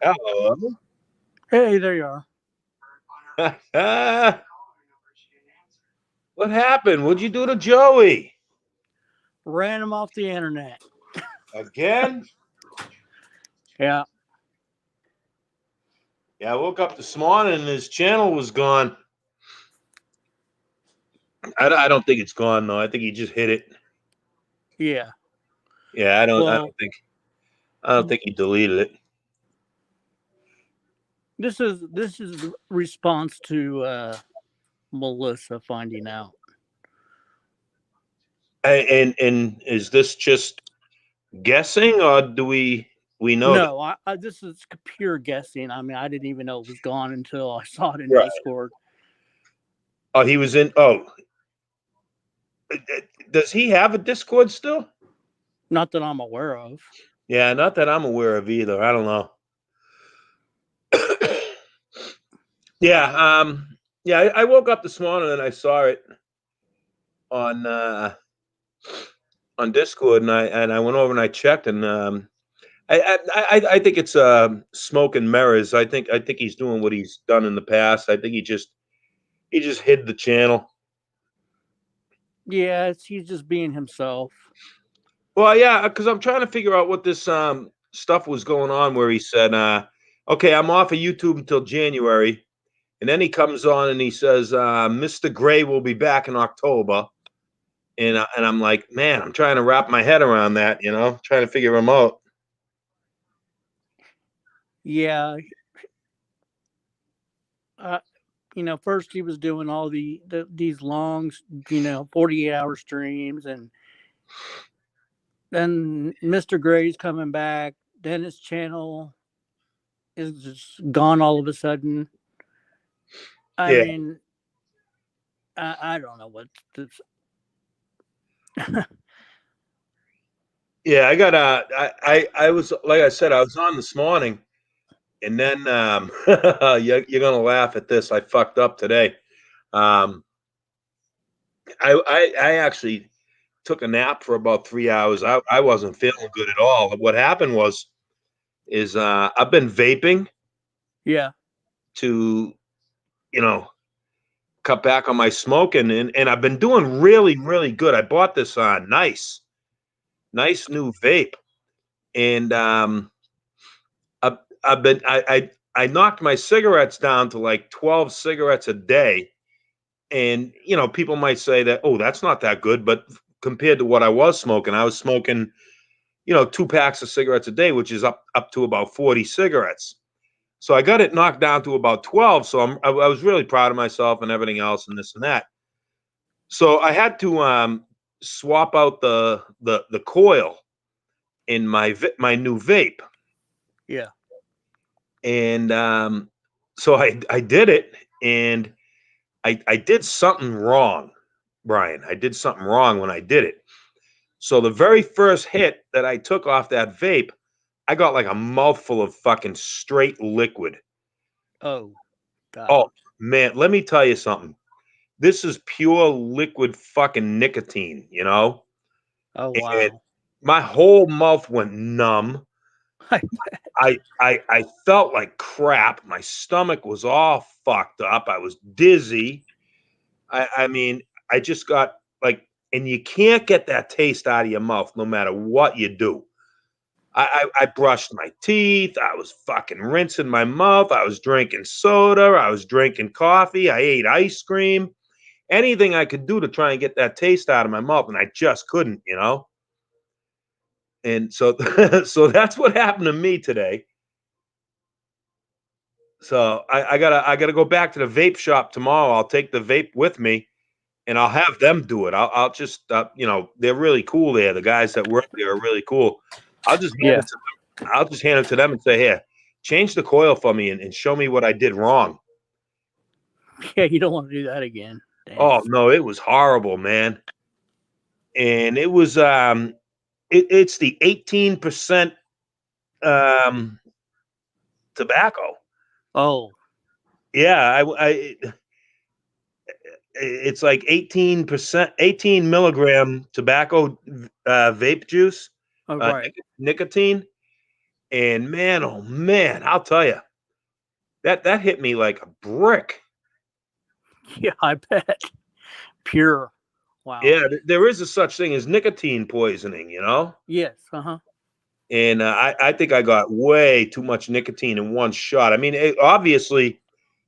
Hello. Hey, there you are. What happened? What'd you do to Joey? Ran him off the internet. Again? Yeah. Yeah, I woke up this morning and his channel was gone. I don't think it's gone though. I think he just hit it. Yeah. Yeah, I don't. I Well, don't think. I don't think he deleted it. this is the response to Melissa finding out. And is this just guessing, or do we know that? No, this is pure guessing. I mean, I didn't even know it was gone until I saw it in Right. Discord. Oh, he was in. Oh, does he have a Discord still? Not that I'm aware of. Yeah, not that I'm aware of either. I don't know. Yeah, yeah. I woke up this morning and I saw it on on Discord, and I went over and I checked, and I think it's smoke and mirrors. I think he's doing what he's done in the past. I think he just hid the channel. Yeah, he's just being himself. Well, yeah, because I'm trying to figure out what this stuff was going on where he said, "Okay, I'm off of YouTube until January," and then he comes on and he says, "Mr. Gray will be back in October." And I'm like, man, I'm trying to wrap my head around that, trying to figure him out. Yeah. Uh, first he was doing all these long, 48-hour streams, and then Mr. Gray's coming back. Then his channel is just gone all of a sudden. I Yeah, mean, I don't know what this. yeah. I was like I said, I was on this morning, and then you're gonna laugh at this. I fucked up today. Um, I actually took a nap for about 3 hours. I wasn't feeling good at all. What happened is I've been vaping Yeah. to you know cut back on my smoking, and I've been doing really really good. I bought this nice new vape, and I've been I knocked my cigarettes down to like 12 cigarettes a day, and people might say that, oh, that's not that good, but compared to what I was smoking 2 packs of cigarettes a day, which is up to about 40 cigarettes. So I got it knocked down to about 12. So I was really proud of myself and everything else and this and that. So I had to swap out the coil in my new vape, Yeah. and so I did it, and I did something wrong, Brian. I did something wrong when I did it. So the very first hit that I took off that vape, I got like a mouthful of fucking straight liquid. Oh God. Oh man, let me tell you something. This is pure liquid fucking nicotine. Oh And wow. my whole mouth went numb. I felt like crap. My stomach was all fucked up. I was dizzy. I mean, I just got like, and you can't get that taste out of your mouth no matter what you do. I brushed my teeth. I was fucking rinsing my mouth. I was drinking soda. I was drinking coffee. I ate ice cream. Anything I could do to try and get that taste out of my mouth, and I just couldn't. And so, so that's what happened to me today. So I gotta go back to the vape shop tomorrow. I'll take the vape with me, and I'll have them do it. I'll just they're really cool there. The guys that work there are really cool. I'll just hand Yeah. it to I'll just hand it to them and say, here, change the coil for me and show me what I did wrong. Yeah. You don't want to do that again. Dang. Oh no, it was horrible, man. And it was it's the 18% um tobacco. Oh. Yeah, it's like 18%, 18 milligram tobacco vape juice, Oh, right. nicotine. And man, oh man, I'll tell you, that hit me like a brick. Yeah, I bet. Pure. Wow. Yeah, there is a such thing as nicotine poisoning, you know? Yes. Uh-huh. And I think I got way too much nicotine in one shot. I mean, obviously,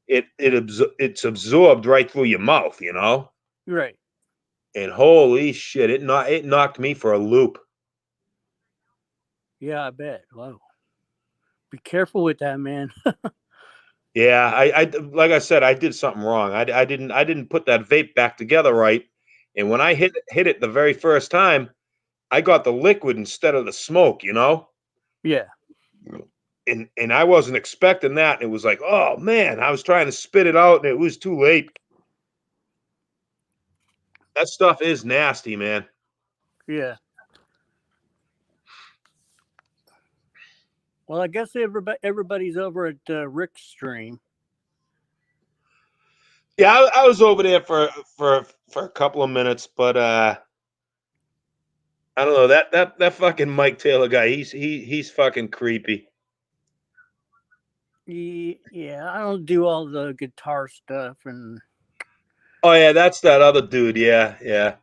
it's absorbed right through your mouth, you know? Right. And holy shit, it knocked me for a loop. Yeah, I bet. Whoa. Be careful with that, man. Yeah, I like I said, I did something wrong. I didn't put that vape back together right. And when I hit it the very first time, I got the liquid instead of the smoke, you know? Yeah. And I wasn't expecting that. And it was like, oh man, I was trying to spit it out and it was too late. That stuff is nasty, man. Yeah. Well, I guess everybody's over at Rick's stream. Yeah, I was over there for a couple of minutes, but I don't know that fucking Mike Taylor guy. He's fucking creepy. Yeah, I don't do all the guitar stuff, and Oh yeah, that's that other dude. Yeah, yeah.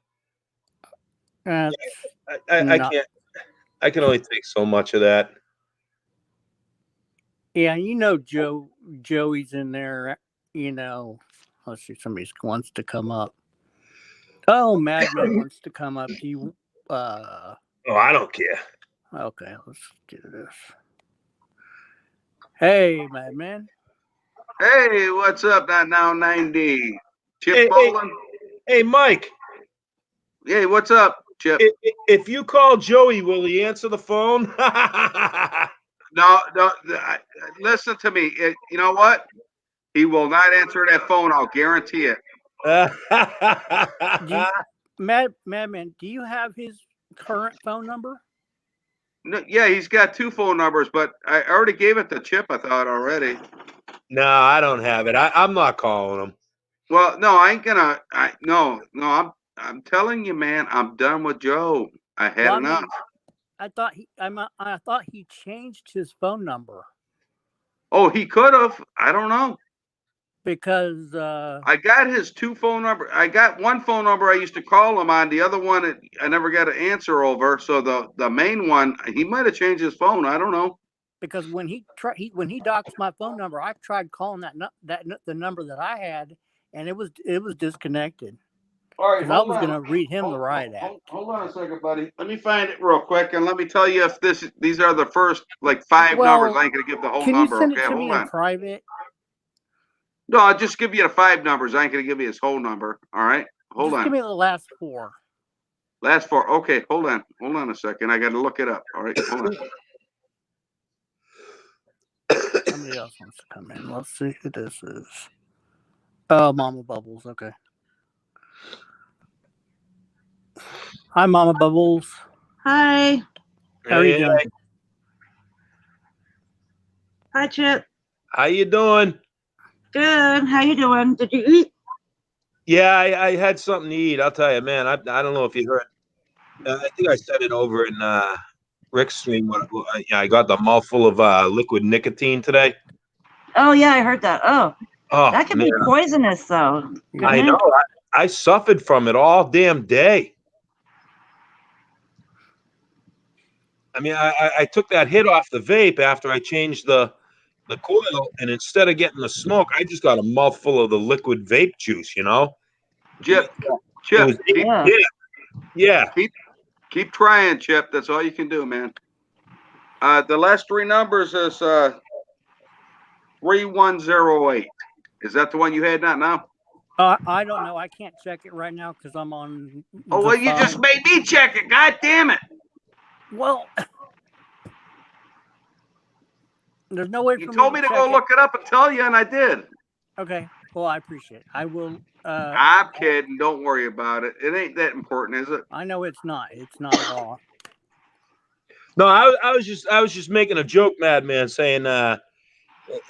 uh, I not. can't. I can only take so much of that. Yeah, Joey's in there. You know, let's see, somebody wants to come up. Oh, Madman wants to come up. Do you? Oh, I don't care. Okay, let's do this. Hey, Madman. Hey, what's up? That now 90. Chip Hey, Poland. Hey, Mike. Hey, what's up, Chip? If you call Joey, will he answer the phone? No, listen to me. You know what? He will not answer that phone. I'll guarantee it. Madman, do you have his current phone number? No, yeah, he's got two phone numbers, but I already gave it to Chip. I thought already. No, I don't have it. I'm not calling him. Well, no, I ain't gonna. No. I'm telling you, man. I'm done with Joe. I had enough. I thought he changed his phone number. Oh, he could have. I don't know. Because I got his two phone number. I got one phone number I used to call him on. The other one I never got an answer over. So the main one, he might have changed his phone. I don't know. Because when he doxed my phone number, I tried calling the number that I had, and it was disconnected. All right, I was going to read him the riot act. Hold on a second, buddy. Let me find it real quick, and let me tell you if these are the first like five numbers. I ain't gonna give the whole number. Can you send Okay, it to me in private? No, I'll just give you the five numbers. I ain't gonna give you his whole number. All right, hold on. Give me the last four. Last four. Okay, hold on a second. I got to look it up. All right, hold on. Somebody else wants to come in. Let's see who this is. Oh, Mama Bubbles. Okay. Hi, Mama Bubbles. Hi. How are you doing? Hi, Chip. How you doing? Good. How you doing? Did you eat? Yeah, I had something to eat. I'll tell you, man. I don't know if you heard. I think I said it over in Rick's stream. Yeah, I got the mouthful of liquid nicotine today. Oh, yeah, I heard that. Oh, that could be poisonous, though. I know. I suffered from it all damn day. I mean, I took that hit off the vape after I changed the coil, and instead of getting the smoke, I just got a mouthful of the liquid vape juice, you know? Chip, yeah. Keep trying, Chip. That's all you can do, man. The last three numbers is 3108. Is that the one you had not now? I don't know. I can't check it right now because I'm on. Oh, well, you just made me check it. God damn it. Well, there's no way for me to check it. You told me to go look it up and tell you, and I did. Okay. Well, I appreciate it. I will. I'm kidding. Don't worry about it. It ain't that important, is it? I know it's not. It's not at all. No, I was just making a joke, Madman, saying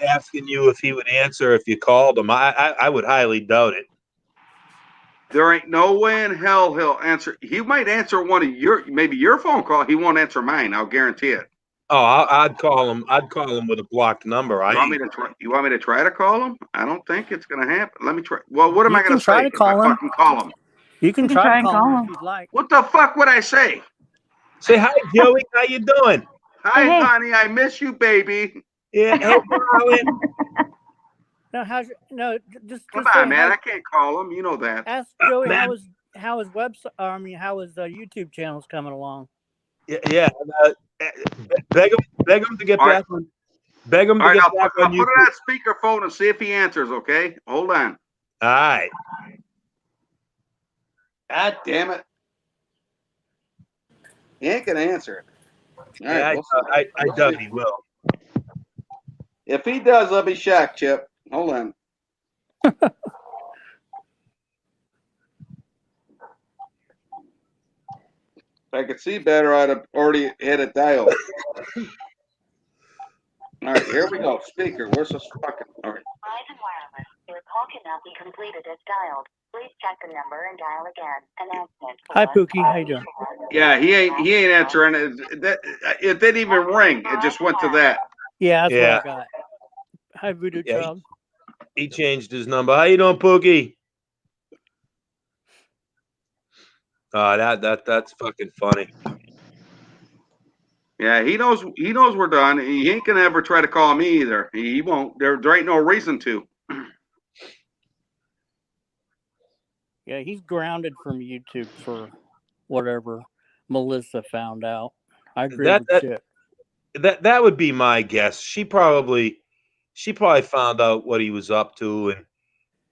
asking you if he would answer if you called him. I would highly doubt it. There ain't no way in hell he'll answer. He might answer maybe your phone call. He won't answer mine. I'll guarantee it. Oh, I'd call him. I'd call him with a blocked number. You want me to try to call him? I don't think it's gonna happen. Let me try. Well, what am I gonna say? To call him. Fucking call him. You can try and call him if you'd like. What the fuck would I say? Say hi, Joey. How you doing? Hi, honey. I miss you, baby. Yeah. Hey, darling. Just come on, man. I can't call him. You know that. Ask Joey how his website. How his YouTube channel's coming along. Yeah. Beg him to get back on. Beg him to get back on YouTube. I'll put it on speakerphone and see if he answers. Okay, hold on. All right. God damn it! He ain't gonna answer it. Yeah, right, I doubt he will. If he does, I'll be shocked, Chip. Hold on. If I could see better, I'd have already had it dialed. All right, here we go. Speaker, where's this fucking? All right. Verizon Wireless. Your call cannot be completed as dialed. Please check the number and dial again. Announcement. Hi, Pookie. How you doing? Yeah, he ain't answering it. It didn't even ring. It just went to that. Yeah, that's what I got. Hi, Voodoo Child. He changed his number. How you doing, Pookie? That's fucking funny. Yeah, he knows we're done. He ain't gonna ever try to call me either. He won't. There ain't no reason to. Yeah, he's grounded from YouTube for whatever Melissa found out. I agree with Chip. That would be my guess. She probably found out what he was up to, and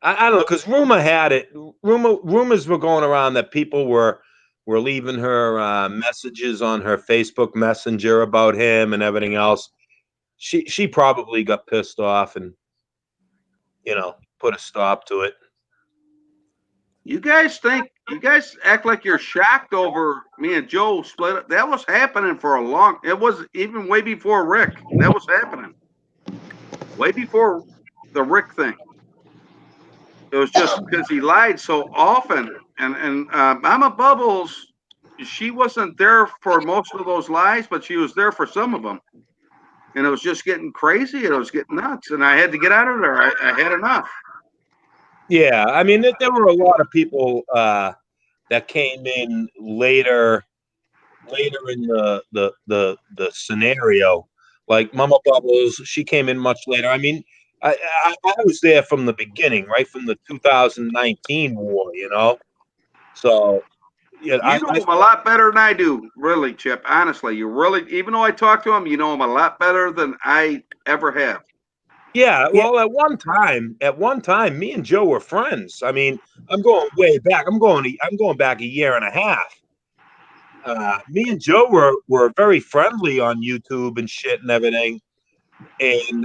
I don't know, because rumor had it. Rumors were going around that people were leaving her messages on her Facebook Messenger about him and everything else. She probably got pissed off and put a stop to it. You guys act like you're shocked over me and Joe split up. That was happening for a long. It was even way before Rick. That was happening way before the Rick thing. It was just because he lied so often. And Mama Bubbles, she wasn't there for most of those lies, but she was there for some of them. And it was just getting crazy. And it was getting nuts. And I had to get out of there. I had enough. Yeah, I mean, there were a lot of people that came in later in the scenario. Like Mama Bubbles, she came in much later. I mean, I was there from the beginning, right from the 2019 war, So, yeah, you know him a lot better than I do, really, Chip. Honestly, even though I talk to him, you know him a lot better than I ever have. Yeah, well, at one time, me and Joe were friends. I mean, I'm going way back. I'm going back a year and a half. Me and Joe were very friendly on YouTube and shit and everything. And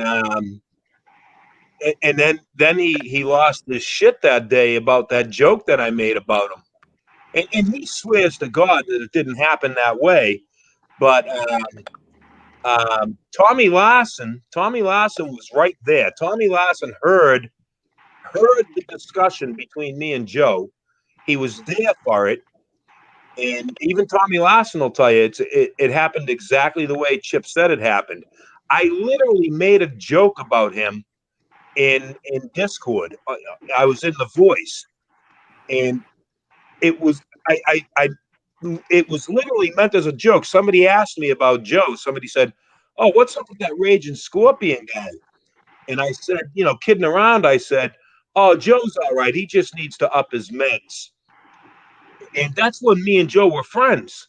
then he lost his shit that day about that joke that I made about him. And he swears to God that it didn't happen that way. But Tommy Larson was right there. Tommy Larson heard the discussion between me and Joe. He was there for it. And even Tommy Larson will tell you it happened exactly the way Chip said it happened. I literally made a joke about him in Discord. I was in The Voice, and it was it was literally meant as a joke. Somebody asked me about Joe. Somebody said, "Oh, what's up with that Raging Scorpion guy?" And I said, kidding around, I said, "Oh, Joe's all right. He just needs to up his meds." And that's when me and Joe were friends.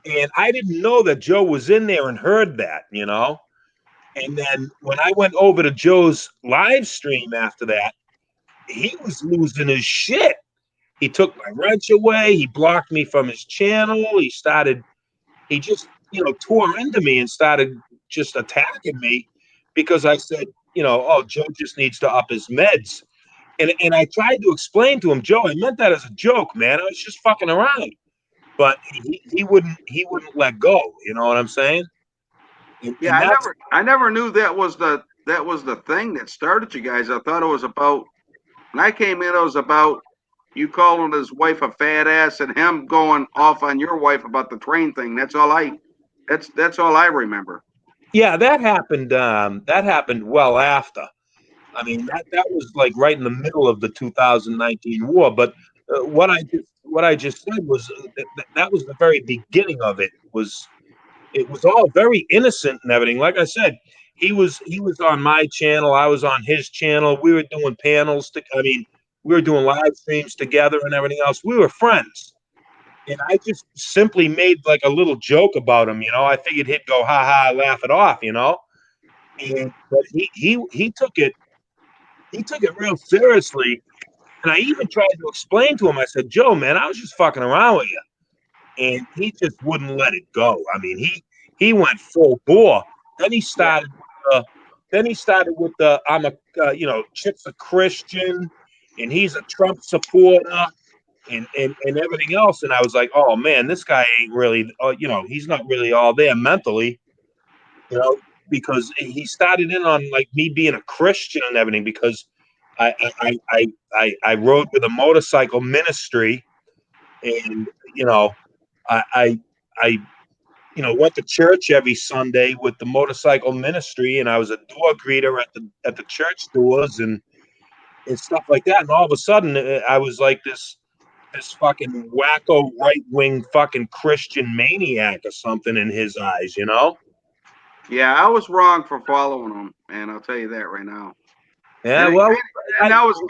And I didn't know that Joe was in there and heard that, And then when I went over to Joe's live stream after that, he was losing his shit. He took my wrench away. He blocked me from his channel. He just, tore into me and started just attacking me because I said, oh, Joe just needs to up his meds. And I tried to explain to him, Joe, I meant that as a joke, man. I was just fucking around. But he wouldn't let go. You know what I'm saying? Yeah, I never knew that was the thing that started you guys. I thought it was about when I came in, it was about you calling his wife a fat ass and him going off on your wife about the train thing. That's all I remember. Yeah, that happened. That happened well after. I mean, that was like right in the middle of the 2019 war. But what I just said was that was the very beginning of it. It was all very innocent and everything. Like I said, he was on my channel, I was on his channel. We were doing panels. We were doing live streams together and everything else. We were friends. And I just simply made like a little joke about him, you know. I figured he'd go ha ha, laugh it off, you know. But he took it real seriously. And I even tried to explain to him. I said, Joe, man, I was just fucking around with you. And he just wouldn't let it go. I mean, he went full bore. Then he started. With the I'm a Chip's a Christian, and he's a Trump supporter, and everything else. And I was like, oh man, this guy ain't really, he's not really all there mentally, you know, because he started in on like me being a Christian and everything because I rode with a motorcycle ministry, and I went to church every Sunday with the motorcycle ministry, and I was a door greeter at the church doors and stuff like that. And all of a sudden, I was like this fucking wacko right wing fucking Christian maniac or something in his eyes, you know? Yeah, I was wrong for following him, man. I'll tell you that right now. Yeah, and I was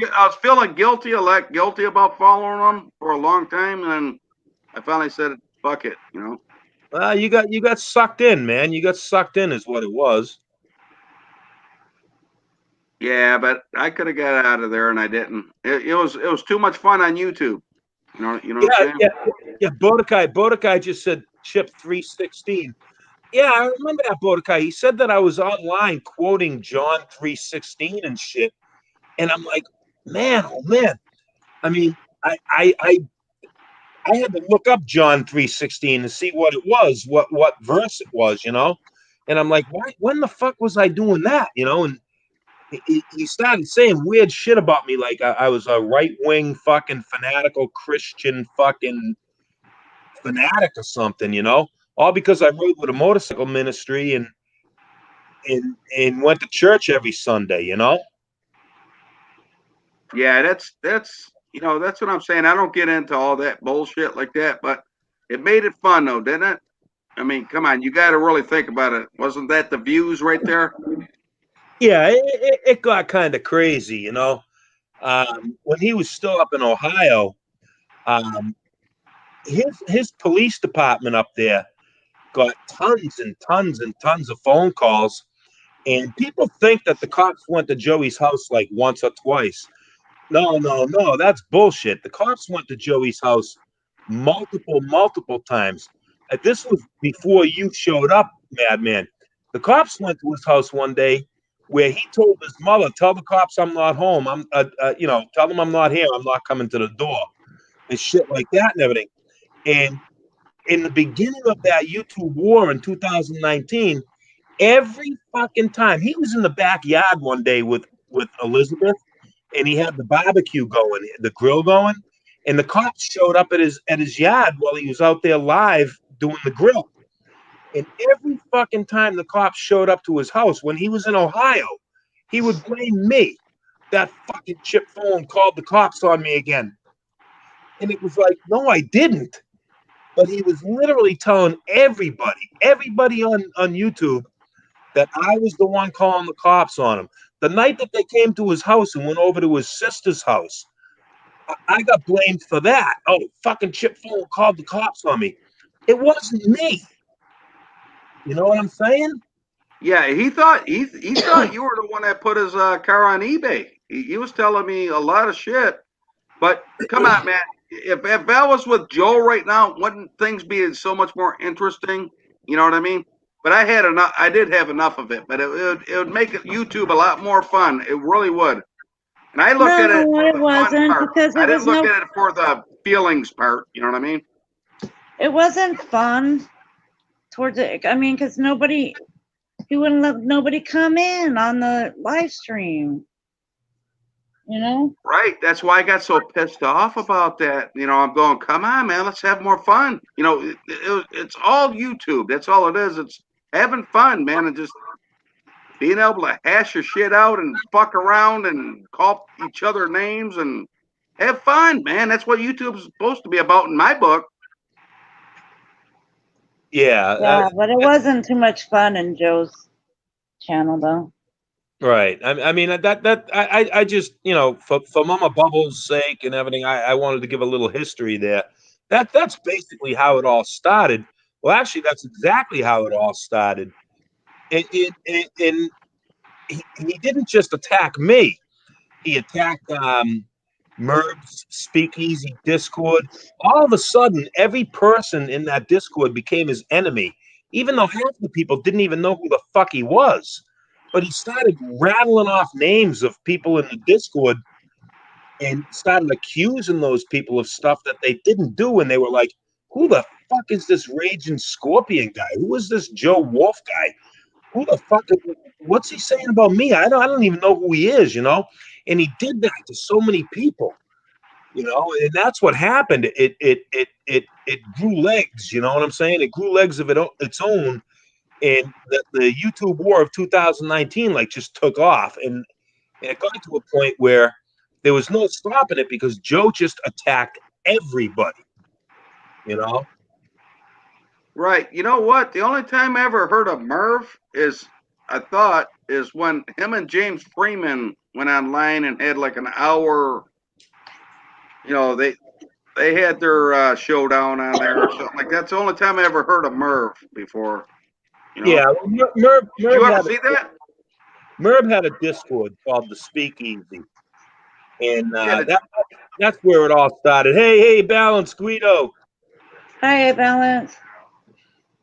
feeling guilty, guilty about following him for a long time, and I finally said, "Fuck it," you know. You got sucked in, man. You got sucked in, is what it was. Yeah, but I could have got out of there, and I didn't. It was too much fun on YouTube. You know what I'm saying? Yeah. Bodakai just said Chip 316. Yeah, I remember that, Bodakai. He said that I was online quoting John 3:16 and shit, and I'm like, man, oh man. I mean, I had to look up John 3:16 to see what it was, what verse it was, you know. And I'm like, why? When the fuck was I doing that, you know? And he started saying weird shit about me, like I was a right wing fucking fanatical Christian fucking fanatic or something, you know, all because I rode with a motorcycle ministry and went to church every Sunday, you know. Yeah, that's that's what I'm saying. I don't get into all that bullshit like that, but it made it fun though, didn't it? I mean, come on, you got to really think about it. Wasn't that the views right there? Yeah, it got kind of crazy, you know. When he was still up in Ohio, his police department up there got tons and tons and tons of phone calls, and people think that the cops went to Joey's house like once or twice. No, that's bullshit. The cops went to Joey's house multiple times. This was before you showed up, Madman. The cops went to his house one day where he told his mother, "Tell the cops I'm not home. Tell them I'm not here. I'm not coming to the door," and shit like that and everything. And in the beginning of that YouTube war in 2019, every fucking time he was in the backyard one day with Elizabeth, and he had the barbecue going, the grill going, and the cops showed up at his yard while he was out there live doing the grill. And every fucking time the cops showed up to his house when he was in Ohio, he would blame me. That fucking Chip phone called the cops on me again. And it was like, no, I didn't. But he was literally telling everybody on YouTube that I was the one calling the cops on him. The night that they came to his house and went over to his sister's house, I got blamed for that. Oh, fucking Chip phone called the cops on me. It wasn't me. You know what I'm saying? Yeah, he thought you were the one that put his car on eBay. He was telling me a lot of shit. But come on, man. If that was with Joe right now, wouldn't things be so much more interesting? You know what I mean? But I had enough. I did have enough of it. But it would make YouTube a lot more fun. It really would. And I look at it for the fun part. I didn't look at it for the feelings part. You know what I mean? It wasn't fun towards it. I mean, because he wouldn't let nobody come in on the live stream. you know? Right. That's why I got so pissed off about that. I'm going, come on, man, let's have more fun. It's all YouTube. That's all it is. It's having fun, man, and just being able to hash your shit out and fuck around and call each other names and have fun, man. That's what YouTube's supposed to be about in my book. Yeah. Yeah, but it wasn't too much fun in Joe's channel, though. Right. I mean I just for Mama Bubble's sake and everything, I wanted to give a little history there. That's basically how it all started. Well, actually, that's exactly how it all started. And he didn't just attack me. He attacked Merv's Speakeasy Discord. All of a sudden, every person in that Discord became his enemy, even though half the people didn't even know who the fuck he was. But he started rattling off names of people in the Discord and started accusing those people of stuff that they didn't do. And they were like, who the fuck is this Raging Scorpion guy? Who is this Joe Wolf guy? Who the fuck? What's he saying about me? I don't even know who he is, And he did that to so many people, and that's what happened. It grew legs, you know what I'm saying? It grew legs of its own. And the YouTube war of 2019 just took off, and it got to a point where there was no stopping it because Joe just attacked everybody, Right. You know what? The only time I ever heard of Merv is when him and James Freeman went online and had like an hour. They had their showdown on there or something like that. That's the only time I ever heard of Merv before. Yeah, Merv. Did you ever see that? Merv had a Discord called the Speakeasy, and that's where it all started. Hey, Balance, Guido. Hi, Balance.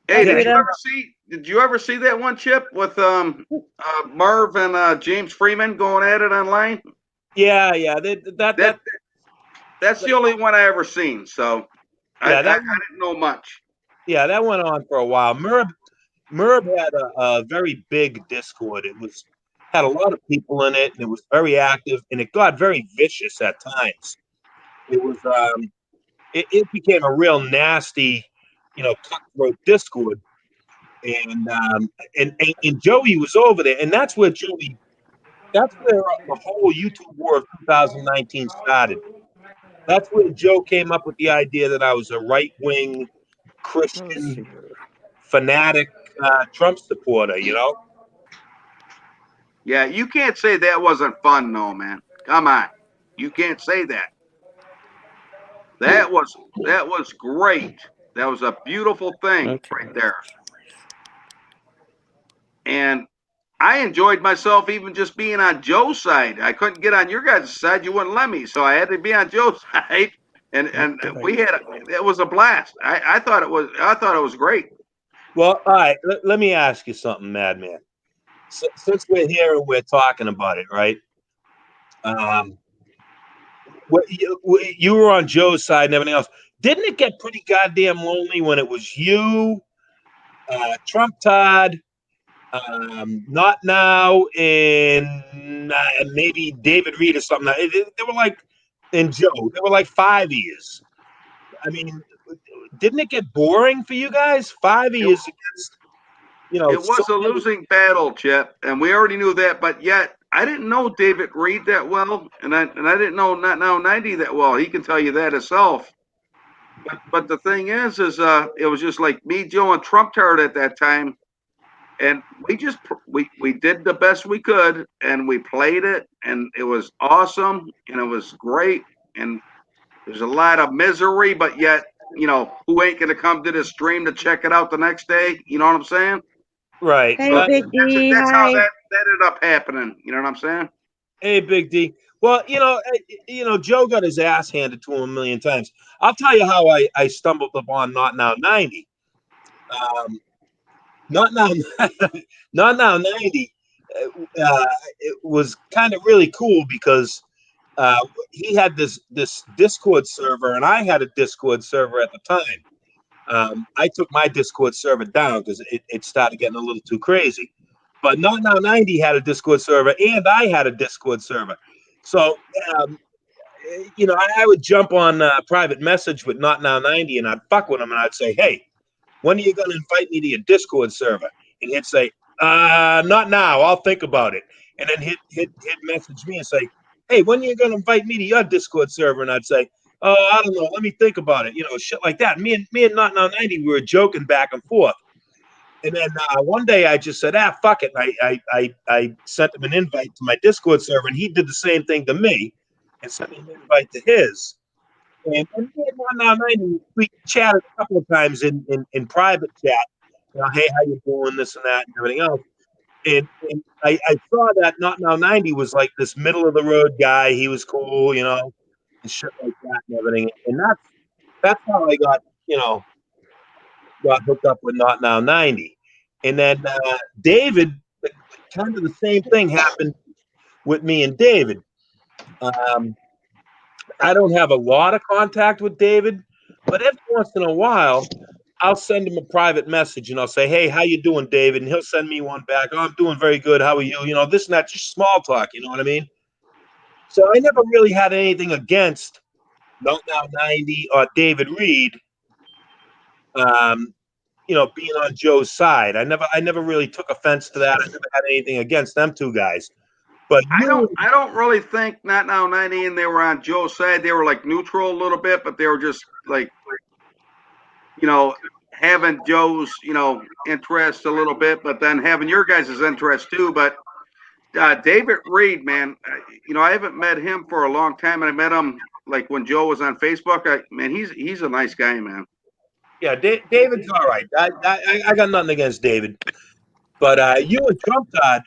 Hey, did you ever see that one, Chip, with Merv and James Freeman going at it online? Yeah. That's the only one I ever seen. So I didn't know much. Yeah, that went on for a while. Merv had a very big Discord. It had a lot of people in it, and it was very active, and it got very vicious at times. It was it became a real nasty, cutthroat Discord, and Joey was over there, and that's where the whole YouTube war of 2019 started. That's where Joe came up with the idea that I was a right-wing Christian fanatic Trump supporter, Yeah, you can't say that wasn't fun, though, man. Come on, you can't say that. That was great. That was a beautiful thing right there. And I enjoyed myself even just being on Joe's side. I couldn't get on your guys' side; you wouldn't let me, so I had to be on Joe's side. And it was a blast. I thought it was great. Well, all right. Let me ask you something, Madman. Since we're here and we're talking about it, right? You were on Joe's side and everything else. Didn't it get pretty goddamn lonely when it was you, Trump Todd, Not Now, and maybe David Reed or something? They were like, and Joe, they were like 5 years. I mean, didn't it get boring for you guys? 5 years against, It was a losing battle, Chip, and we already knew that. But yet, I didn't know David Reed that well, and I didn't know Not Now 90 that well. He can tell you that himself. But the thing is it was just like me, Joe, and Trump Tard at that time, and we did the best we could, and we played it, and it was awesome, and it was great, and there's a lot of misery, but yet, who ain't gonna come to this stream to check it out the next day? You know what I'm saying? Right. Hey, Big D. That's how that ended up happening. You know what I'm saying? Hey, Big D. Well, Joe got his ass handed to him a million times. I'll tell you how I stumbled upon Not Now 90. Not Now 90. It was kind of really cool because he had this Discord server, and I had a Discord server at the time. I took my Discord server down because it started getting a little too crazy. But Not Now 90 had a Discord server, and I had a Discord server. So, I would jump on private message with Not Now 90, and I'd fuck with him, and I'd say, hey, when are you going to invite me to your Discord server? And he'd say, not now. I'll think about it. And then he'd message me and say, hey, when are you going to invite me to your Discord server? And I'd say, oh, I don't know. Let me think about it. Shit like that. Me and Not Now 90, we were joking back and forth. And then one day I just said, fuck it. And I sent him an invite to my Discord server, and he did the same thing to me and sent me an invite to his. And Not Now 90, we chatted a couple of times in private chat. Hey, how you doing? This and that and everything else. And I saw that Not Now 90 was like this middle of the road guy. He was cool, and shit like that and everything. And that's how I got hooked up with Not Now 90. And then David, kind of the same thing happened with me and David. I don't have a lot of contact with David, but every once in a while, I'll send him a private message and I'll say, hey, how you doing, David? And he'll send me one back. Oh, I'm doing very good. How are you? This and that, just small talk. You know what I mean? So I never really had anything against Not Now 90 or David Reed, being on Joe's side. I never really took offense to that. I never had anything against them two guys. But I don't really think Not Now 90 and they were on Joe's side. They were like neutral a little bit, but they were just like, having Joe's, interest a little bit, but then having your guys' interest too. But David Reed, man, I haven't met him for a long time, and I met him like when Joe was on Facebook. He's a nice guy, man. Yeah, David's all right. I got nothing against David, but you and Trump Todd,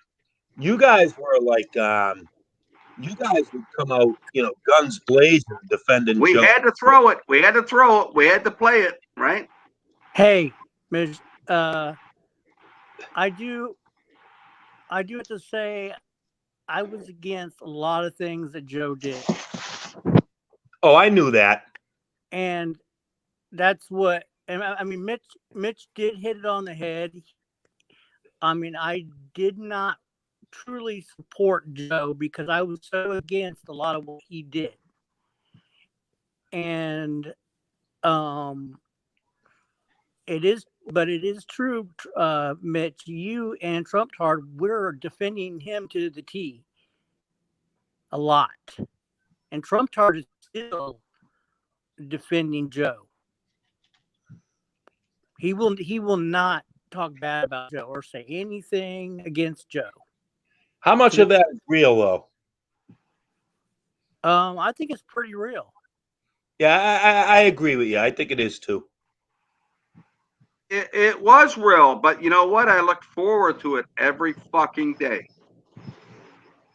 you guys were like, you guys would come out, guns blazing, defending. We Joe. had to throw it. We had to throw it. We had to play it, right? Hey, Ms. I do have to say, I was against a lot of things that Joe did. Oh, I knew that. And that's what, I mean, Mitch did hit it on the head. I mean, I did not truly support Joe because I was so against a lot of what he did. And it is true, Mitch, you and Trump Todd, we're defending him to the T a lot. And Trump Todd is still defending Joe. He will not talk bad about Joe or say anything against Joe. How much of that is real, though? I think it's pretty real. Yeah, I agree with you. I think it is too. It was real, but you know what? I looked forward to it every fucking day.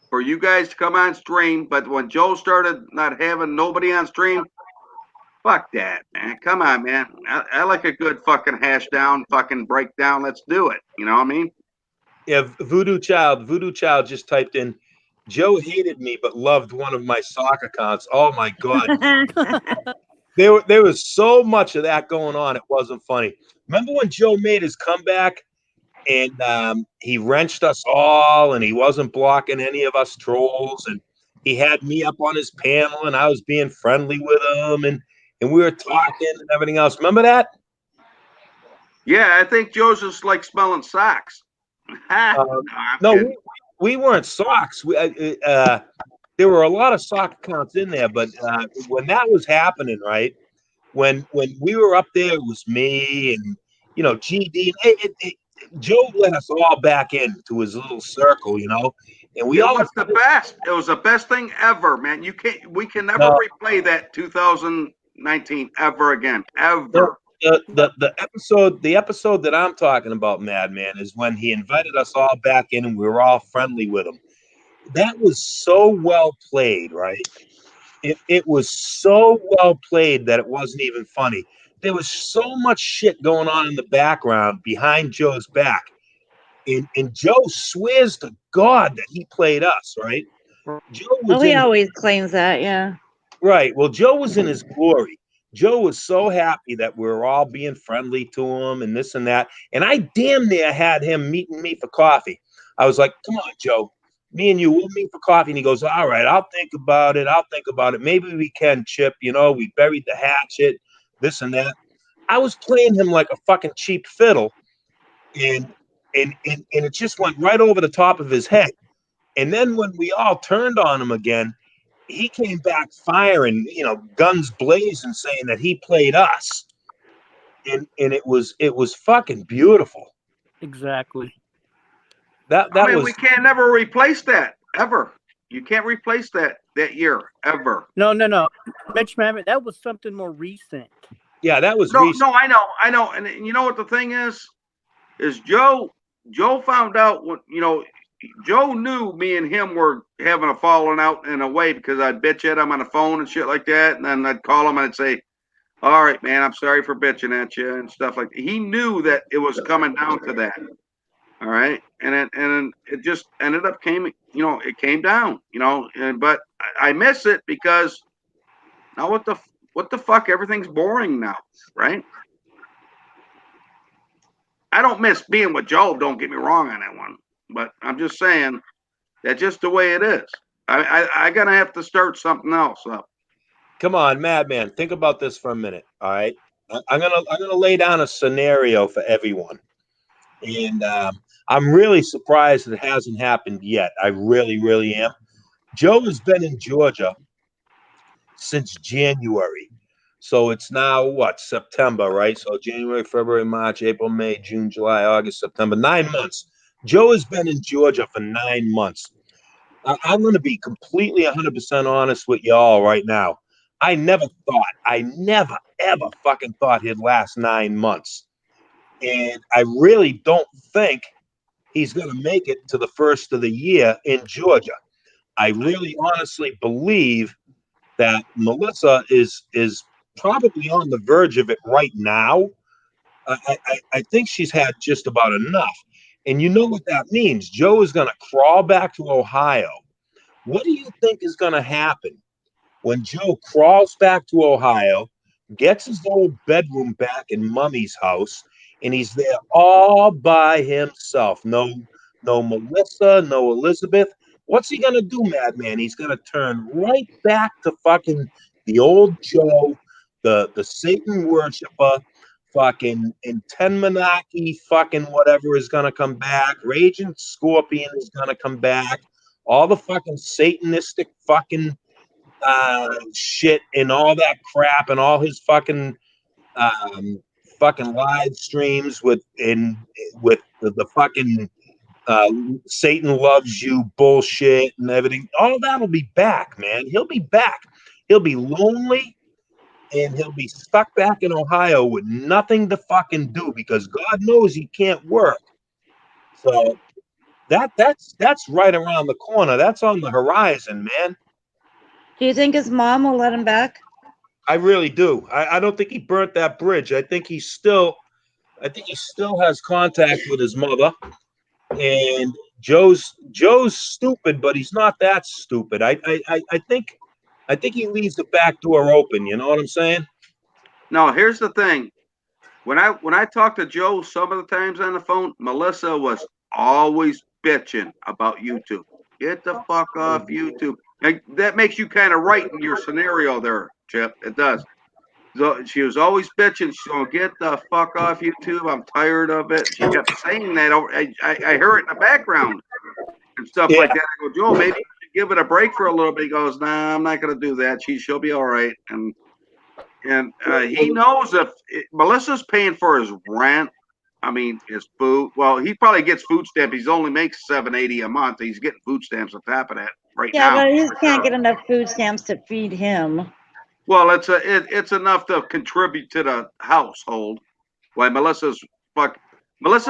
For you guys to come on stream, but when Joe started not having nobody on stream, fuck that, man. Come on, man. I like a good fucking hash down, fucking breakdown. Let's do it. You know what I mean? Yeah, Voodoo Child just typed in, Joe hated me but loved one of my sock accounts. Oh my God. There was so much of that going on. It wasn't funny. Remember when Joe made his comeback and he wrenched us all and he wasn't blocking any of us trolls and he had me up on his panel and I was being friendly with him and we were talking and everything else. Remember that? Yeah, I think Joe's just like smelling socks. No, we weren't socks. There were a lot of sock accounts in there, but when that was happening, right? When we were up there, it was me and GD. Joe let us all back into his little circle, and we all. It was the best. It was the best thing ever, man. We can never replay that 2019 ever again, ever. The episode that I'm talking about, Madman, is when he invited us all back in and we were all friendly with him. That was so well played, right? It was so well played that it wasn't even funny. There was so much shit going on in the background behind Joe's back. And Joe swears to God that he played us, right? He always claims that, yeah. Right. Well, Joe was in his glory. Joe was so happy that we were all being friendly to him and this and that. And I damn near had him meeting me for coffee. I was like, come on, Joe. me and you, we'll meet for coffee. And he goes, all right, I'll think about it. I'll think about it. Maybe we can, Chip. You know, we buried the hatchet, this and that. I was playing him like a fucking cheap fiddle, and it just went right over the top of his head. And then when we all turned on him again, he came back firing, you know, guns blazing, saying that he played us. And it was fucking beautiful. Exactly. That I mean, was we can't never replace that ever. You can't replace that year ever. No. Mitch Mamet, that was something more recent. Yeah, that was No, recent. no, I know, and you know what the thing is Joe found out what, you know, Joe knew me and him were having a falling out in a way because I'd bitch at him on the phone and shit like that, and then I'd call him and I'd say, all right, man, I'm sorry for bitching at you and stuff like that. He knew that it was coming down to that. All right. And it just ended up it came down, you know, but I miss it because now what the fuck? Everything's boring now. Right. I don't miss being with Joe. Don't get me wrong on that one, but I'm just saying that's just the way it is. I gotta have to start something else up. Come on, Madman. Think about this for a minute. All right, I'm gonna lay down a scenario for everyone, and I'm really surprised it hasn't happened yet. I really, really am. Joe has been in Georgia since January, so it's now what, September, right? So January, February, March, April, May, June, July, August, September, 9 months. Joe has been in Georgia for 9 months. I'm going to be completely 100% honest with y'all right now. I never, ever fucking thought he'd last 9 months. And I really don't think he's going to make it to the first of the year in Georgia. I really honestly believe that Melissa is probably on the verge of it right now. I think she's had just about enough. And you know what that means. Joe is going to crawl back to Ohio. What do you think is going to happen when Joe crawls back to Ohio, gets his old bedroom back in Mummy's house, and he's there all by himself? No Melissa, no Elizabeth. What's he going to do, Madman? He's going to turn right back to fucking the old Joe, the Satan worshiper, fucking Intenmanaki, fucking whatever is going to come back. Raging Scorpion is going to come back. All the fucking satanistic fucking shit and all that crap and all his fucking live streams with the fucking Satan loves you bullshit and everything. All that'll be back, man. He'll be back. He'll be lonely and he'll be stuck back in Ohio with nothing to fucking do because God knows he can't work. So that's right around the corner. That's on the horizon, man. Do you think his mom will let him back? I really do. I don't think he burnt that bridge. I think he still has contact with his mother. And Joe's stupid, but he's not that stupid. I think he leaves the back door open. You know what I'm saying? No, here's the thing. When I talk to Joe some of the times on the phone, Melissa was always bitching about YouTube. Get the fuck off YouTube. And that makes you kind of right in your scenario there, Chip. It does. So she was always bitching. She's going, get the fuck off YouTube. I'm tired of it. She kept saying that. I hear it in the background and stuff like that. I go, Joe, maybe you should give it a break for a little bit. He goes, nah, I'm not going to do that. She'll be all right. And he knows Melissa's paying for his rent. I mean, his food. Well, he probably gets food stamps. He only makes $7.80 a month. He's getting food stamps on top of that right now. Yeah, but he can't get enough food stamps to feed him. Well, it's enough to contribute to the household. Why Melissa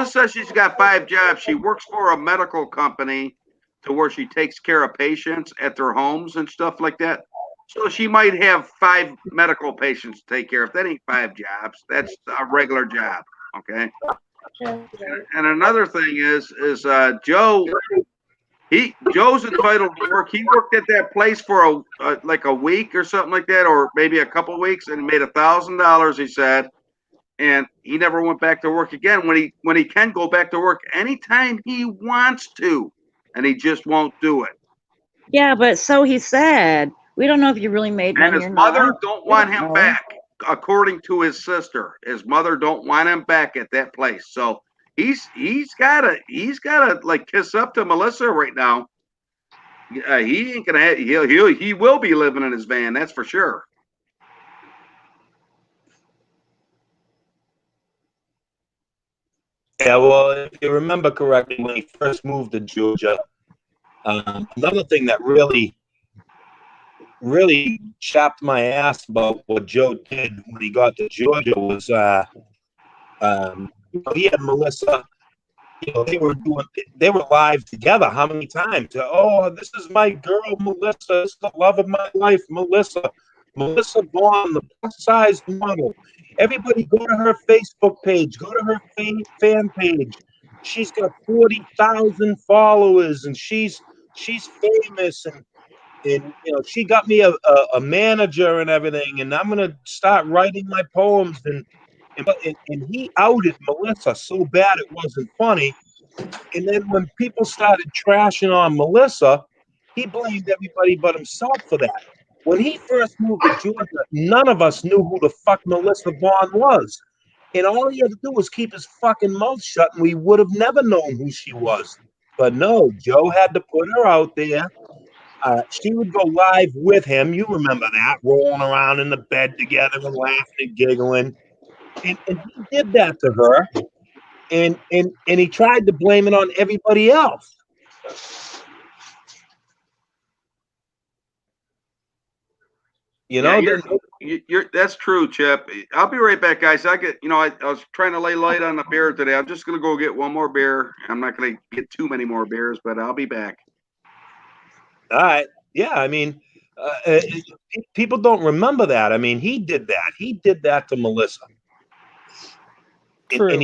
says she's got 5 jobs. She works for a medical company to where she takes care of patients at their homes and stuff like that. So she might have 5 medical patients to take care of. That ain't 5 jobs. That's a regular job. Okay. And another thing is Joe's entitled to work. He worked at that place for like a week or something like that, or maybe a couple of weeks, and made $1,000. He said, and he never went back to work again. When he can go back to work anytime he wants to. and he just won't do it. Yeah, but so he said. We don't know if you really made And money his or mother not. don't We want don't him know. back, according to his sister. His mother don't want him back at that place. So he's gotta like kiss up to Melissa right now. He ain't gonna have, he will be living in his van, that's for sure. Yeah, well, if you remember correctly, when he first moved to Georgia, another thing that really chapped my ass about what Joe did when he got to Georgia was, he had Melissa. They were live together. How many times? Oh, this is my girl, Melissa. This is the love of my life, Melissa. Melissa Vaughn, the plus-size model. Everybody go to her Facebook page. Go to her fan page. She's got 40,000 followers, and she's famous, and she got me a manager and everything, and I'm gonna start writing my poems, and he outed Melissa so bad it wasn't funny. And then when people started trashing on Melissa, he blamed everybody but himself for that. When he first moved to Georgia, none of us knew who the fuck Melissa Vaughn was. And all he had to do was keep his fucking mouth shut, and we would have never known who she was. But no, Joe had to put her out there. She would go live with him. You remember that, rolling around in the bed together and laughing and giggling. And he did that to her. And he tried to blame it on everybody else. Yeah, that's true, Chip. I'll be right back, guys. I was trying to lay light on the beer today. I'm just gonna go get one more beer. I'm not gonna get too many more beers, but I'll be back. All right. Yeah, I mean, people don't remember that. I mean, he did that. He did that to Melissa. And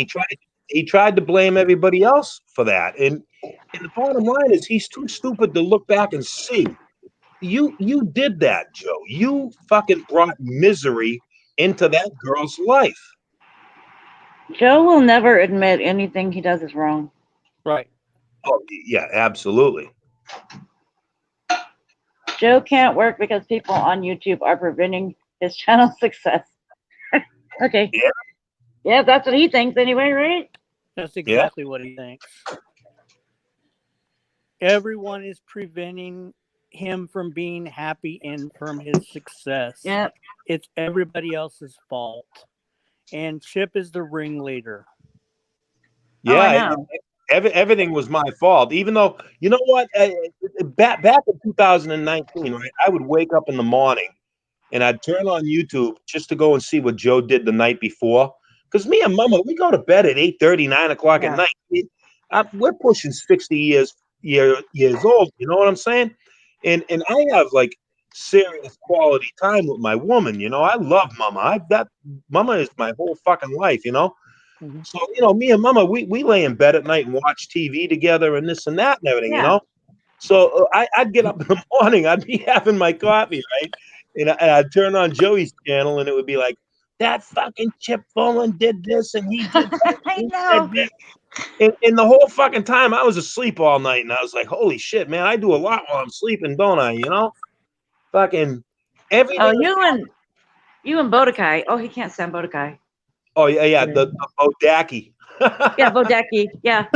he tried to blame everybody else for that. And the bottom line is he's too stupid to look back and see. You did that, Joe. You fucking brought misery into that girl's life. Joe will never admit anything he does is wrong. Right. Oh, yeah, absolutely. Joe can't work because people on YouTube are preventing his channel's success. Okay. Yeah. Yeah, that's what he thinks anyway, right? That's exactly what he thinks. Everyone is preventing him from being happy and from his success. Yeah. It's everybody else's fault. And Chip is the ringleader. Yeah, everything was my fault. Even though, you know what? Back in 2019, right? I would wake up in the morning and I'd turn on YouTube just to go and see what Joe did the night before. Because me and Mama, we go to bed at 8:30, 9 o'clock at night. We're pushing 60 years old. You know what I'm saying? And I have like serious quality time with my woman. I love Mama. Mama is my whole fucking life. Mm-hmm. So me and Mama, we lay in bed at night and watch TV together and this and that and everything. So I'd get up in the morning. I'd be having my coffee, right? And I'd turn on Joey's channel, and it would be like, that fucking Chip Fullen did this, and he did that. I know. And the whole fucking time, I was asleep all night, and I was like, holy shit, man, I do a lot while I'm sleeping, don't I? Fucking everything. Oh, you and Bodakai. Oh, he can't stand Bodakai. Oh, yeah, the Bodaki. Yeah, Bodaki, yeah.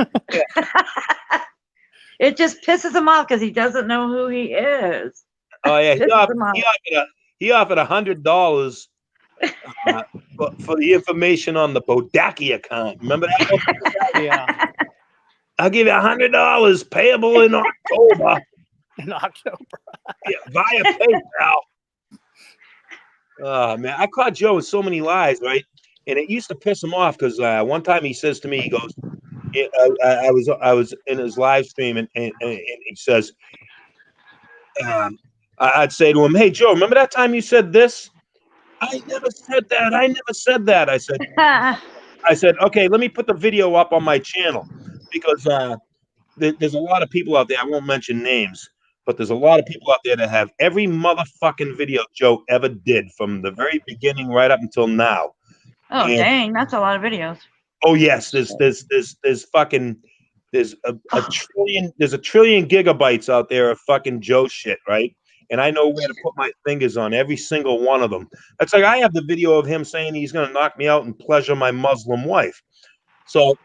It just pisses him off because he doesn't know who he is. Oh, yeah, he offered $100 for the information on the Bodaki account. Remember that one? Yeah. I'll give you $100 payable in October. In October. Yeah, via PayPal. Oh, man, I caught Joe with so many lies, right? And it used to piss him off because one time he says to me, he goes, I was in his live stream, and he says, I'd say to him, hey, Joe, remember that time you said this? I never said that. I said, okay, let me put the video up on my channel because there's a lot of people out there. I won't mention names, but there's a lot of people out there that have every motherfucking video Joe ever did from the very beginning right up until now. Oh, dang, that's a lot of videos. Oh yes, there's fucking there's a trillion gigabytes out there of fucking Joe shit, right? And I know where to put my fingers on every single one of them. That's like I have the video of him saying he's going to knock me out and pleasure my Muslim wife. So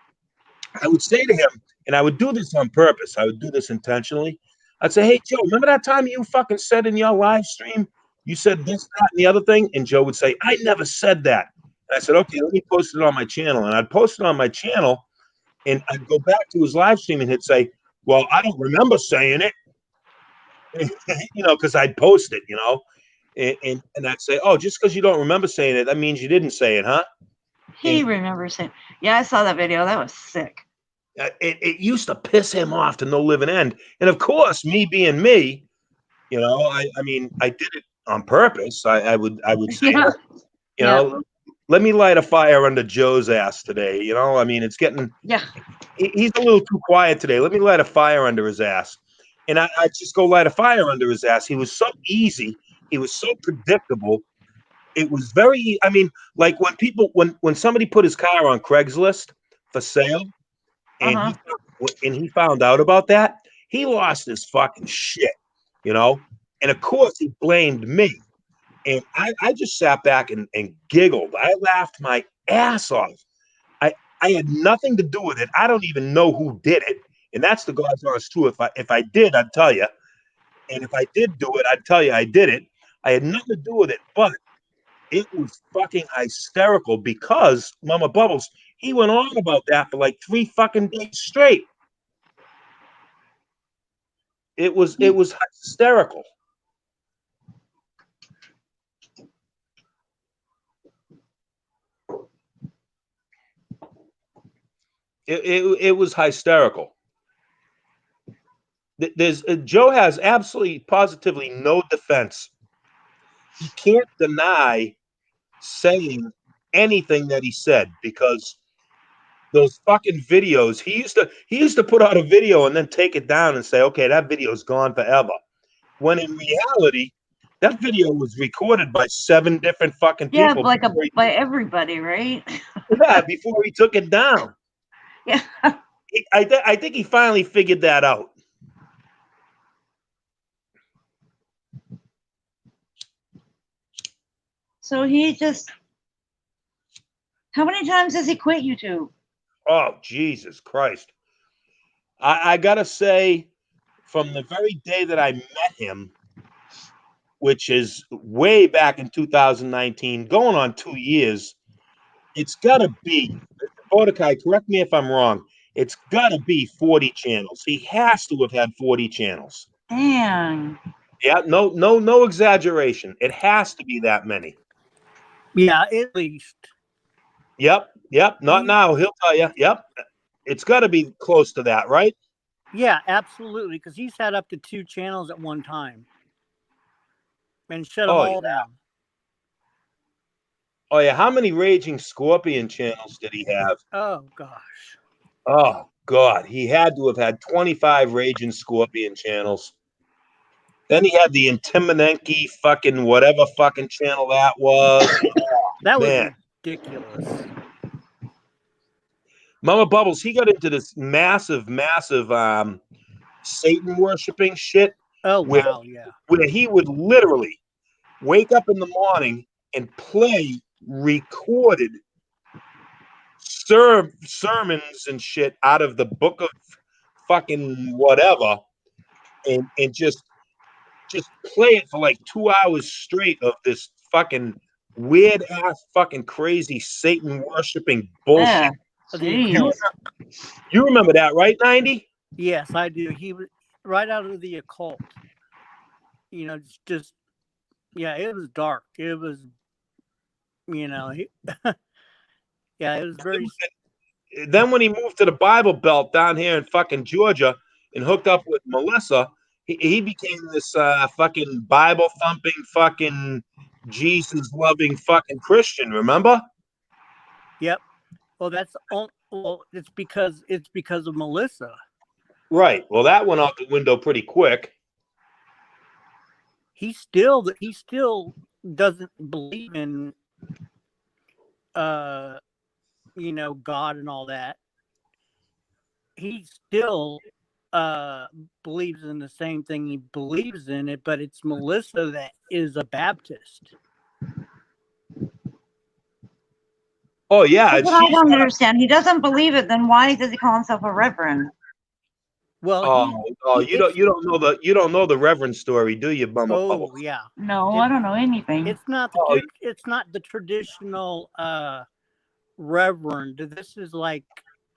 I would say to him, and I would do this on purpose, I would do this intentionally. I'd say, hey, Joe, remember that time you fucking said in your live stream, you said this, that, and the other thing? And Joe would say, I never said that. And I said, okay, let me post it on my channel. And I'd post it on my channel, and I'd go back to his live stream, and he'd say, well, I don't remember saying it. Because I'd post it, and I'd say, oh, just because you don't remember saying it, that means you didn't say it, huh? He remembers him. Yeah, I saw that video. That was sick. It used to piss him off to no living end. And of course, me being me, I mean, I did it on purpose. I would say, Yeah. Let me light a fire under Joe's ass today. I mean, it's getting, he's a little too quiet today. Let me light a fire under his ass. And I just go light a fire under his ass. He was so easy. He was so predictable. It was very, I mean, like when somebody put his car on Craigslist for sale, and he found out about that, he lost his fucking shit, And of course he blamed me. And I just sat back and giggled. I laughed my ass off. I had nothing to do with it. I don't even know who did it. And that's the God's honest truth. If I did, I'd tell you. And if I did do it, I'd tell you I did it. I had nothing to do with it, but it was fucking hysterical because Mama Bubbles, he went on about that for like 3 fucking days straight. It was hysterical. It was hysterical. Joe has absolutely positively no defense. He can't deny saying anything that he said because those fucking videos, he used to put out a video and then take it down and say, okay, that video's gone forever. When in reality, that video was recorded by 7 different fucking people. Yeah, by everybody, right? Yeah, before he took it down. Yeah. I think he finally figured that out. So how many times has he quit YouTube? Oh, Jesus Christ. I got to say, from the very day that I met him, which is way back in 2019, going on 2 years, it's got to be, Mordecai, correct me if I'm wrong, it's got to be 40 channels. He has to have had 40 channels. Dang. Yeah, no exaggeration. It has to be that many. Yeah, at least. Yep. Not now. He'll tell you. Yep. It's got to be close to that, right? Yeah, absolutely. Because he's had up to 2 channels at one time and shut them all down. Oh, yeah. How many Raging Scorpion channels did he have? Oh, gosh. Oh, God. He had to have had 25 Raging Scorpion channels. Then he had the Intiminenki fucking whatever fucking channel that was. That was ridiculous. Mama Bubbles, he got into this massive Satan worshiping shit. Oh, wow, yeah. Where he would literally wake up in the morning and play recorded sermons and shit out of the book of fucking whatever and just play it for like 2 hours straight of this fucking weird ass fucking crazy Satan worshiping bullshit. Yeah. You remember that, right, 90? Yes, I do. He was right out of the occult. Just yeah, it was dark. It was, yeah, it was very. Then when he moved to the Bible Belt down here in fucking Georgia and hooked up with Melissa, he became this fucking Bible thumping fucking Jesus loving fucking Christian. Remember? Yep. Well, it's because of Melissa. Right. Well, that went out the window pretty quick. He still doesn't believe in God and all that. he still believes in the same thing he believes in it, but it's Melissa that is a Baptist. Oh yeah, That's and what I she's don't got. understand. He doesn't believe it. Then why does he call himself a reverend? Well, You don't know the Reverend story, do you, Mama Bubbles? oh yeah, No, It- I don't know anything. it's not Oh, it's not the traditional reverend. This is like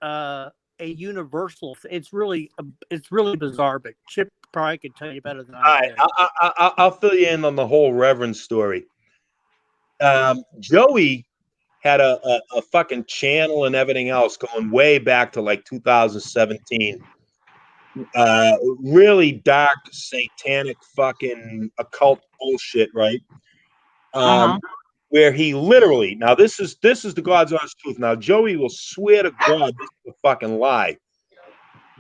a universal. It's really bizarre. But Chip probably could tell you better than all I right, could. I'll fill you in on the whole Reverend story. Joey had a fucking channel and everything else going way back to like 2017. Really dark, satanic, fucking occult bullshit, right? Uh-huh. Where he literally, now this is the God's honest truth. Now Joey will swear to God this is a fucking lie.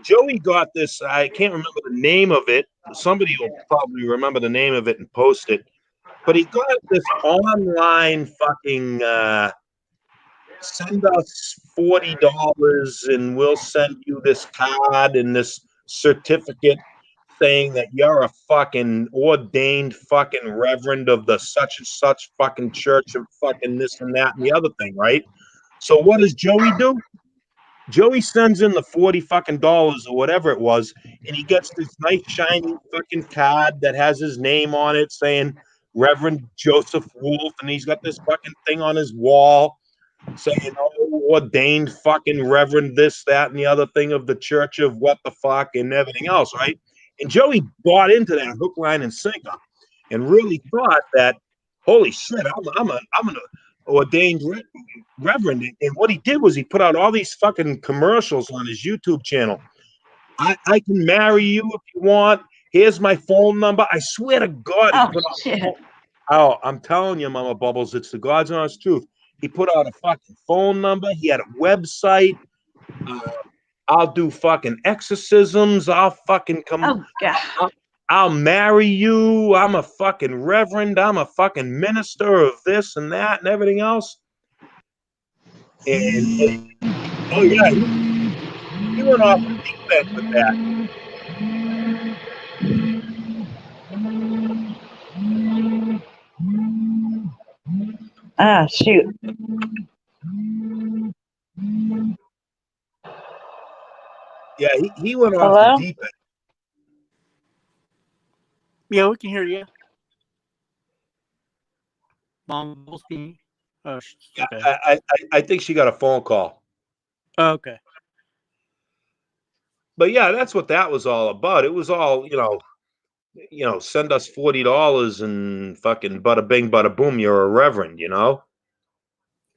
Joey got this. I can't remember the name of it. Somebody will probably remember the name of it and post it. But he got this online fucking send us $40 and we'll send you this card and this certificate saying that you're a fucking ordained fucking reverend of the such and such fucking church of fucking this and that and the other thing, right? So what does Joey do? Joey sends in the 40 fucking dollars or whatever it was, and he gets this nice shiny fucking card that has his name on it saying Reverend Joseph Wolf, and he's got this fucking thing on his wall saying, oh, ordained fucking reverend this, that, and the other thing of the church of what the fuck and everything else, right? And Joey bought into that hook, line, and sinker and really thought that, holy shit, I'm an ordained reverend. And what he did was he put out all these fucking commercials on his YouTube channel. I can marry you if you want. Here's my phone number. I swear to God, he Oh, put out. shit. Oh, I'm telling you, Mama Bubbles, it's the God's honest truth. He put out a fucking phone number. He had a website. I'll do fucking exorcisms. I'll fucking come. Oh, God. I'll marry you. I'm a fucking reverend. I'm a fucking minister of this and that and everything else. And oh yeah, he went off the deep end with that. Ah, shoot. Yeah, he went off Hello? the deep end. Yeah, we can hear you. Mom, Wolfie. Oh, Yeah, okay. I think she got a phone call. Okay. But yeah, that's what that was all about. It was all, send us $40 and fucking bada bing, bada boom, you're a reverend, you know?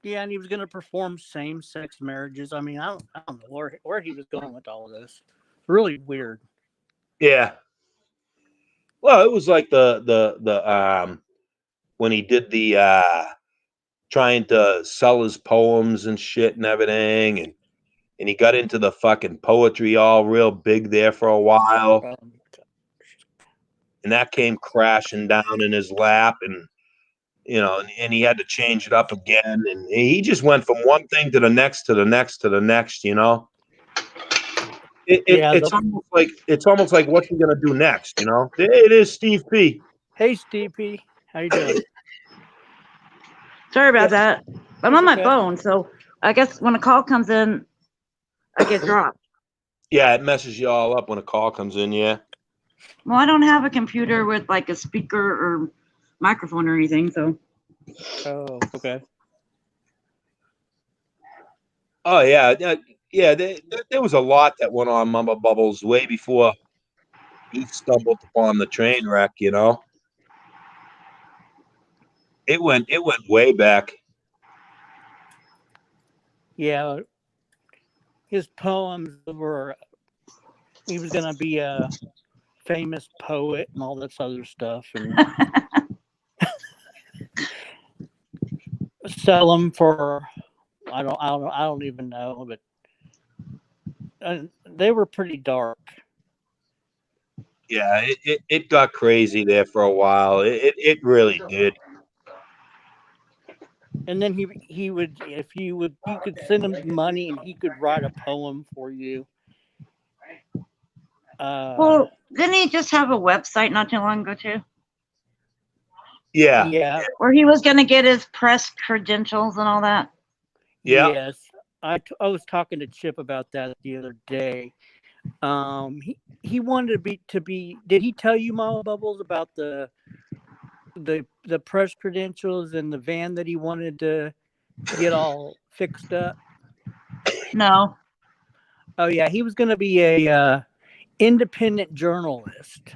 Yeah, and he was going to perform same-sex marriages. I mean, I don't know where he was going with all of this. Really weird. Yeah. Well, it was like the when he did the trying to sell his poems and shit and everything, and he got into the fucking poetry all real big there for a while, and that came crashing down in his lap, and and he had to change it up again, and he just went from one thing to the next to the next to the next, Yeah. it's almost like what's he gonna do next, It is Steve P. Hey, Steve P. How you doing? Sorry about that. I'm It's on my okay. phone, so I guess when a call comes in, I get dropped. Yeah, it messes you all up when a call comes in. Yeah. Well, I don't have a computer with like a speaker or microphone or anything, so. Oh, okay. Oh yeah, yeah. There was a lot that went on Mama Bubbles way before he stumbled upon the train wreck. It went way back. Yeah, his poems were. He was going to be a famous poet and all this other stuff, and sell them for. I don't even know, but they were pretty dark. Yeah, it got crazy there for a while. It really did. And then he would, if you could send him money and he could write a poem for you. Well, didn't he just have a website not too long ago too, Yeah. yeah, where he was gonna get his press credentials and all that? Yeah. yes. I was talking to Chip about that the other day. He wanted to be. Did he tell you, Mama Bubbles, about the press credentials and the van that he wanted to get all fixed up? No. Oh yeah, he was going to be a independent journalist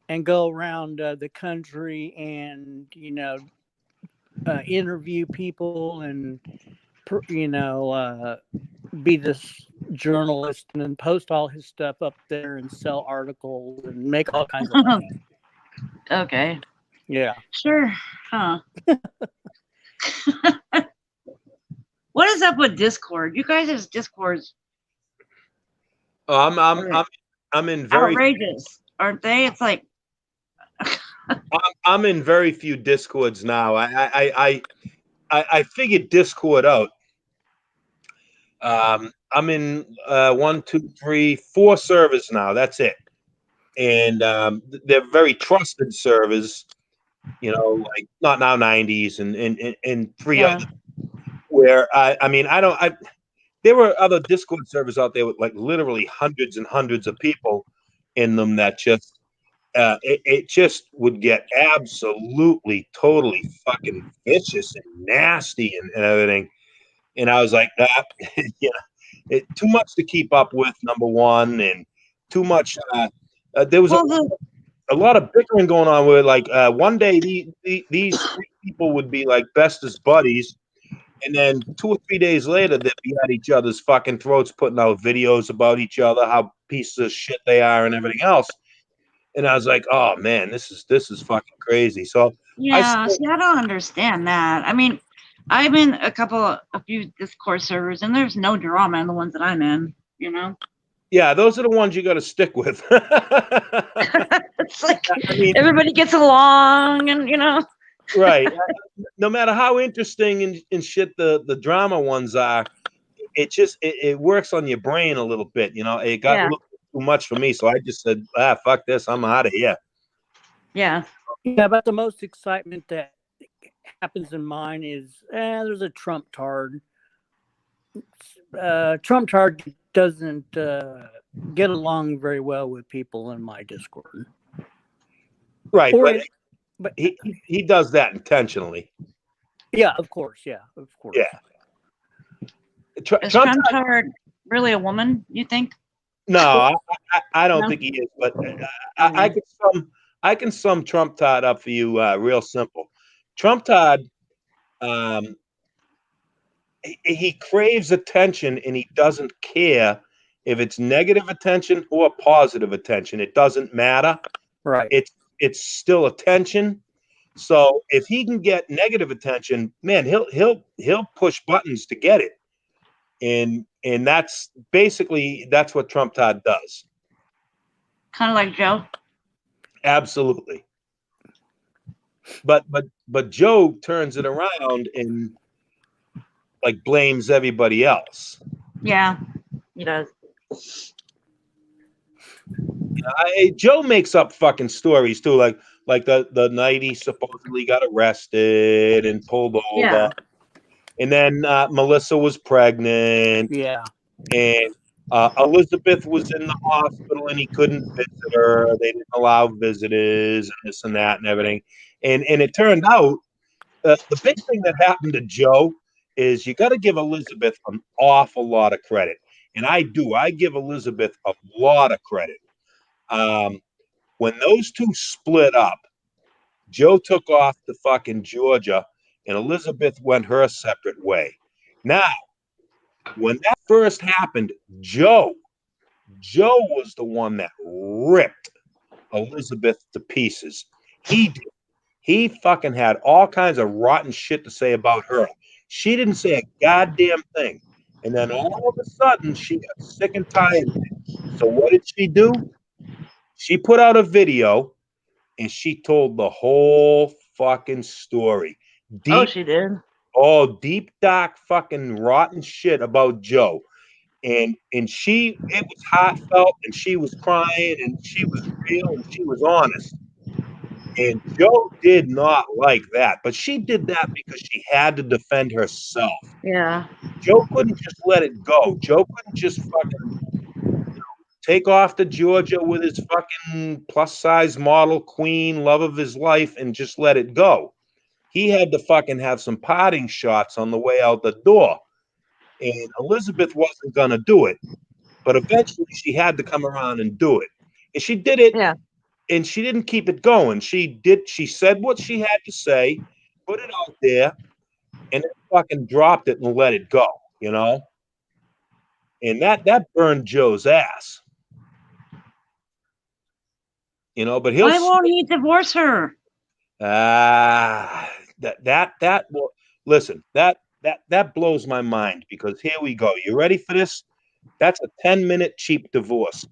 and go around the country and interview people and be this journalist and then post all his stuff up there and sell articles and make all kinds of money. Okay. Yeah. Sure. Huh. What is up with Discord? You guys' Discords Oh, I'm in very outrageous, aren't they? It's like, I'm in very few Discords now. I figured Discord out. I'm in 1, 2, 3, 4 servers now. That's it, and they're very trusted servers. Like not now 90s and 3 yeah. others where I mean there were other Discord servers out there with like literally hundreds and hundreds of people in them that just it just would get absolutely totally fucking vicious and nasty and everything. And I was like, that, too much to keep up with, number one, and too much. There was Well, a lot of bickering going on where, like, one day these 3 people would be like best as buddies, and then 2 or 3 days later, they'd be at each other's fucking throats, putting out videos about each other, how pieces of shit they are, and everything else. And I was like, oh man, this is fucking crazy. So yeah, see, I don't understand that. I mean, I'm in a few Discord servers, and there's no drama in the ones that I'm in, yeah, those are the ones you got to stick with. It's like I mean, everybody gets along, and right. No matter how interesting and shit the drama ones are, it works on your brain a little bit. It got a little too much for me, so I just said, fuck this, I'm out of here. Yeah. Yeah, but the most excitement that happens in mine is there's a Trump tard. Trump tard doesn't get along very well with people in my Discord. Right, but he does that intentionally. Yeah, of course. Yeah, of course. Yeah. Is Trump tard really a woman, you think? No, I don't think he is. But I can sum Trump Todd up for you real simple. Trump Todd, he craves attention, and he doesn't care if it's negative attention or positive attention. It doesn't matter. Right. It's still attention. So if he can get negative attention, man, he'll push buttons to get it. And that's basically what Trump Todd does. Kind of like Joe. Absolutely. But Joe turns it around and like blames everybody else. Yeah, he does. Joe makes up fucking stories too, like the night he supposedly got arrested and pulled over. Yeah. And then Melissa was pregnant. Yeah. And Elizabeth was in the hospital and he couldn't visit her. They didn't allow visitors and this and that and everything. And it turned out the big thing that happened to Joe is you got to give Elizabeth an awful lot of credit. And I do. I give Elizabeth a lot of credit. When those two split up, Joe took off to fucking Georgia and Elizabeth went her separate way. Now, when that first happened, Joe was the one that ripped Elizabeth to pieces. He did. He fucking had all kinds of rotten shit to say about her. She didn't say a goddamn thing. And then all of a sudden, she got sick and tired of it. So what did she do? She put out a video and she told the whole fucking story. Oh, she did. Oh, deep, dark, fucking rotten shit about Joe. and it was heartfelt, and she was crying, and she was real, and she was honest. And Joe did not like that, but she did that because she had to defend herself. Yeah. Joe couldn't just let it go. Joe couldn't just fucking take off to Georgia with his fucking plus size model queen, love of his life, and just let it go. He had to fucking have some parting shots on the way out the door. And Elizabeth wasn't going to do it. But eventually she had to come around and do it. And she did it. Yeah. And she didn't keep it going. She said what she had to say, put it out there, and then fucking dropped it and let it go, you know? And that burned Joe's ass. You know, but Why won't he divorce her? Well, listen, that blows my mind, because here we go. You ready for this? That's a 10-minute cheap divorce.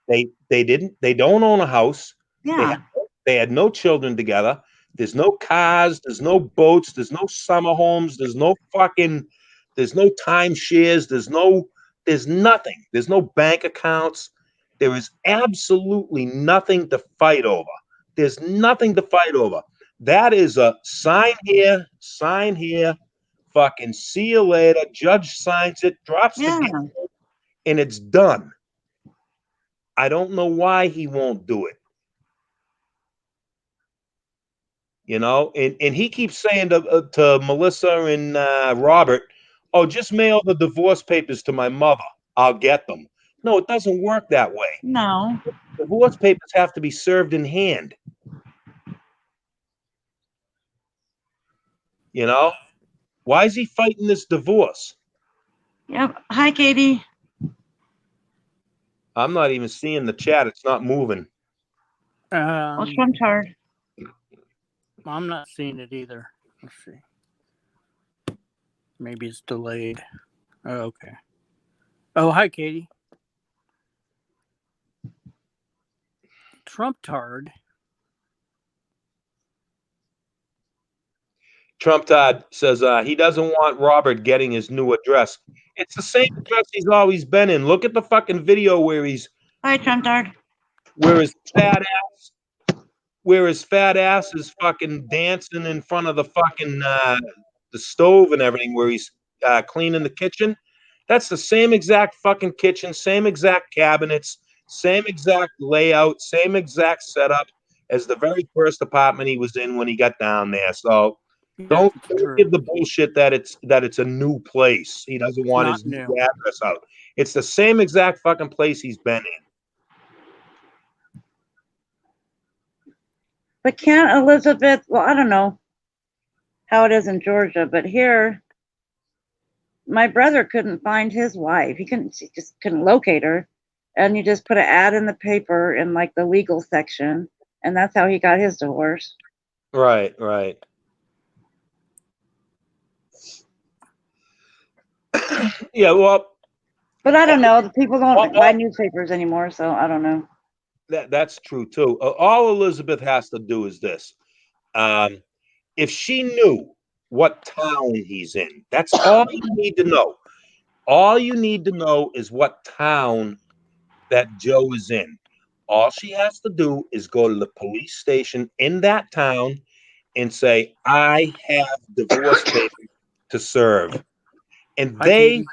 They don't own a house. Yeah. They had no children together. There's no cars, there's no boats, there's no summer homes, there's no timeshares, there's nothing. There's no bank accounts. There is absolutely nothing to fight over. There's nothing to fight over. That is a sign here, fucking see you later. Judge signs it, drops the gavel, and it's done. I don't know why he won't do it. You know, and he keeps saying to Melissa and Robert, oh, just mail the divorce papers to my mother. I'll get them. No, it doesn't work that way. No. Divorce papers have to be served in hand. You know? Why is he fighting this divorce? Yep. Hi, Katie. I'm not even seeing the chat. It's not moving. Well, Trump's hard. I'm not seeing it either. Let's see. Maybe it's delayed. Oh, okay. Oh, hi, Katie. Trump-tard. Trump-tard says he doesn't want Robert getting his new address. It's the same address he's always been in. Look at the fucking video where he's... Hi, Trump-tard. Where his fat ass is fucking dancing in front of the fucking the stove and everything, where he's cleaning the kitchen. That's the same exact fucking kitchen, same exact cabinets, same exact layout, same exact setup as the very first apartment he was in when he got down there. So don't give the bullshit that it's a new place. He doesn't want his new address out. It's the same exact fucking place he's been in. But can't Elizabeth, well, I don't know how it is in Georgia, but here, my brother couldn't find his wife. He just couldn't locate her. And you just put an ad in the paper in like the legal section. And that's how he got his divorce. Right, right. Yeah, well. But I don't know. The people don't buy newspapers anymore, so I don't know. That's true too. All Elizabeth has to do is this: if she knew what town he's in, that's all you need to know. All you need to know is what town that Joe is in. All she has to do is go to the police station in that town and say, "I have divorce papers to serve," and they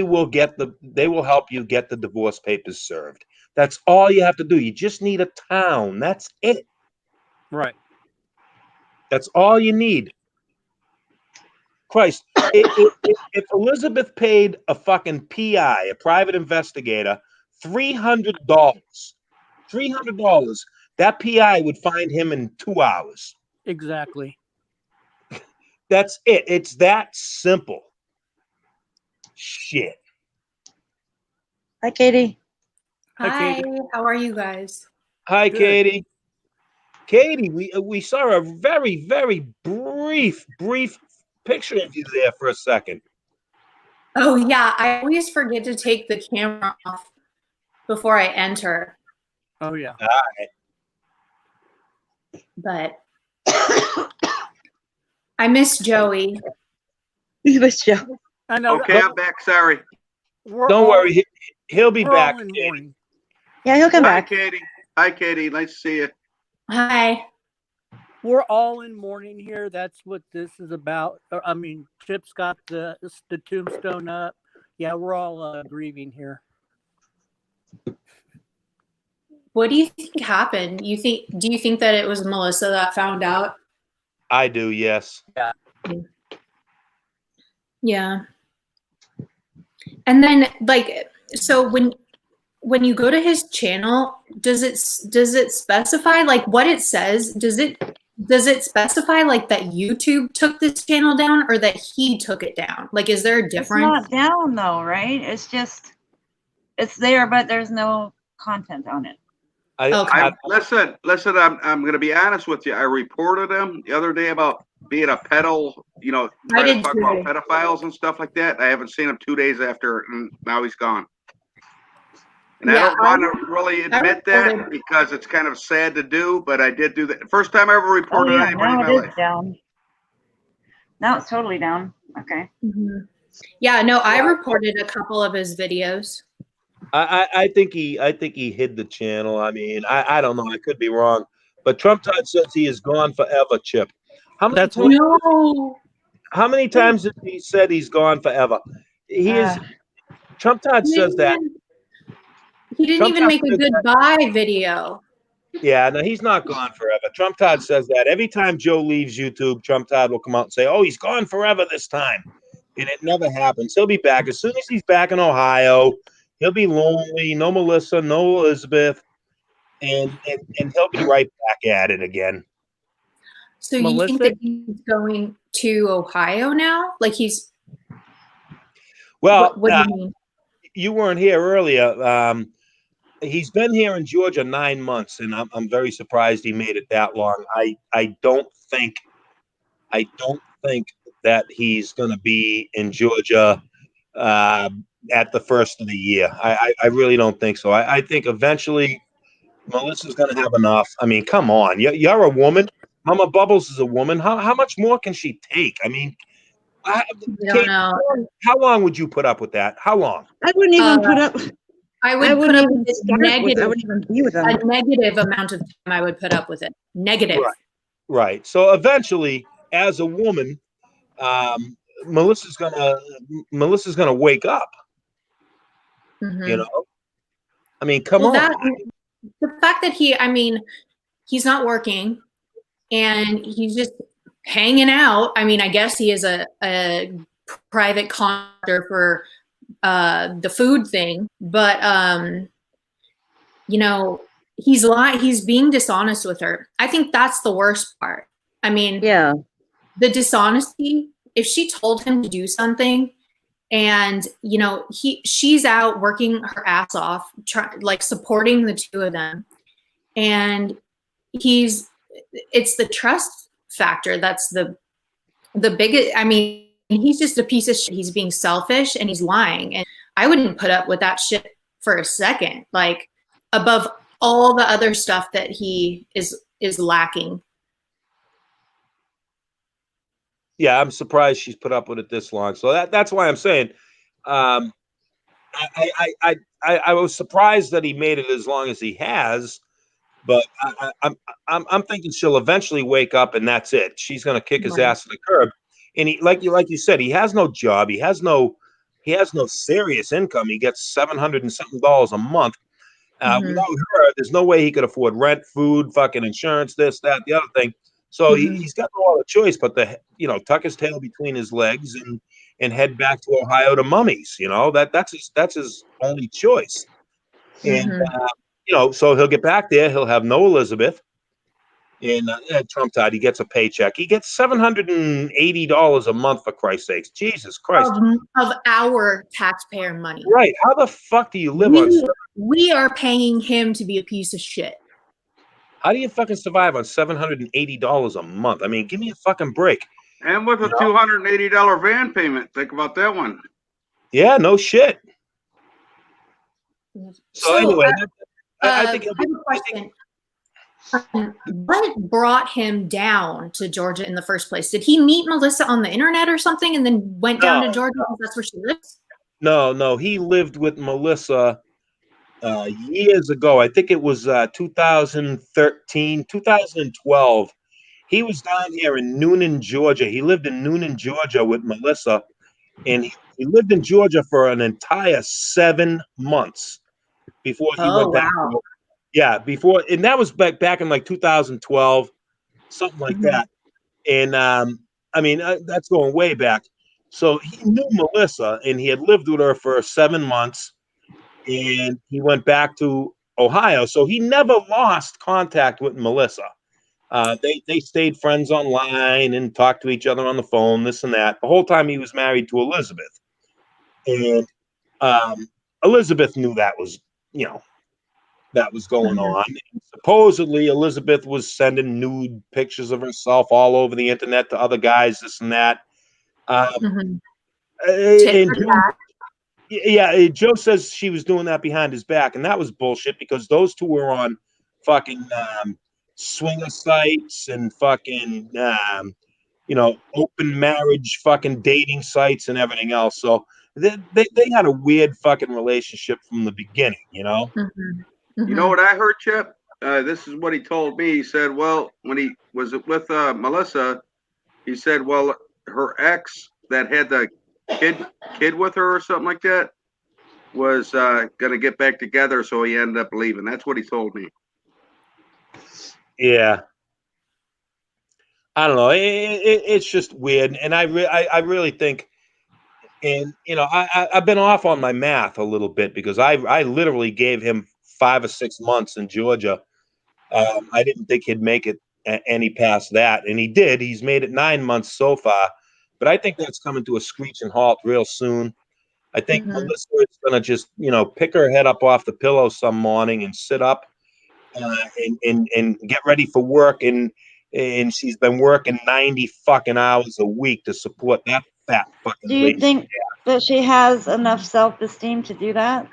will help you get the divorce papers served. That's all you have to do. You just need a town. That's it. Right. That's all you need. Christ, if Elizabeth paid a fucking PI, a private investigator, $300, that PI would find him in 2 hours. Exactly. That's it. It's that simple. Shit. Hi, Katie. Hi, how are you guys? Hi, good. Katie. Katie, we saw a very, very brief picture of you there for a second. Oh, yeah. I always forget to take the camera off before I enter. Oh, yeah. All right. But I miss Joey. You miss Joe. I know. Okay, I'm back. Sorry. We're Don't all- worry, he'll be we're all back. in Katie. mourning. Yeah, he'll come Hi, back. Katie. Hi, Katie. Nice to see you. Hi. We're all in mourning here. That's what this is about. I mean, Chip's got the tombstone up. Yeah, we're all grieving here. What do you think happened? Do you think that it was Melissa that found out? I do, yes. Yeah. And then like, so when you go to his channel, does it specify like what it says? Does it specify like that YouTube took this channel down or that he took it down? Like, is there a It's difference? not down though, right? It's just, it's there, but there's no content on it. Okay. Listen. I'm going to be honest with you. I reported him the other day about being a pedo. You know, I trying to did talk too. about pedophiles and stuff like that. I haven't seen him 2 days after, and now he's gone. And Yeah, I don't want to really admit that reported- because it's kind of sad to do, but I did do that. First time I ever Oh reported yeah, anybody in now my it is life. down. Now it's totally down. Okay. Mhm. Yeah, no, I reported a couple of his videos. I think he hid the channel. I mean, I don't know. I could be wrong, but Trump Todd says he is gone forever. Chip, how many That's times? No. How many times has he said he's gone forever? He is. Trump Todd says that. He didn't Trump even make Todd a says that. goodbye video. Yeah, no, he's not gone forever. Trump Todd says that every time Joe leaves YouTube, Trump Todd will come out and say, "Oh, he's gone forever this time," and it never happens. He'll be back as soon as he's back in Ohio. He'll be lonely, no Melissa, no Elizabeth, and he'll be right back at it again. So you think Melissa? that he's going to Ohio now? Like he's Well, what do you mean? you weren't here earlier. He's been here in Georgia 9 months, and I'm very surprised he made it that long. I don't think that he's going to be in Georgia at the first of the year. I really don't think so. I think eventually Melissa's going to have enough. I mean, come on, you're a woman. Mama Bubbles is a woman. How much more can she take? I mean, I Kate, don't know. how long would you put up with that? How long? I wouldn't even put up. I would I put wouldn't up even with it start with. I negative. wouldn't even be with them. A negative amount of time I would put up with it. Negative. Right. Right. So eventually, as a woman, Melissa's gonna wake up. Mhm. You know, I mean, come Well, on. the fact that he's not working and he's just hanging out. I mean, I guess he is a private contractor for the food thing, but you know, he's being dishonest with her. I think that's the worst part. I mean, Yeah. the dishonesty, if she told him to do something and you know she's out working her ass off like supporting the two of them, and it's the trust factor that's the biggest. I mean, he's just a piece of shit. He's being selfish and he's lying, and I wouldn't put up with that shit for a second, like above all the other stuff that he is lacking. Yeah, I'm surprised she's put up with it this long. So that's why I'm saying, I was surprised that he made it as long as he has, but I'm thinking she'll eventually wake up and that's it. She's gonna kick his ass to the curb. And he, like you said, he has no job. He has no serious income. He gets $700 and something a month. Without her, there's no way he could afford rent, food, fucking insurance, this, that, the other thing. So he's got no other choice but to, tuck his tail between his legs and head back to Ohio to mummies. That's his only choice. And so he'll get back there. He'll have no Elizabeth. And Trump Todd, he gets a paycheck. He gets $780 a month, for Christ's sakes. Jesus Christ. Of our taxpayer money. Right. How the fuck do you live on? We are paying him to be a piece of shit. How do you fucking survive on $780 a month? I mean, give me a fucking break. And with a $280 van payment, think about that one. Yeah, no shit. So anyway, I think I have a question. What brought him down to Georgia in the first place? Did he meet Melissa on the internet or something and then went down to Georgia because that's where she lives? No, he lived with Melissa years ago. I think it was 2013, 2012. He was down here in Noonan, Georgia. He lived in Noonan, Georgia with Melissa, and he lived in Georgia for an entire 7 months before he Oh went back. wow. Yeah, before, and that was back in like 2012, something like Mhm. that. And I mean, that's going way back. So he knew Melissa, and he had lived with her for 7 months, and he went back to Ohio. So he never lost contact with Melissa. They stayed friends online and talked to each other on the phone, this and that. The whole time he was married to Elizabeth, and Elizabeth knew that was, that was going Mhm. on. And supposedly, Elizabeth was sending nude pictures of herself all over the internet to other guys, this and that. Mhm. Tit And for tat. yeah, Joe says she was doing that behind his back, and that was bullshit because those two were on fucking swinger sites and fucking open marriage fucking dating sites and everything else. So they had a weird fucking relationship from the beginning, Mhm. You know Mhm. what I heard, Chip? This is what he told me. He said, well, when he was with Melissa, he said, well, her ex that had the kid with her or something like that was going to get back together, so he ended up leaving. That's what he told me. Yeah. I don't know. It's just weird, and I really think, and I've been off on my math a little bit because I literally gave him 5 or 6 months in Georgia. I didn't think he'd make it any past that, and he did. He's made it 9 months so far, but I think that's coming to a screeching halt real soon. I think Mhm. Melissa is going to just pick her head up off the pillow some morning and sit up and get ready for work, and she's been working 90 fucking hours a week to support that fat fucking Do you lady. think that she has enough self-esteem to do that?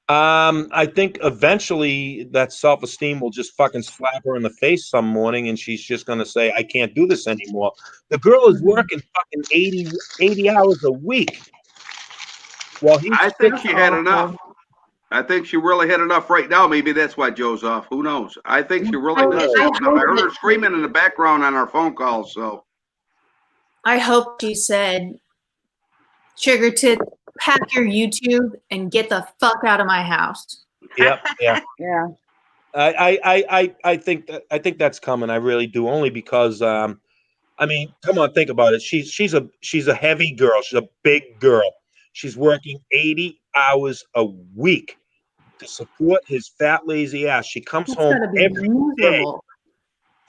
I think eventually that self-esteem will just fucking slap her in the face some morning, and she's just gonna say, I can't do this anymore. The girl is Mhm. working fucking 80 hours a week while he's I think That's she had awful. enough. I think she really had enough right now. Maybe that's why Joe's off. Who knows? I think she really does I have enough. I hope heard her that screaming in the background on our phone calls. So I hope she said, Sugar Tit, pack your YouTube and get the fuck out of my house. Yep, yeah. Yeah. I think that's coming. I really do, only because I mean, come on, think about it. She's a heavy girl. She's a big girl. She's working 80 hours a week to support his fat lazy ass. She comes That's home gotta be every day. miserable.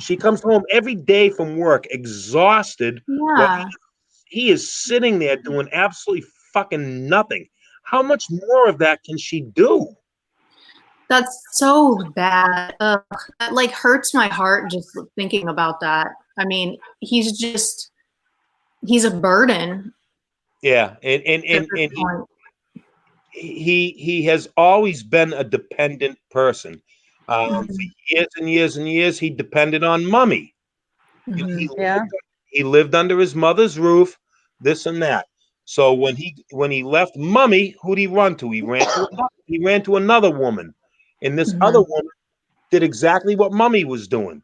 She comes home every day from work exhausted while Yeah. he is sitting there doing absolutely fucking nothing. How much more of that can she do? That's so bad. Ugh, that like hurts my heart just thinking about that. I mean, he's a burden Yeah, and at and this and point. he has always been a dependent person. For Mhm. years and years and years, he depended on mommy. Mhm. Yeah. He lived under his mother's roof, this and that. So when he left mommy, who'd he run to? He ran to another woman, and this other Mhm. woman did exactly what mommy was doing,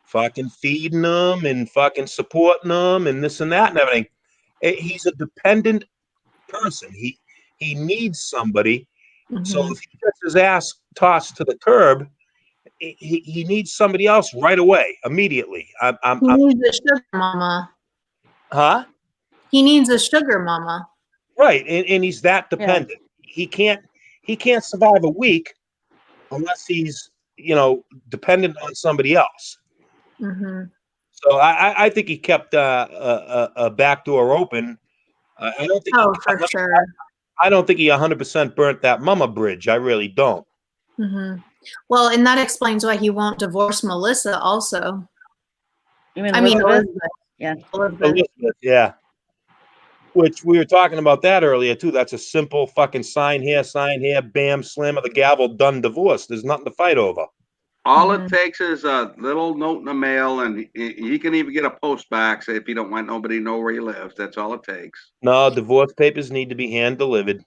fucking feeding them and fucking supporting them and this and that and everything. He's a dependent person. He needs somebody. So Mhm. if he gets his ass tossed to the curb, he needs somebody else right away, immediately. He needs a sugar mama. Huh? He needs a sugar mama. Right, and he's that dependent. He can't survive a week unless he's dependent on somebody else. Mhm. So I think he kept a back door open. I don't think Oh, for sure. I don't think he 100% burnt that mama bridge. I really don't. Mhm. Well, and that explains why he won't divorce Melissa also. You mean I mean, Elizabeth? Elizabeth. Yeah. Elizabeth, yeah. Which we were talking about that earlier too. That's a simple fucking sign here, bam, slam of the gavel, done divorce. There's nothing to fight over. all Mhm. it takes is a little note in the mail, and he can even get a post box if you don't want nobody to know where he lives. That's all it takes. No, divorce papers need to be hand delivered.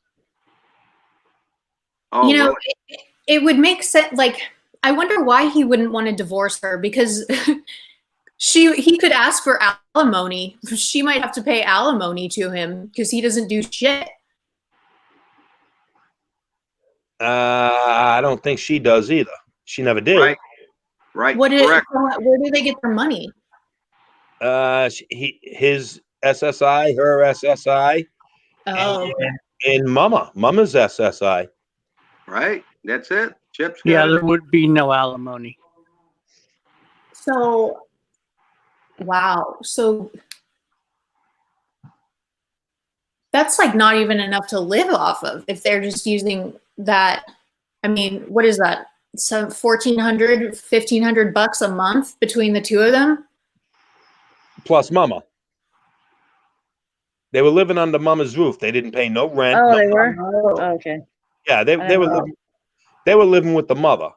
Oh, you know, really? it would make sense. Like, I wonder why he wouldn't want to divorce her, because he could ask for alimony. She might have to pay alimony to him because he doesn't do shit. I don't think she does either. She never did. Right. Right. Correct. Where do they get their money? His SSI, her SSI, Oh, and Mama's SSI. Right. That's it. Chip's Yeah, got it. there would be no alimony. so wow. So that's like not even enough to live off of if they're just using that. I mean, what is that? So $1,400, $1,500 a month between the two of them. Plus Mama. They were living under Mama's roof. They didn't pay no rent. Oh, no- they were? Oh, okay. Yeah, I they didn't were know. living with the mother.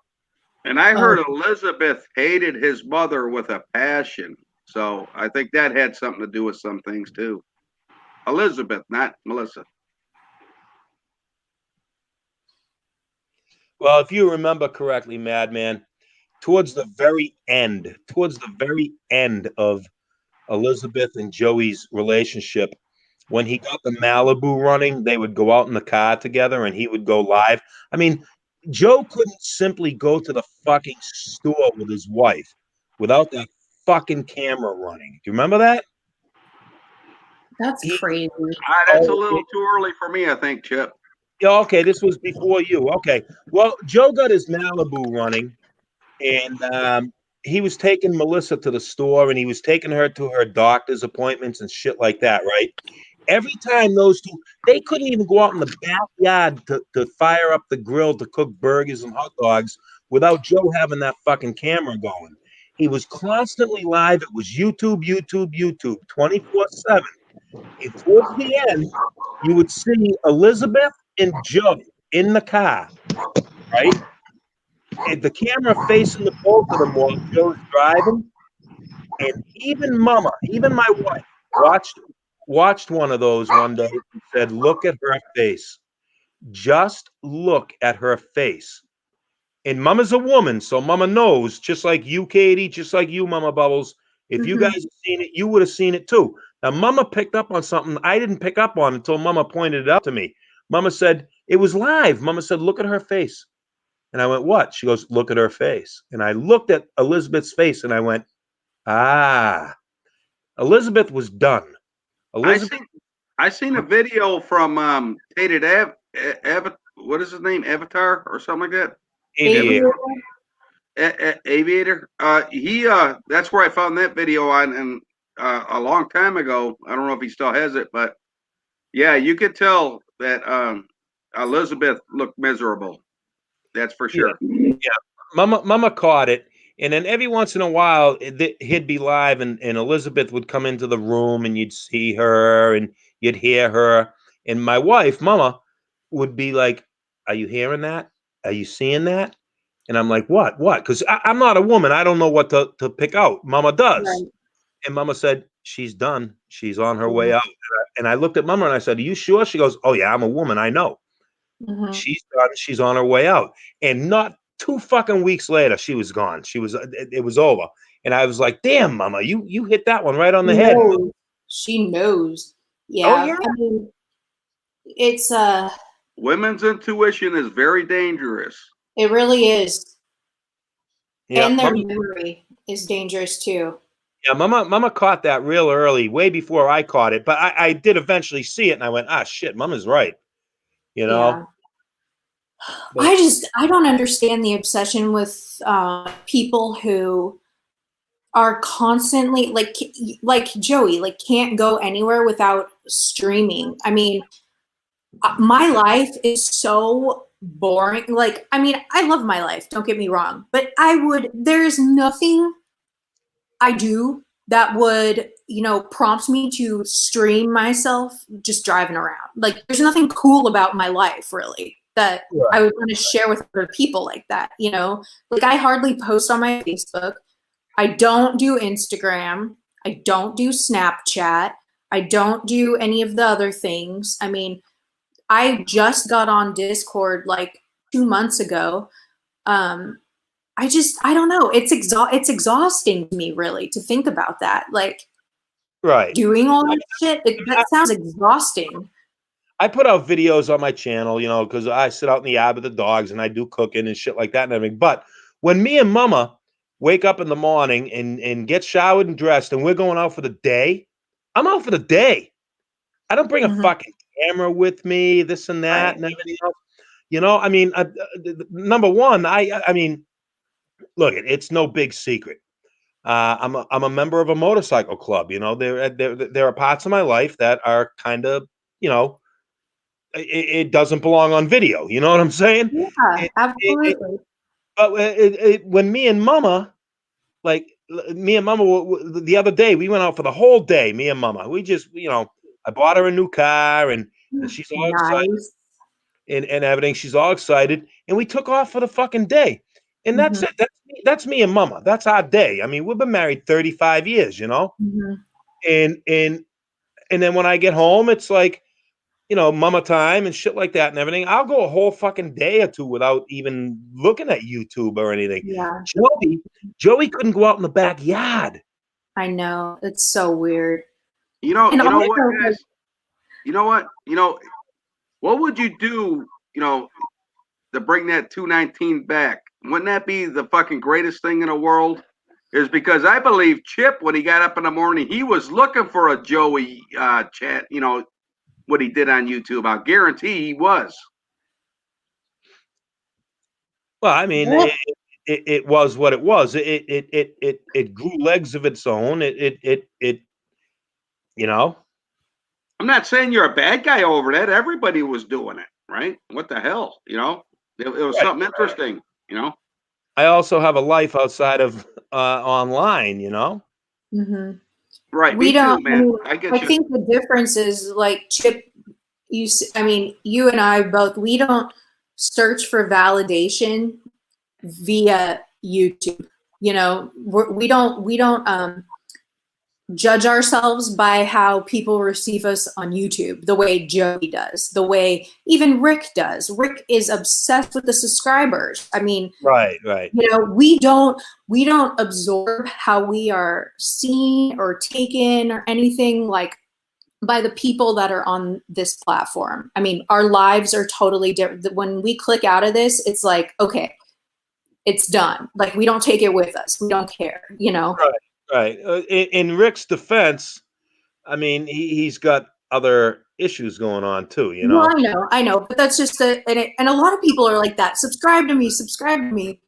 And I heard Elizabeth hated his mother with a passion. So I think that had something to do with some things too. Elizabeth, not Melissa. Well, if you remember correctly, Madman, towards the very end of Elizabeth and Joey's relationship, when he got the Malibu running, they would go out in the car together and he would go live. I mean, Joe couldn't simply go to the fucking store with his wife without that fucking camera running. Do you remember that? That's crazy. That's a little too early for me, I think, Chip. Yeah, okay, this was before you. Okay. Well, Joe got his Malibu running, and he was taking Melissa to the store, and he was taking her to her doctor's appointments and shit like that, right? Every time those two, they couldn't even go out in the backyard to fire up the grill to cook burgers and hot dogs without Joe having that fucking camera going. He was constantly live. It was YouTube, 24/7. And towards the end, you would see Elizabeth and Joe in the car, right? And the camera facing the both of them while Joe's driving. And even Mama, even my wife, watched one of those one day and said, "Look at her face. Just look at her face." And Mama's a woman, so Mama knows, just like you, Katie, just like you, Mama Bubbles. If you guys have seen it, you would have seen it too. Now, Mama picked up on something I didn't pick up on until Mama pointed it out to me. Mama said, it was live. Mama said, look at her face. And I went, what? She goes, look at her face. And I looked at Elizabeth's face and I went, ah, Elizabeth was done. I seen a video from Tated what is his name? Avatar or something like that? Aviator. Aviator. That's where I found that video on, and a long time ago. I don't know if he still has it, but yeah, you could tell that Elizabeth looked miserable. That's for sure. Yeah. Mama caught it. And then every once in a while, he'd be live, and Elizabeth would come into the room, and you'd see her, and you'd hear her. And my wife, Mama, would be like, are you hearing that? Are you seeing that? And I'm like, what? Because I'm not a woman. I don't know what to pick out. Mama does. Right. And Mama said, she's done. She's on her way out. And I looked at Mama and I said, are you sure? She goes, oh, yeah, I'm a woman. I know. Mm-hmm. She's done. She's on her way out. And not 2 fucking weeks later, she was gone. It was over. And I was like, damn, Mama, you hit that one right on the head. She knows. Yeah. Oh, yeah. I mean, it's women's intuition is very dangerous. It really is. Yeah, and their memory is dangerous too. Yeah, Mama caught that real early, way before I caught it. But I did eventually see it, and I went, ah, shit, Mama's right. You know? Yeah. But I don't understand the obsession with people who are constantly like Joey, like can't go anywhere without streaming. I mean, my life is so boring. Like, I mean, I love my life, don't get me wrong, but there's nothing I do that would, prompt me to stream myself just driving around. Like, there's nothing cool about my life, really, that I would want to share with other people like that, Like, I hardly post on my Facebook. I don't do Instagram. I don't do Snapchat. I don't do any of the other things. I mean, I just got on Discord like 2 months ago. I don't know. It's exhausting to me, really, to think about that. Like, Right. doing all that shit, that sounds exhausting. I put out videos on my channel, you know, because I sit out in the yard with the dogs and I do cooking and shit like that and everything. But when me and Mama wake up in the morning and get showered and dressed and we're going out for the day, I'm out for the day. I don't bring a Mhm. fucking camera with me, this and that Right. and everything else. You know, I mean, number one, I mean, look, it's no big secret. I'm a member of a motorcycle club. You know, there are parts of my life that are kind of, you know, it doesn't belong on video. You know what I'm saying? Yeah, It, it, absolutely. but when me and Mama, like me and Mama, the other day, we went out for the whole day. Me and Mama, we just, you know, I bought her a new car and she's all excited Nice. and everything. She's all excited, and we took off for the fucking day. And that's Mhm. it. That's me and Mama. That's our day. I mean, we've been married 35 years, you know? Mhm. And then when I get home, it's like, you know, Mama time and shit like that and everything. I'll go a whole fucking day or two without even looking at YouTube or anything. Yeah, Joey couldn't go out in the backyard. I know. It's so weird. You know, And you know what, also, like, guys? You know what? What would you do, to bring that 219 back? Wouldn't that be the fucking greatest thing in the world? Is because I believe Chip, when he got up in the morning, he was looking for a Joey chat, what he did on YouTube. I guarantee he was. Well, I mean, What? it was what it was. It grew legs of its own. You know. I'm not saying you're a bad guy over that. Everybody was doing it, right? What the hell, It was Right. something interesting. I also have a life outside of online, you know. mhm. Right, We me too, don't. I man. mean, I get I you. think the difference is like Chip. I mean, you and I both. We don't search for validation via YouTube. You know, we don't judge ourselves by how people receive us on YouTube, the way Joey does, the way even Rick does. Rick is obsessed with the subscribers. I mean, Right. you know, we don't absorb how we are seen or taken or anything like by the people that are on this platform. I mean, our lives are totally different. When we click out of this, it's like, okay, it's done. Like, we don't take it with us. We don't care, you know? Right. In Rick's defense, I mean, he's got other issues going on too, you Well, know. I know, but that's just and a lot of people are like that. Subscribe to me, subscribe to me.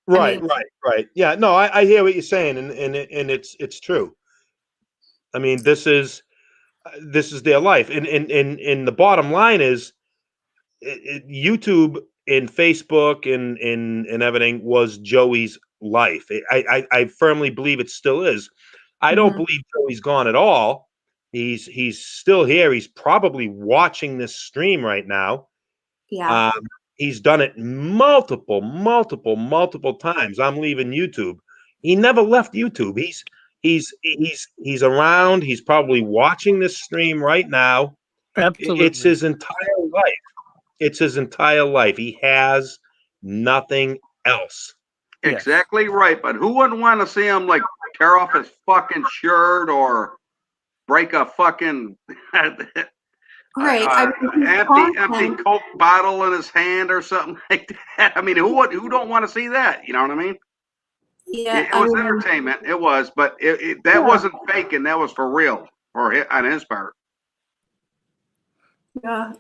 I Right. mean, Right. Yeah. No, I hear what you're saying, and it's true. I mean, this is their life, and the bottom line is, YouTube and Facebook and everything was Joey's life. I firmly believe it still is. I don't mhm, believe Joey's gone at all. He's still here. He's probably watching this stream right now. yeah, Um, he's done it multiple times. I'm leaving YouTube. He never left YouTube. He's around. He's probably watching this stream right now. It's Absolutely. his entire life. It's his entire life. He has nothing else. Yes. Exactly right. But who wouldn't want to see him like tear off his fucking shirt or break a fucking right. I mean, his empty content, Coke bottle in his hand or something like that? I mean, who don't want to see that? You know what I mean? yeah. It I was mean, entertainment. It was, but that yeah, wasn't faking. That was for real on his part. yeah.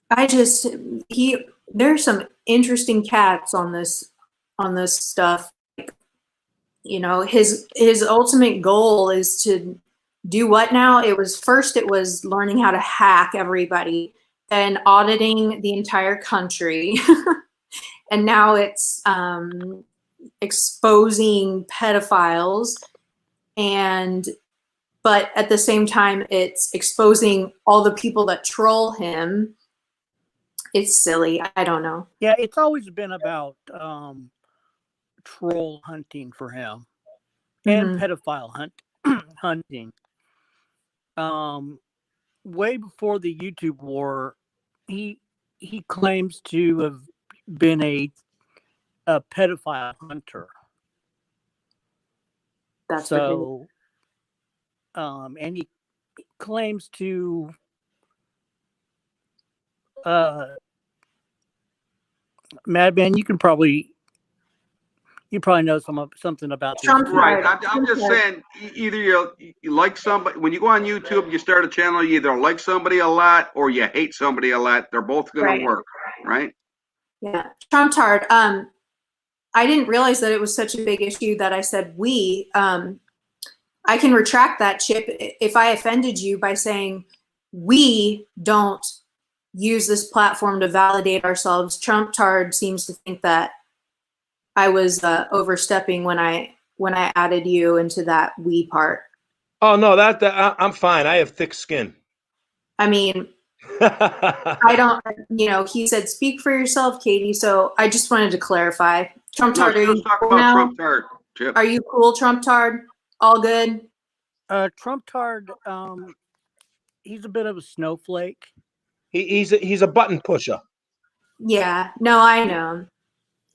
There's some interesting cats on this stuff. You know, his ultimate goal is to do what now? It was learning how to hack everybody, then auditing the entire country. And now it's exposing pedophiles, but at the same time it's exposing all the people that troll him. It's silly. I don't know. Yeah, it's always been about troll hunting for him and Mhm. pedophile hunting. Way before the YouTube war, he claims to have been a pedophile hunter. That's ridiculous. So, and he claims to Madman, you probably know something about this. Trump Right. card. I'm just saying, either you like somebody, when you go on YouTube, you start a channel, you either like somebody a lot or you hate somebody a lot. They're both going Right. to work, right? Yeah. Trump Tard. I didn't realize that it was such a big issue that I said we. I can retract that, Chip, if I offended you by saying we don't use this platform to validate ourselves. Trump Tard seems to think that I was overstepping when I added you into that we part. Oh no, that I'm fine. I have thick skin. I mean, I don't, he said, speak for yourself, Katie. So I just wanted to clarify. Trump No, Tard, are let's you talk cool about now? Trump Tard, Chip. Are you cool, Trump Tard? All good? Trump Tard, he's a bit of a snowflake. He's a button pusher. Yeah. No, I know.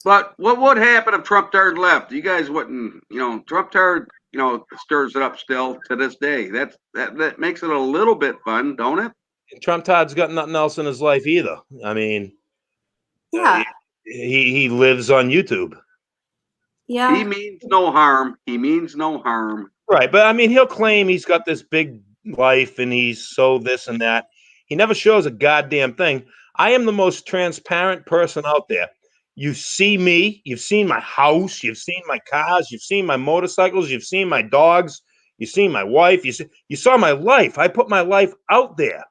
But what would happen if Trump Tard left? You guys wouldn't, Trump Tard, stirs it up still to this day. That makes it a little bit fun, don't it? Trump Todd's got nothing else in his life either. I mean, Yeah. he lives on YouTube. Yeah. He means no harm. He means no harm. Right, but I mean, he'll claim he's got this big life and he's so this and that. He never shows a goddamn thing. I am the most transparent person out there. You see me, you've seen my house, you've seen my cars, you've seen my motorcycles, you've seen my dogs, you've seen my wife, you saw my life. I put my life out there.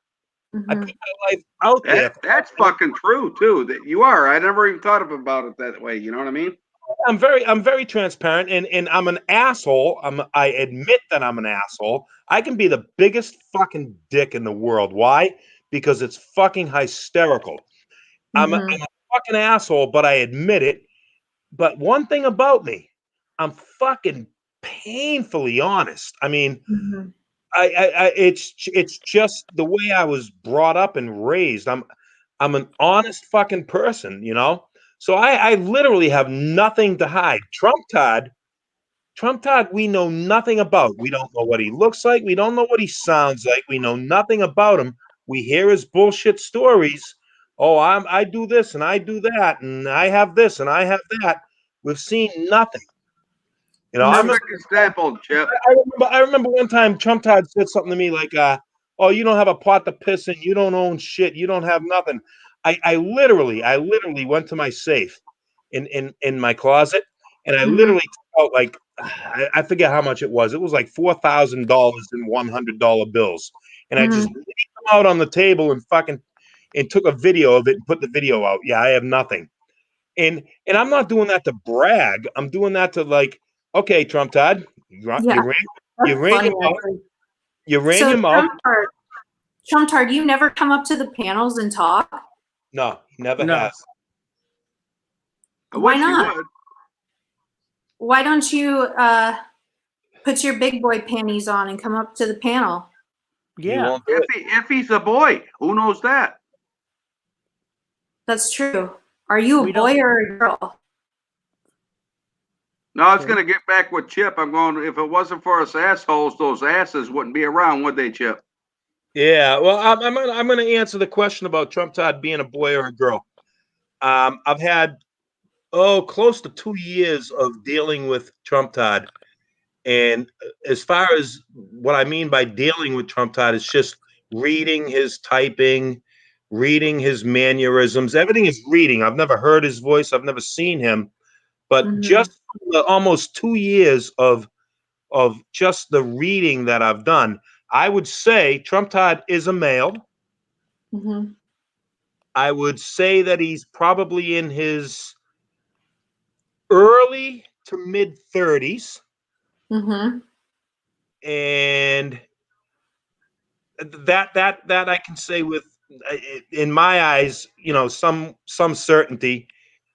I put my life out there. That's fucking true too. That you are. I never even thought about it that way. You know what I mean? I'm very transparent, and I'm an asshole. I admit that I'm an asshole. I can be the biggest fucking dick in the world. Why? Because it's fucking hysterical. I'm a fucking asshole, but I admit it. But one thing about me, I'm fucking painfully honest. I mean, it's just the way I was brought up and raised. I'm an honest fucking person, So I literally have nothing to hide. Trump Todd, we know nothing about. We don't know what he looks like. We don't know what he sounds like. We know nothing about him. We hear his bullshit stories. Oh, I do this and I do that, and I have this and I have that. We've seen nothing. Perfect example, Chip. I remember one time Trump Todd said something to me like, "Oh, you don't have a pot to piss in. You don't own shit. You don't have nothing." I literally went to my safe in my closet, and I literally took out like I forget how much it was. It was like $4,000 in $100 bills, and I just laid them out on the table and took a video of it and put the video out. Yeah, I have nothing, and I'm not doing that to brag. I'm doing that to like, okay, Trump Todd, you ran your mouth. Trump Tard, you never come up to the panels and talk? No, he never has. Why not? Why don't you put your big boy panties on and come up to the panel? Yeah. If he's a boy, who knows that? That's true. Are you a boy or a girl? No, I was going to get back with Chip. I'm going, if it wasn't for us assholes, those asses wouldn't be around, would they, Chip? Yeah, well, I'm going to answer the question about Trump Todd being a boy or a girl. I've had close to 2 years of dealing with Trump Todd, and as far as what I mean by dealing with Trump Todd is just reading his typing, reading his mannerisms. Everything is reading. I've never heard his voice. I've never seen him, but just almost 2 years of just the reading that I've done. I would say Trump Todd is a male. I would say that he's probably in his early to mid 30s. And that I can say with, in my eyes, some certainty.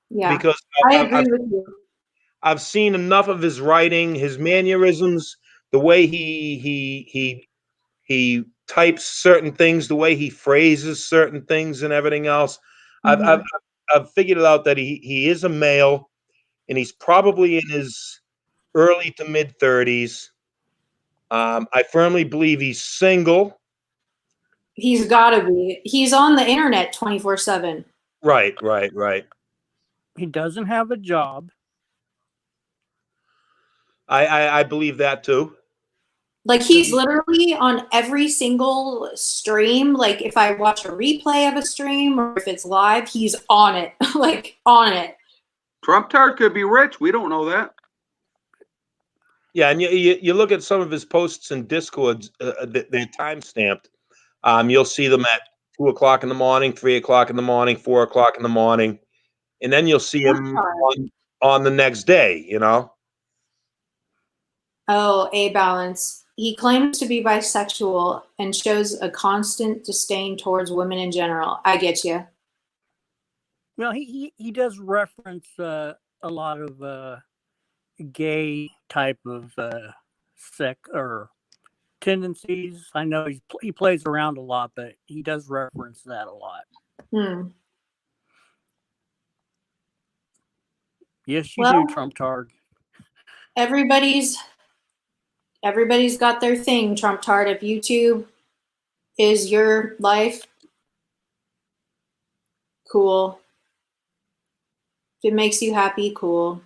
Yeah, because I agree with you. I've seen enough of his writing, his mannerisms, the way he types certain things, the way he phrases certain things, and everything else. I've I've figured it out that he is a male, and he's probably in his early to mid 30s. I firmly believe he's single. He's got to be. He's on the internet 24/7. Right. He doesn't have a job. I believe that too. Like he's literally on every single stream. Like if I watch a replay of a stream or if it's live, he's on it. Like on it. Trump Tart could be rich. We don't know that. Yeah, and you look at some of his posts in Discord, they're time stamped. You'll see them at 2 o'clock in the morning, 3 o'clock in the morning, 4 o'clock in the morning, and then you'll see him on the next day. You know. Oh, A Balance. He claims to be bisexual and shows a constant disdain towards women in general. I get you. Well, he does reference a lot of gay type of sick or tendencies. I know he plays around a lot, but he does reference that a lot. Yes, you do, Trump Tard. Everybody's got their thing, Trump Tard. If YouTube is your life, cool. If it makes you happy, cool.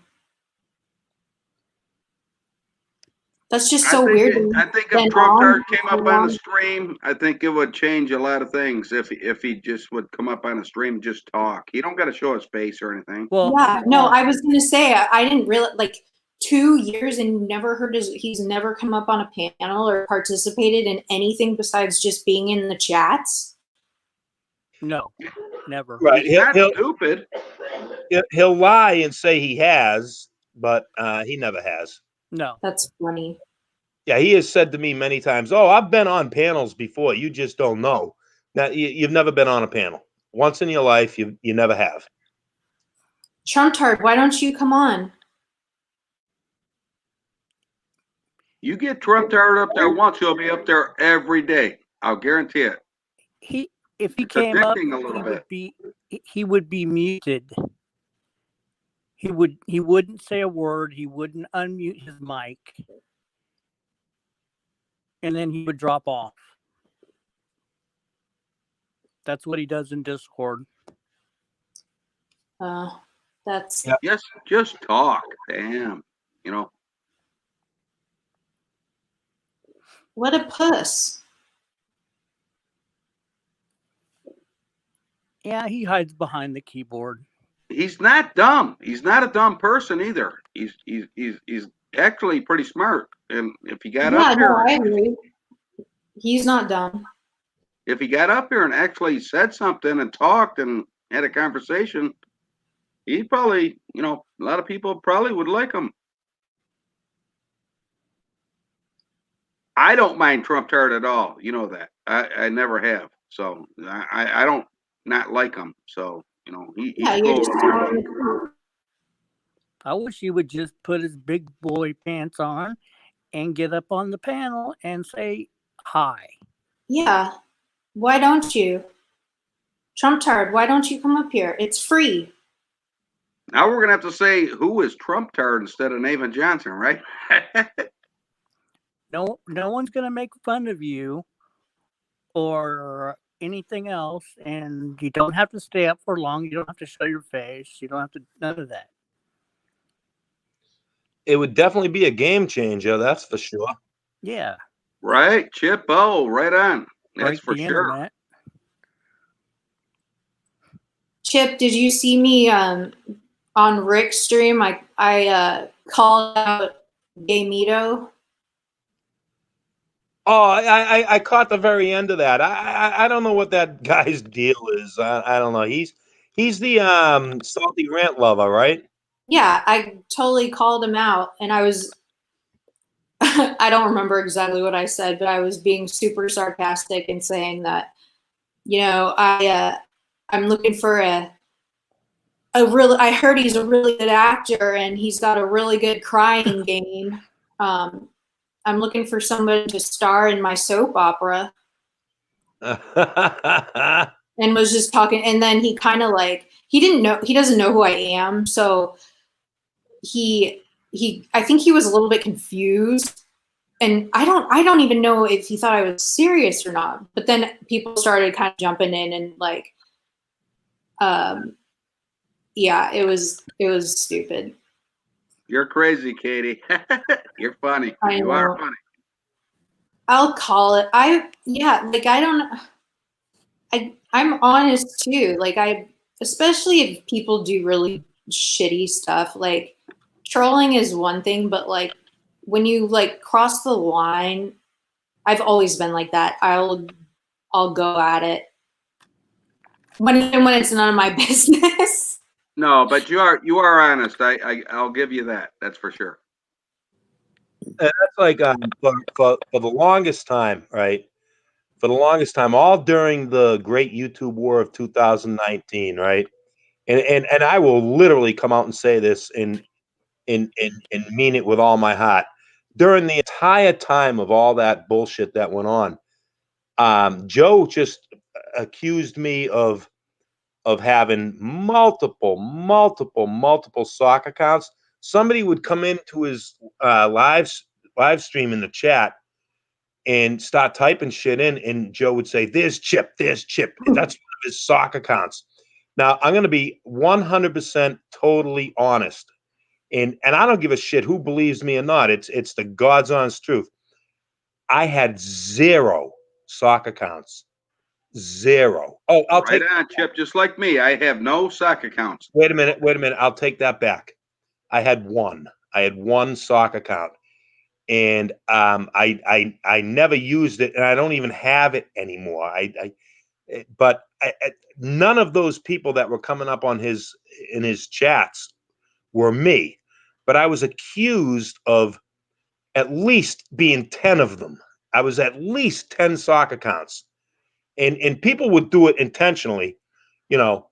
That's just so weird. I think if Trump Tard came up on the stream, I think it would change a lot of things if he just would come up on a stream and just talk. He don't got to show his face or anything. Well, yeah, no, I was gonna say I didn't really like 2 years and never heard he's never come up on a panel or participated in anything besides just being in the chats. No, never. Right. He's not stupid. He'll lie and say he has, but he never has. No. That's funny. Yeah, he has said to me many times, "Oh, I've been on panels before. You just don't know. Now, you've never been on a panel. Once in your life, you never have." Trump Tard, why don't you come on? You get Trump Tard up there once, he'll be up there every day. I'll guarantee it. If he It's came up, addicting a little bit. he would be muted. He wouldn't say a word. He wouldn't unmute his mic, and then he would drop off. That's what he does in Discord. That's Yes, just talk. Damn, you know. what a puss. Yeah, he hides behind the keyboard. He's not dumb. He's not a dumb person either. He's actually pretty smart. And if he got up here, I agree. He's not dumb. if he got up here and actually said something and talked and had a conversation, he probably, you know, a lot of people probably would like him. I don't mind Trump Tard at all. You know that. I never have. So I don't not like him. So, you know, he's you're just cool. I wish he would just put his big boy pants on and get up on the panel and say hi. Yeah. Why don't you? Trump Tard, why don't you come up here? It's free. Now we're gonna have to say who is Trump Tard instead of Nathan Johnson, right? No one's gonna make fun of you or anything else, and you don't have to stay up for long. You don't have to show your face. You don't have to none of that. It would definitely be a game changer, that's for sure. Yeah. Right, Chip O, right on. That's Break for the sure. internet. Chip, did you see me on Rick's stream? I called out Gaymito. Oh, I caught the very end of that. I don't know what that guy's deal is. I don't know. He's the salty rant lover, right? Yeah, I totally called him out, and I was I don't remember exactly what I said, but I was being super sarcastic and saying that, you know, I'm looking for a really, I heard he's a really good actor and he's got a really good crying game. I'm looking for somebody to star in my soap opera. And was just talking, and then he kind of like, he doesn't know who I am, so I think he was a little bit confused, and I don't even know if he thought I was serious or not. But then people started kind of jumping in and like, yeah, it was stupid. You're crazy, Katie. You're funny. I You are know. funny. I'll call it. Like I'm honest too. Like especially if people do really shitty stuff, like trolling is one thing, but like when you like cross the line, I've always been like that. I'll go at it when it's none of my business. No, but you are honest. I'll give you that. That's for sure. And that's like for the longest time, right? For the longest time, all during the great YouTube war of 2019, right? And I will literally come out and say this and mean it with all my heart. During the entire time of all that bullshit that went on, Joe just accused me of having multiple sock accounts. Somebody would come into his live stream in the chat and start typing shit in, and Joe would say, "There's Chip, there's Chip." That's one of his sock accounts. Now I'm going to be 100% totally honest, and I don't give a shit who believes me or not. It's the God's honest truth. I had 0 sock accounts. 0. Oh, I'll Right take on, Chip. Just like me, I have no sock accounts. Wait a minute. I'll take that back. I had one sock account, and I never used it, and I don't even have it anymore. But none of those people that were coming up on in his chats were me, but I was accused of at least being 10 of them. I was at least 10 sock accounts, and people would do it intentionally, you know.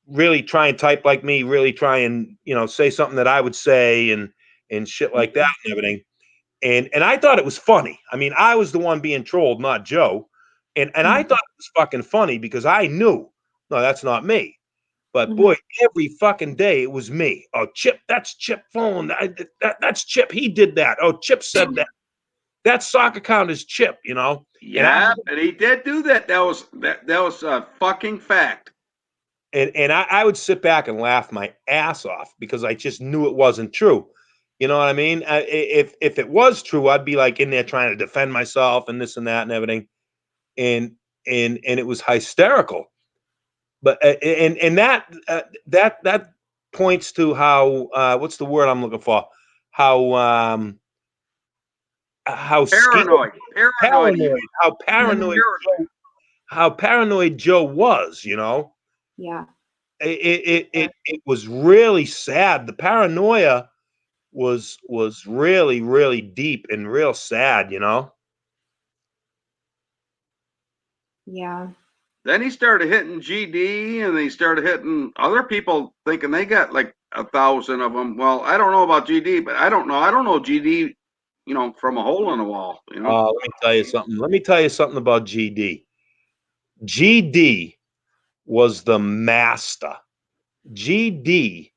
Really try and type like me, really try and, say something that I would say and shit like that and everything. And I thought it was funny. I mean, I was the one being trolled, not Joe. And I thought it was fucking funny because I knew, no, that's not me. But boy, every fucking day it was me. Oh, Chip, that's Chip phone. That's Chip. He did that. Oh, Chip said that. That sock account is Chip, Yeah, and he did do that. That was a fucking fact. And I would sit back and laugh my ass off because I just knew it wasn't true. You know what I mean? If it was true, I'd be like in there trying to defend myself and this and that and everything, and it was hysterical. But and that points to how what's the word I'm looking for? How Paranoid. how paranoid Joe was. Yeah. It was really sad. The paranoia was really, really deep and real sad, Yeah. Then he started hitting GD, and he started hitting other people, thinking they got like 1,000 of them. Well, I don't know about GD, but I don't know GD, from a hole in the wall. Let me tell you something. Let me tell you something about GD. GD was the master. GD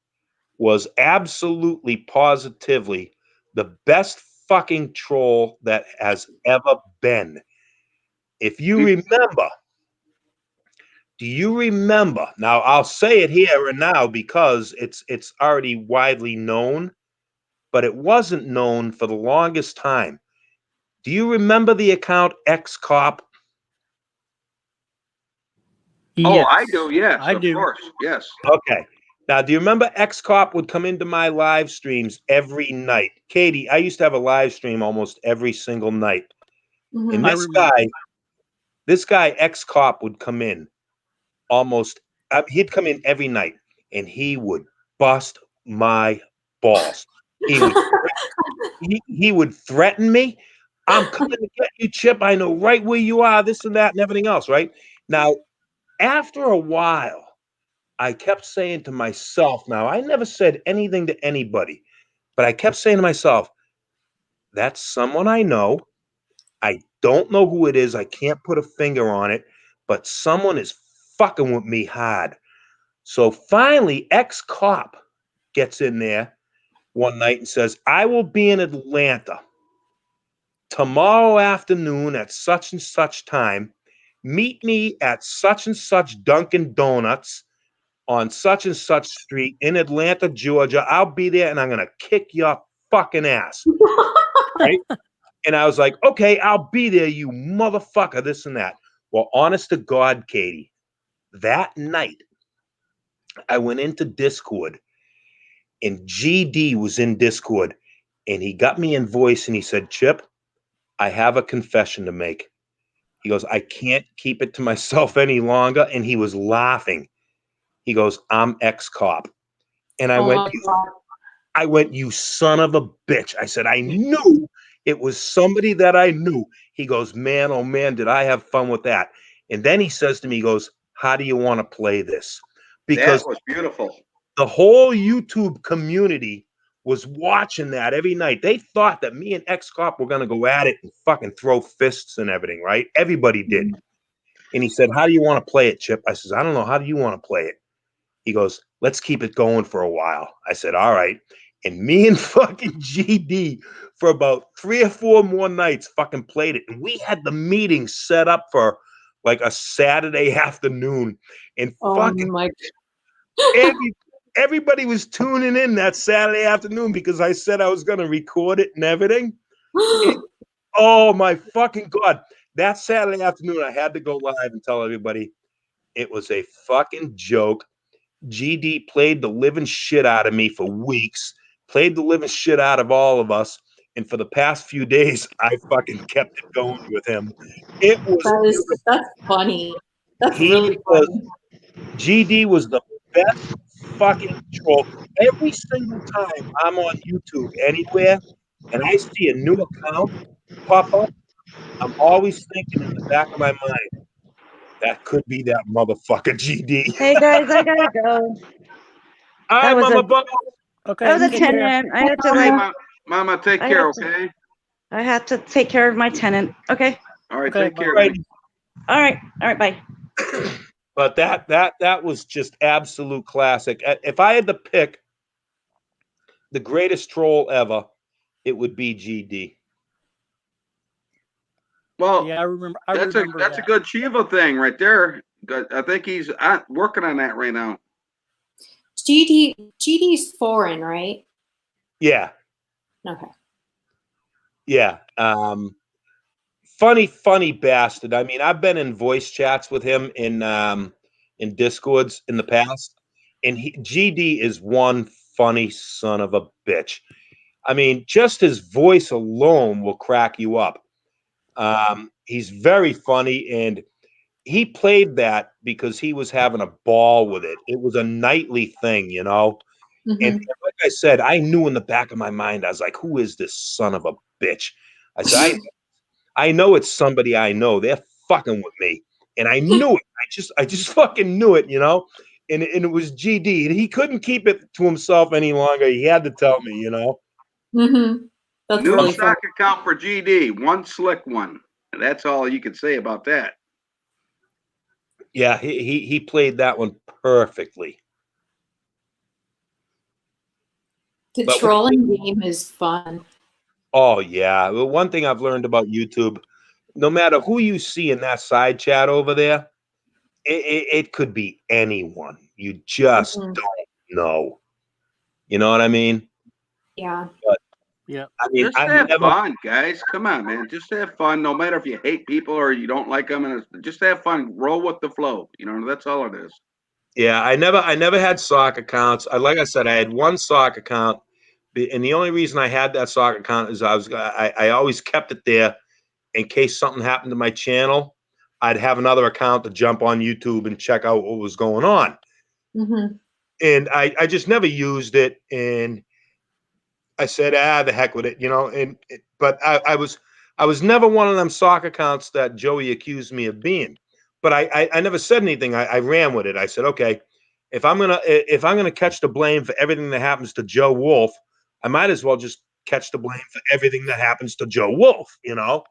was absolutely positively the best fucking troll that has ever been. If you remember, do you remember? Now I'll say it here and now because it's already widely known, but it wasn't known for the longest time. Do you remember the account X-Cop? Oh, I do. Yes, I of do. course. Yes. Okay. Now, do you remember X-Cop would come into my live streams every night? Katie, I used to have a live stream almost every single night. And this guy X-Cop would come in he'd come in every night and he would bust my balls. He would threaten me. I'm coming to get you, Chip. I know right where you are, this and that and everything else, right? Now, after a while, I kept saying to myself, now I never said anything to anybody, but I kept saying to myself, that's someone I know. I don't know who it is. I can't put a finger on it, but someone is fucking with me hard. So finally, ex-cop gets in there one night and says, I will be in Atlanta tomorrow afternoon at such and such time. Meet me at such and such Dunkin' Donuts on such and such street in Atlanta, Georgia. I'll be there and I'm going to kick your fucking ass. Right? And I was like, okay, I'll be there, you motherfucker, this and that. Well, honest to God, Katie, that night I went into Discord and GD was in Discord and he got me in voice and he said, Chip, I have a confession to make. He goes, I can't keep it to myself any longer. And he was laughing. He goes, I'm ex-cop. And I went, you son of a bitch. I said, I knew it was somebody that I knew. He goes, man, oh man, did I have fun with that. And then he says to me, he goes, how do you want to play this? Because that was beautiful. The whole YouTube community was watching that every night. They thought that me and ex-cop were going to go at it and fucking throw fists and everything, right? Everybody did. And he said, how do you want to play it, Chip? I says, I don't know. How do you want to play it? He goes, let's keep it going for a while. I said, all right. And me and fucking GD for about 3 or 4 more nights fucking played it. And we had the meeting set up for like a Saturday afternoon. And fucking everybody was tuning in that Saturday afternoon because I said I was going to record it and everything. Oh my fucking God. That Saturday afternoon, I had to go live and tell everybody it was a fucking joke. GD played the living shit out of me for weeks, played the living shit out of all of us. And for the past few days, I fucking kept it going with him. It was that's funny. That's really funny. GD was the best fucking troll. Every single time I'm on YouTube anywhere and I see a new account pop up, I'm always thinking in the back of my mind, that could be that motherfucker GD. Hey guys, I gotta go. Hi, Mama Bubba. Okay. That was a take care. tenant. I had to Hey, like, Mama, take I care, have to- okay? I had to take care of my tenant. Okay. All right, Okay, take care. Right. All right. Bye. But that was just absolute classic. If I had to pick the greatest troll ever, it would be GD. Well, Yeah, I remember. that's a good Chivo thing right there. I think he's working on that right now. GD's foreign, right? Yeah. Okay. Yeah. Funny bastard. I mean, I've been in voice chats with him in Discords in the past, and GD is one funny son of a bitch. I mean, just his voice alone will crack you up. He's very funny, and he played that because he was having a ball with it. It was a nightly thing, you know? Mm-hmm. And like I said, I knew in the back of my mind, I was like, who is this son of a bitch? I said, I know it's somebody I know. They're fucking with me. And I knew it. I just fucking knew it, you know? And it was GD. And he couldn't keep it to himself any longer. He had to tell me, you know? Mm-hmm. That's New really stock funny. account for GD, one slick one. And that's all you can say about that. Yeah, he played that one perfectly. The But trolling game is fun. Oh, yeah. The one thing I've learned about YouTube, no matter who you see in that side chat over there, it could be anyone. You just Mhm. don't know. You know what I mean? Yeah. But Yeah. I mean, Just have fun, guys. Come on, man. Just have fun. No matter if you hate people or you don't like them, and just have fun. Roll with the flow. You know, that's all it is. Yeah, I never had sock accounts. Like I said, I had one sock account, and the only reason I had that sock account is I always kept it there in case something happened to my channel. I'd have another account to jump on YouTube and check out what was going on. Mm-hmm. And I just never used it, and I said, the heck with it, you know. But I was never one of them sock accounts that Joey accused me of being. But I never said anything. I ran with it. I said, okay, if I'm gonna catch the blame for everything that happens to Joe Wolf, I might as well just catch the blame for everything that happens to Joe Wolf, you know.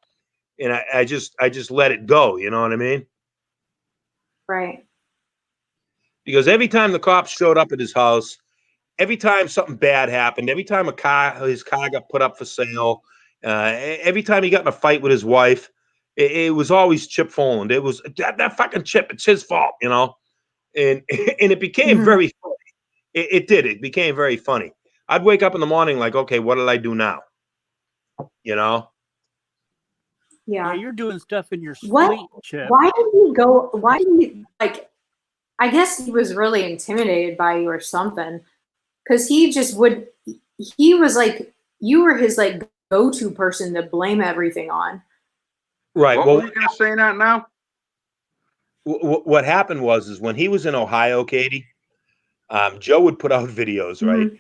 And I just let it go. You know what I mean? Right. because every time the cops showed up at his house, every time something bad happened, every time his car got put up for sale, every time he got in a fight with his wife, it was always Chip Foland. It was that fucking Chip. It's his fault, you know. And it became very funny. It did. It became very funny. I'd wake up in the morning like, okay, what did I do now? You know? Yeah, you're doing stuff in your What? sleep, Chip. Why did he go? Why did he like? I guess he was really intimidated by you or something, because he just would. He was like, you were his like go-to person to blame everything on. Right. What Well, were you gonna say that now? what happened was when he was in Ohio, Katie, Joe would put out videos, right?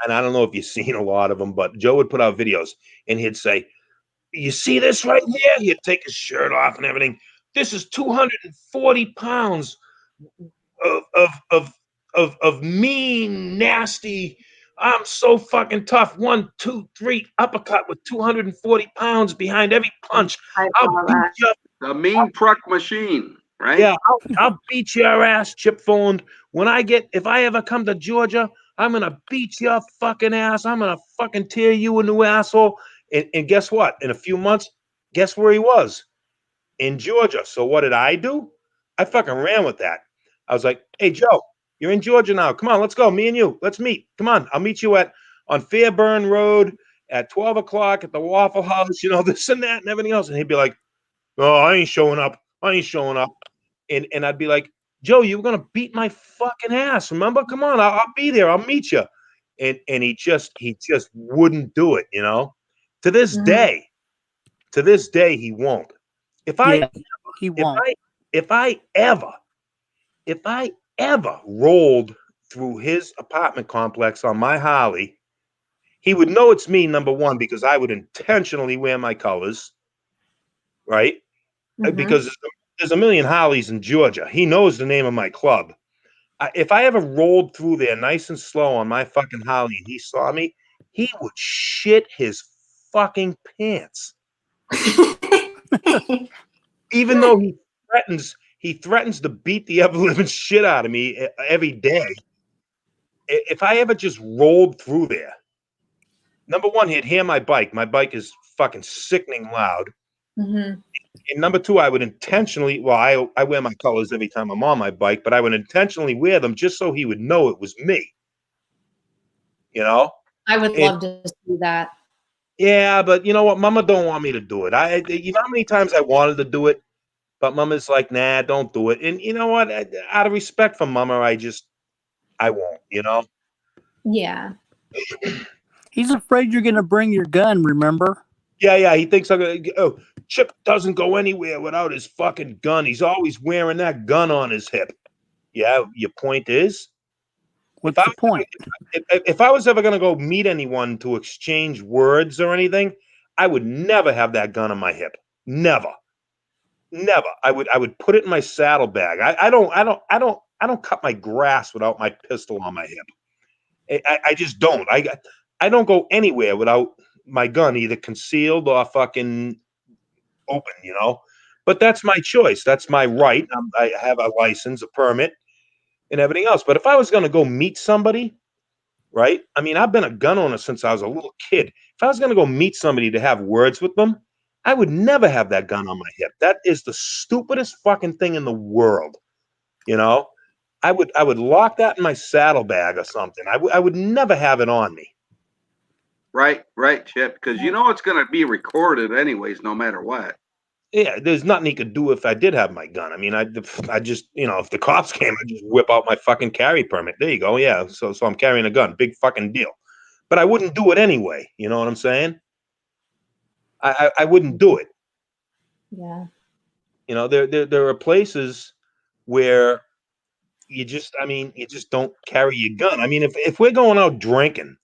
And I don't know if you've seen a lot of them, but Joe would put out videos and he'd say, "You see this right here?" He'd take his shirt off and everything. This is 240 pounds of mean, nasty. I'm so fucking tough. 1, 2, 3 uppercut with 240 pounds behind every punch. I'll beat you up. The mean truck machine, right? Yeah, I'll beat your ass, Chip Foland. If I ever come to Georgia, I'm gonna beat your fucking ass. I'm gonna fucking tear you a new asshole. And guess what? In a few months, guess where he was? In Georgia. So what did I do? I fucking ran with that. I was like, hey, Joe, you're in Georgia now. Come on, let's go. Me and you. Let's meet. Come on. I'll meet you on Fairburn Road at 12 o'clock at the Waffle House, you know, this and that and everything else. And he'd be like, oh, I ain't showing up. I ain't showing up. And I'd be like, Joe, you were going to beat my fucking ass. Remember? Come on. I'll be there. I'll meet you. And he just wouldn't do it, you know? To this day, he won't. He won't. If I ever rolled through his apartment complex on my Harley, he would know it's me, number one, because I would intentionally wear my colors, right? Because there's a million Harleys in Georgia. He knows the name of my club. If I ever rolled through there nice and slow on my fucking Harley and he saw me, he would shit his fucking pants. Even though he threatens to beat the ever living shit out of me every day. If I ever just rolled through there, number one, he'd hear my bike. My bike is fucking sickening loud. And number two, I would intentionally, I wear my colors every time I'm on my bike, but I would intentionally wear them just so he would know it was me. You know? I would love to see that. Yeah, but you know what? Mama don't want me to do it. You know how many times I wanted to do it, but Mama's like, nah, don't do it. And you know what? Out of respect for Mama, I won't, you know? Yeah. He's afraid you're going to bring your gun, remember? Yeah. He thinks Chip doesn't go anywhere without his fucking gun. He's always wearing that gun on his hip. Yeah, your point is? What's the point? If I was ever going to go meet anyone to exchange words or anything, I would never have that gun on my hip. Never. I would put it in my saddlebag. I don't cut my grass without my pistol on my hip. I just don't. I don't go anywhere without my gun either concealed or fucking open, you know. But that's my choice. That's my right. I have a license, a permit, and everything else. But if I was going to go meet somebody, right? I mean, I've been a gun owner since I was a little kid. If I was going to go meet somebody to have words with them, I would never have that gun on my hip. That is the stupidest fucking thing in the world. You know, I would lock that in my saddlebag or something. I would never have it on me. Right, Chip. Because you know it's going to be recorded anyways, no matter what. Yeah, there's nothing he could do if I did have my gun. I mean, I just, you know, if the cops came, I'd just whip out my fucking carry permit. There you go. Yeah, so I'm carrying a gun. Big fucking deal. But I wouldn't do it anyway. You know what I'm saying? I wouldn't do it. Yeah. You know, there are places where you just don't carry your gun. I mean, if we're going out drinking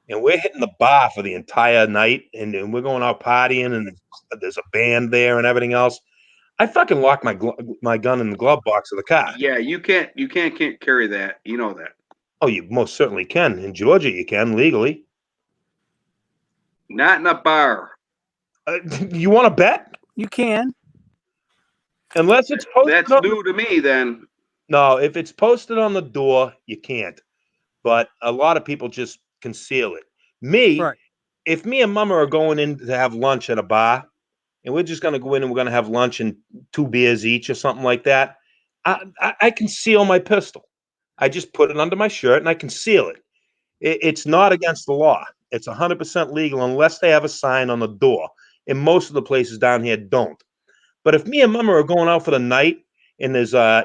and we're hitting the bar for the entire night and we're going out partying and there's a band there and everything else, I fucking lock my gun in the glove box of the car. Yeah, you can't carry that. You know that. Oh, you most certainly can. In Georgia, you can legally. Not in a bar. You want to bet? You can. Unless it's That's new to me then. No, if it's posted on the door, you can't. But a lot of people just conceal it. Me, Right. if me and Mama are going in to have lunch at a bar, and we're just gonna go in and we're gonna have lunch and 2 beers each or something like that, I conceal my pistol. I just put it under my shirt and I conceal it. It's not against the law. It's 100% legal unless they have a sign on the door. And most of the places down here don't. But if me and Mama are going out for the night and there's uh,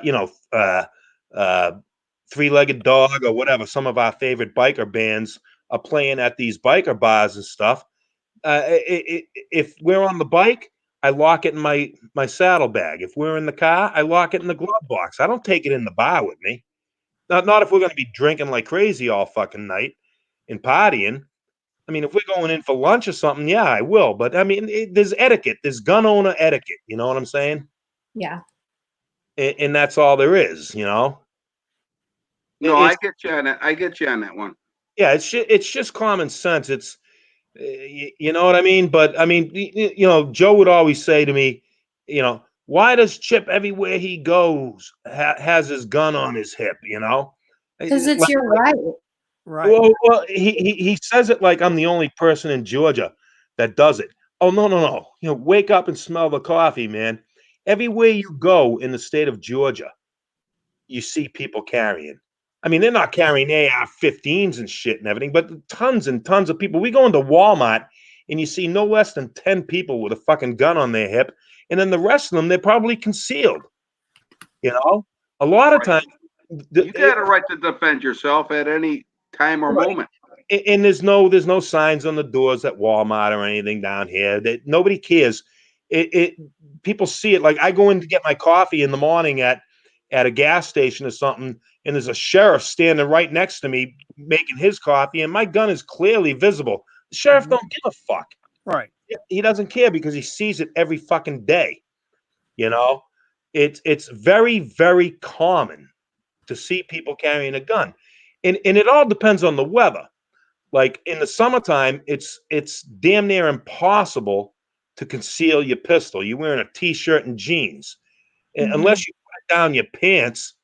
Three-Legged Dog or whatever, some of our favorite biker bands are playing at these biker bars and stuff. If we're on the bike, I lock it in my saddlebag. If we're in the car, I lock it in the glove box. I don't take it in the bar with me. Not if we're going to be drinking like crazy all fucking night and partying. I mean, if we're going in for lunch or something, yeah, I will. But I mean, there's etiquette. There's gun owner etiquette. You know what I'm saying? Yeah. And that's all there is. You know. No, I It's, get you on that. I get you on that one. yeah, it's just common sense. It's you know what I mean. But I mean, you know, Joe would always say to me, you know, why does Chip everywhere he goes has his gun on his hip? You know, Because it's your right. Right. Well, he says it like I'm the only person in Georgia that does it. Oh, no. You know, wake up and smell the coffee, man. Everywhere you go in the state of Georgia, you see people carrying. I mean, they're not carrying AR-15s and shit and everything, but tons and tons of people. We go into Walmart and you see no less than 10 people with a fucking gun on their hip, and then the rest of them, they're probably concealed. You know, a lot of times. You got a right to defend yourself at any time or Right. moment. And there's no signs on the doors at Walmart or anything down here. That nobody cares. People see it. Like I go in to get my coffee in the morning at a gas station or something, and there's a sheriff standing right next to me making his coffee, and my gun is clearly visible. The sheriff don't give a fuck. Right. He doesn't care because he sees it every fucking day. You know, it's very, very common to see people carrying a gun. And it all depends on the weather. Like in the summertime, it's damn near impossible to conceal your pistol. You're wearing a t-shirt and jeans. Unless you put down your pants,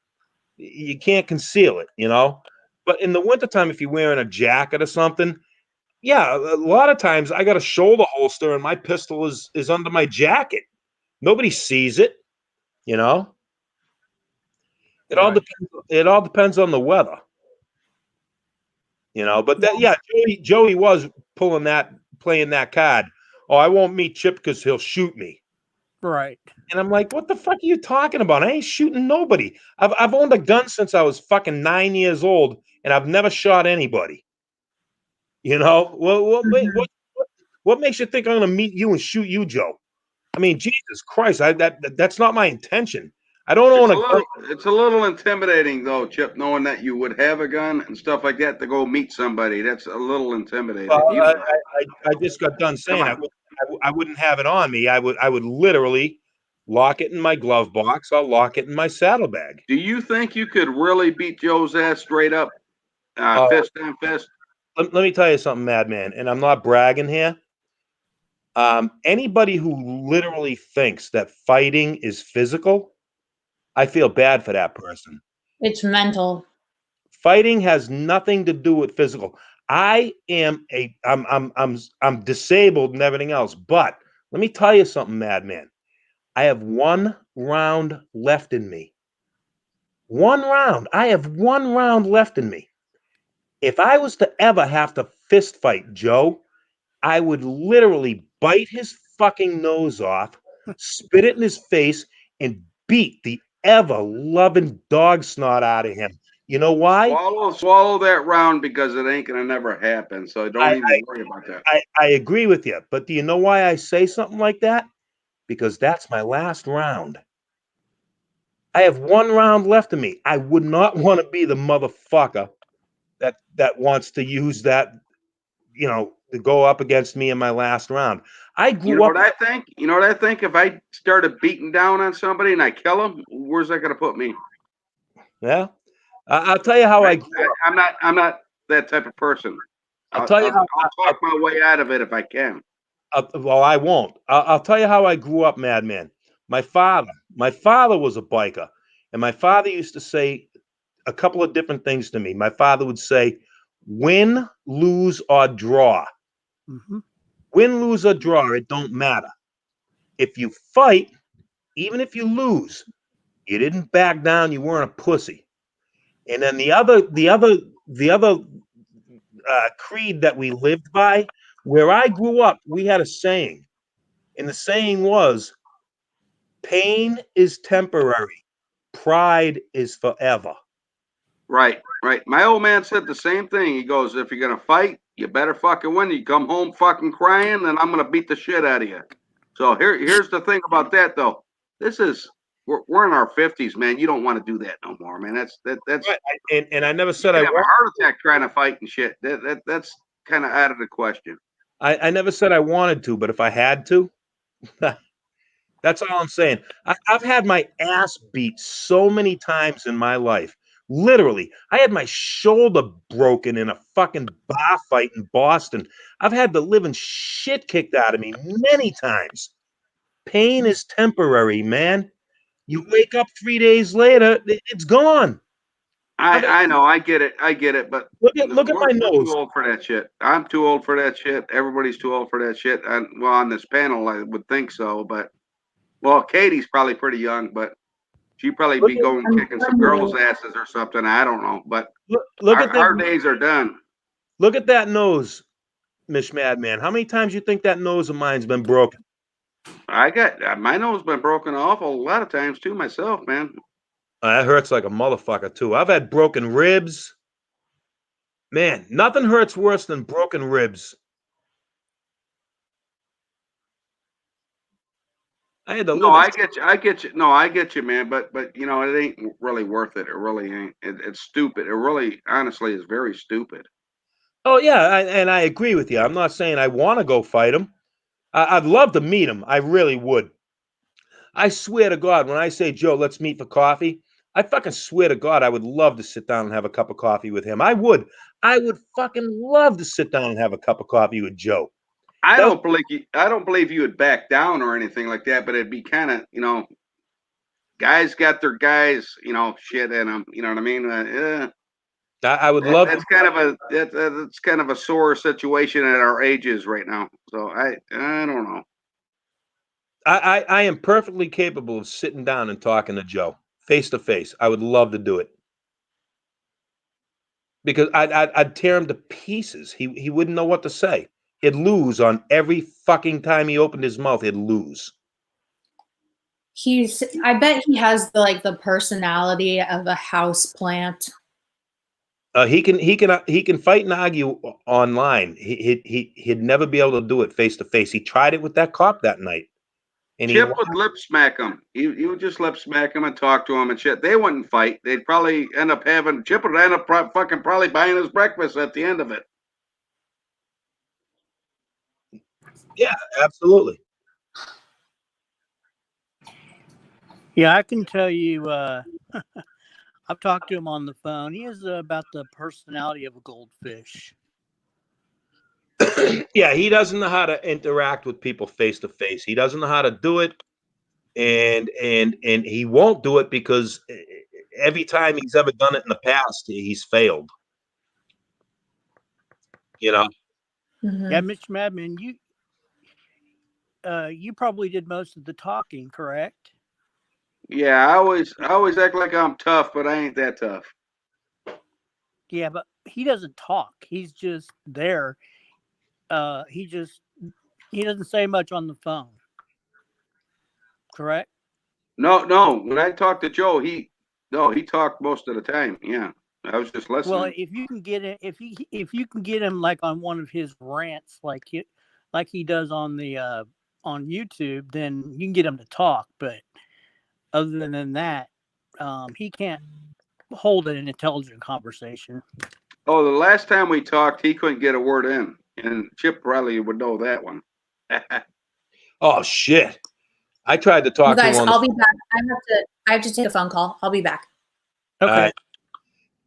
you can't conceal it, you know? But in the wintertime, if you're wearing a jacket or something, yeah, a lot of times I got a shoulder holster and my pistol is under my jacket. Nobody sees it, you know? Right. It all depends on the weather. You know, but that, yeah, Joey was playing that card. Oh, I won't meet Chip because he'll shoot me. Right. And I'm like, what the fuck are you talking about? I ain't shooting nobody. I've owned a gun since I was fucking 9 years old, and I've never shot anybody. You know, what makes you think I'm gonna meet you and shoot you, Joe? I mean, Jesus Christ, that's not my intention. I don't own a gun. It's a little intimidating, though, Chip, knowing that you would have a gun and stuff like that to go meet somebody. That's a little intimidating. Well, I just got done saying I wouldn't have it on me. I would literally lock it in my glove box. I'll lock it in my saddlebag. Do you think you could really beat Joe's ass straight up, fist on fist? Let me tell you something, Madman, and I'm not bragging here. Anybody who literally thinks that fighting is physical, I feel bad for that person. It's mental. Fighting has nothing to do with physical. I'm disabled and everything else, but let me tell you something, Madman. I have 1 round left in me. 1 round. I have 1 round left in me. If I was to ever have to fist fight Joe, I would literally bite his fucking nose off, spit it in his face, and beat the ever-loving dog snot out of him. You know why? Swallow that round because it ain't gonna never happen. So don't even worry about that. I agree with you, but do you know why I say something like that? Because that's my last round. I have 1 round left of me. I would not want to be the motherfucker that wants to use that, you know, to go up against me in my last round. I grew You know up. what I think? You know what I think? If I started beating down on somebody and I kill them, where's that gonna put me? Yeah, I'll tell you how I grew up. I'm not that type of person. I'll tell you how. I'll talk my way out of it if I can. Well, I won't. I'll tell you how I grew up, Madman. My father was a biker, And my father used to say a couple of different things to me. My father would say, win, lose, or draw. Mhm. Win, lose, or draw, it don't matter. If you fight, even if you lose, you didn't back down, you weren't a pussy. And then the other creed that we lived by, where I grew up, we had a saying. And the saying was, pain is temporary, pride is forever. Right, right. My old man said the same thing. He goes, if you're gonna fight, you better fucking win. You come home fucking crying, then I'm gonna beat the shit out of you. So here's the thing about that though. This is we're in our 50s, man. You don't want to do that no more, man. That's Right. And I never you said could I have a heart attack trying to fight and shit. That's kind of out of the question. I never said I wanted to, but if I had to, that's all I'm saying. I've had my ass beat so many times in my life. Literally, I had my shoulder broken in a fucking bar fight in Boston. I've had the living shit kicked out of me many times. Pain is temporary, man. You wake up 3 days later, it's gone. I know, I get it, but Look at my we're nose. too old for that shit. I'm too old for that shit. Everybody's too old for that shit. And well, on this panel, I would think so, but well, Katie's probably pretty young, but she'd probably Look be at- going kicking some girls' asses or something. I don't know, but Look at our that. days are done. Look at that nose, Miss Madman. How many times you think that nose of mine's been broken? I got my nose been broken an awful lot of times too myself, man. That hurts like a motherfucker too. I've had broken ribs. Man, nothing hurts worse than broken ribs. I had to No, live. I get you. No, I get you, man. But you know, it ain't really worth it. It really ain't. It's stupid. It really, honestly, is very stupid. Oh yeah, and I agree with you. I'm not saying I want to go fight him. I'd love to meet him. I really would. I swear to God, when I say Joe, let's meet for coffee, I fucking swear to God, I would love to sit down and have a cup of coffee with him. I would. I would fucking love to sit down and have a cup of coffee with Joe. I don't believe you would back down or anything like that. But it'd be kind of, you know, guys got their guys, you know, shit in them. You know what I mean? I would love. That's kind of that's kind of a sore situation at our ages right now. So I don't know. I am perfectly capable of sitting down and talking to Joe face to face. I would love to do it because I'd tear him to pieces. He wouldn't know what to say. He'd lose on every fucking time he opened his mouth. He'd lose. I bet he has the personality of a house plant. He can fight and argue online. He'd never be able to do it face to face. He tried it with that cop that night. And Chip would lip smack him. He would just lip smack him and talk to him and shit. They wouldn't fight. They'd probably end up having Chip would end up probably buying his breakfast at the end of it. Yeah, absolutely. Yeah, I can tell you. I've talked to him on the phone. He has about the personality of a goldfish. Yeah, he doesn't know how to interact with people face to face. He doesn't know how to do it, and he won't do it because every time he's ever done it in the past, he's failed. You know. Mhm. Yeah, Mr. Madman, you probably did most of the talking, correct? Yeah, I always act like I'm tough, but I ain't that tough. Yeah, but he doesn't talk. He's just there. He doesn't say much on the phone. Correct? No. When I talked to Joe, he talked most of the time. Yeah, I was just listening. Well, if you can get it, if you can get him like on one of his rants, like he does on the on YouTube, then you can get him to talk. But other than that, he can't hold an intelligent conversation. Oh, the last time we talked, he couldn't get a word in, and Chip probably would know that one. Oh shit! I tried to You talk guys, to him. I'll be back. I have to take a phone call. I'll be back. Okay.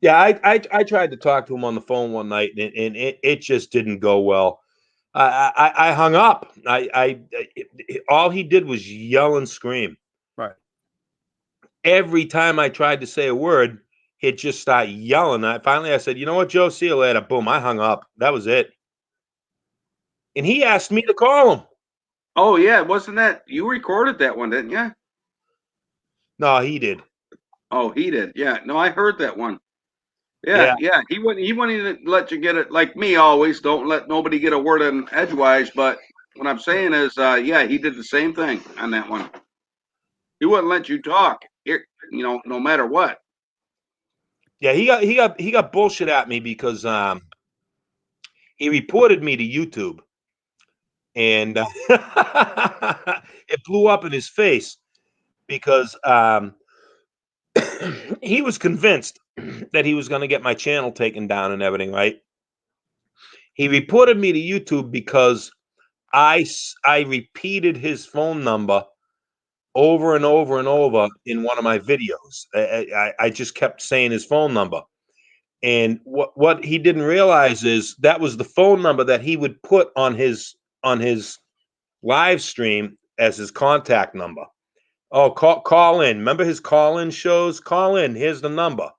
Yeah, I tried to talk to him on the phone one night, and it just didn't go well. I hung up. All he did was yell and scream. Right. every time I tried to say a word, he'd just start yelling. Finally, I said, "You know what, Joe? See you later." Boom, I hung up. That was it. And he asked me to call him. Oh yeah, wasn't that you recorded that one, didn't you? No, he did. Oh, he did. Yeah. No, I heard that one. Yeah. Yeah. He wouldn't even let you get it like me always. Don't let nobody get a word in edgewise. But what I'm saying is, yeah, he did the same thing on that one. He wouldn't let you talk. No matter what. Yeah, he got bullshit at me because he reported me to YouTube, and it blew up in his face because he was convinced that he was going to get my channel taken down and everything, right? He reported me to YouTube because I repeated his phone number over and over and over in one of my videos. I just kept saying his phone number. And what he didn't realize is that was the phone number that he would put on his live stream as his contact number. Oh, call in. Remember his call-in shows? Call in. Here's the number.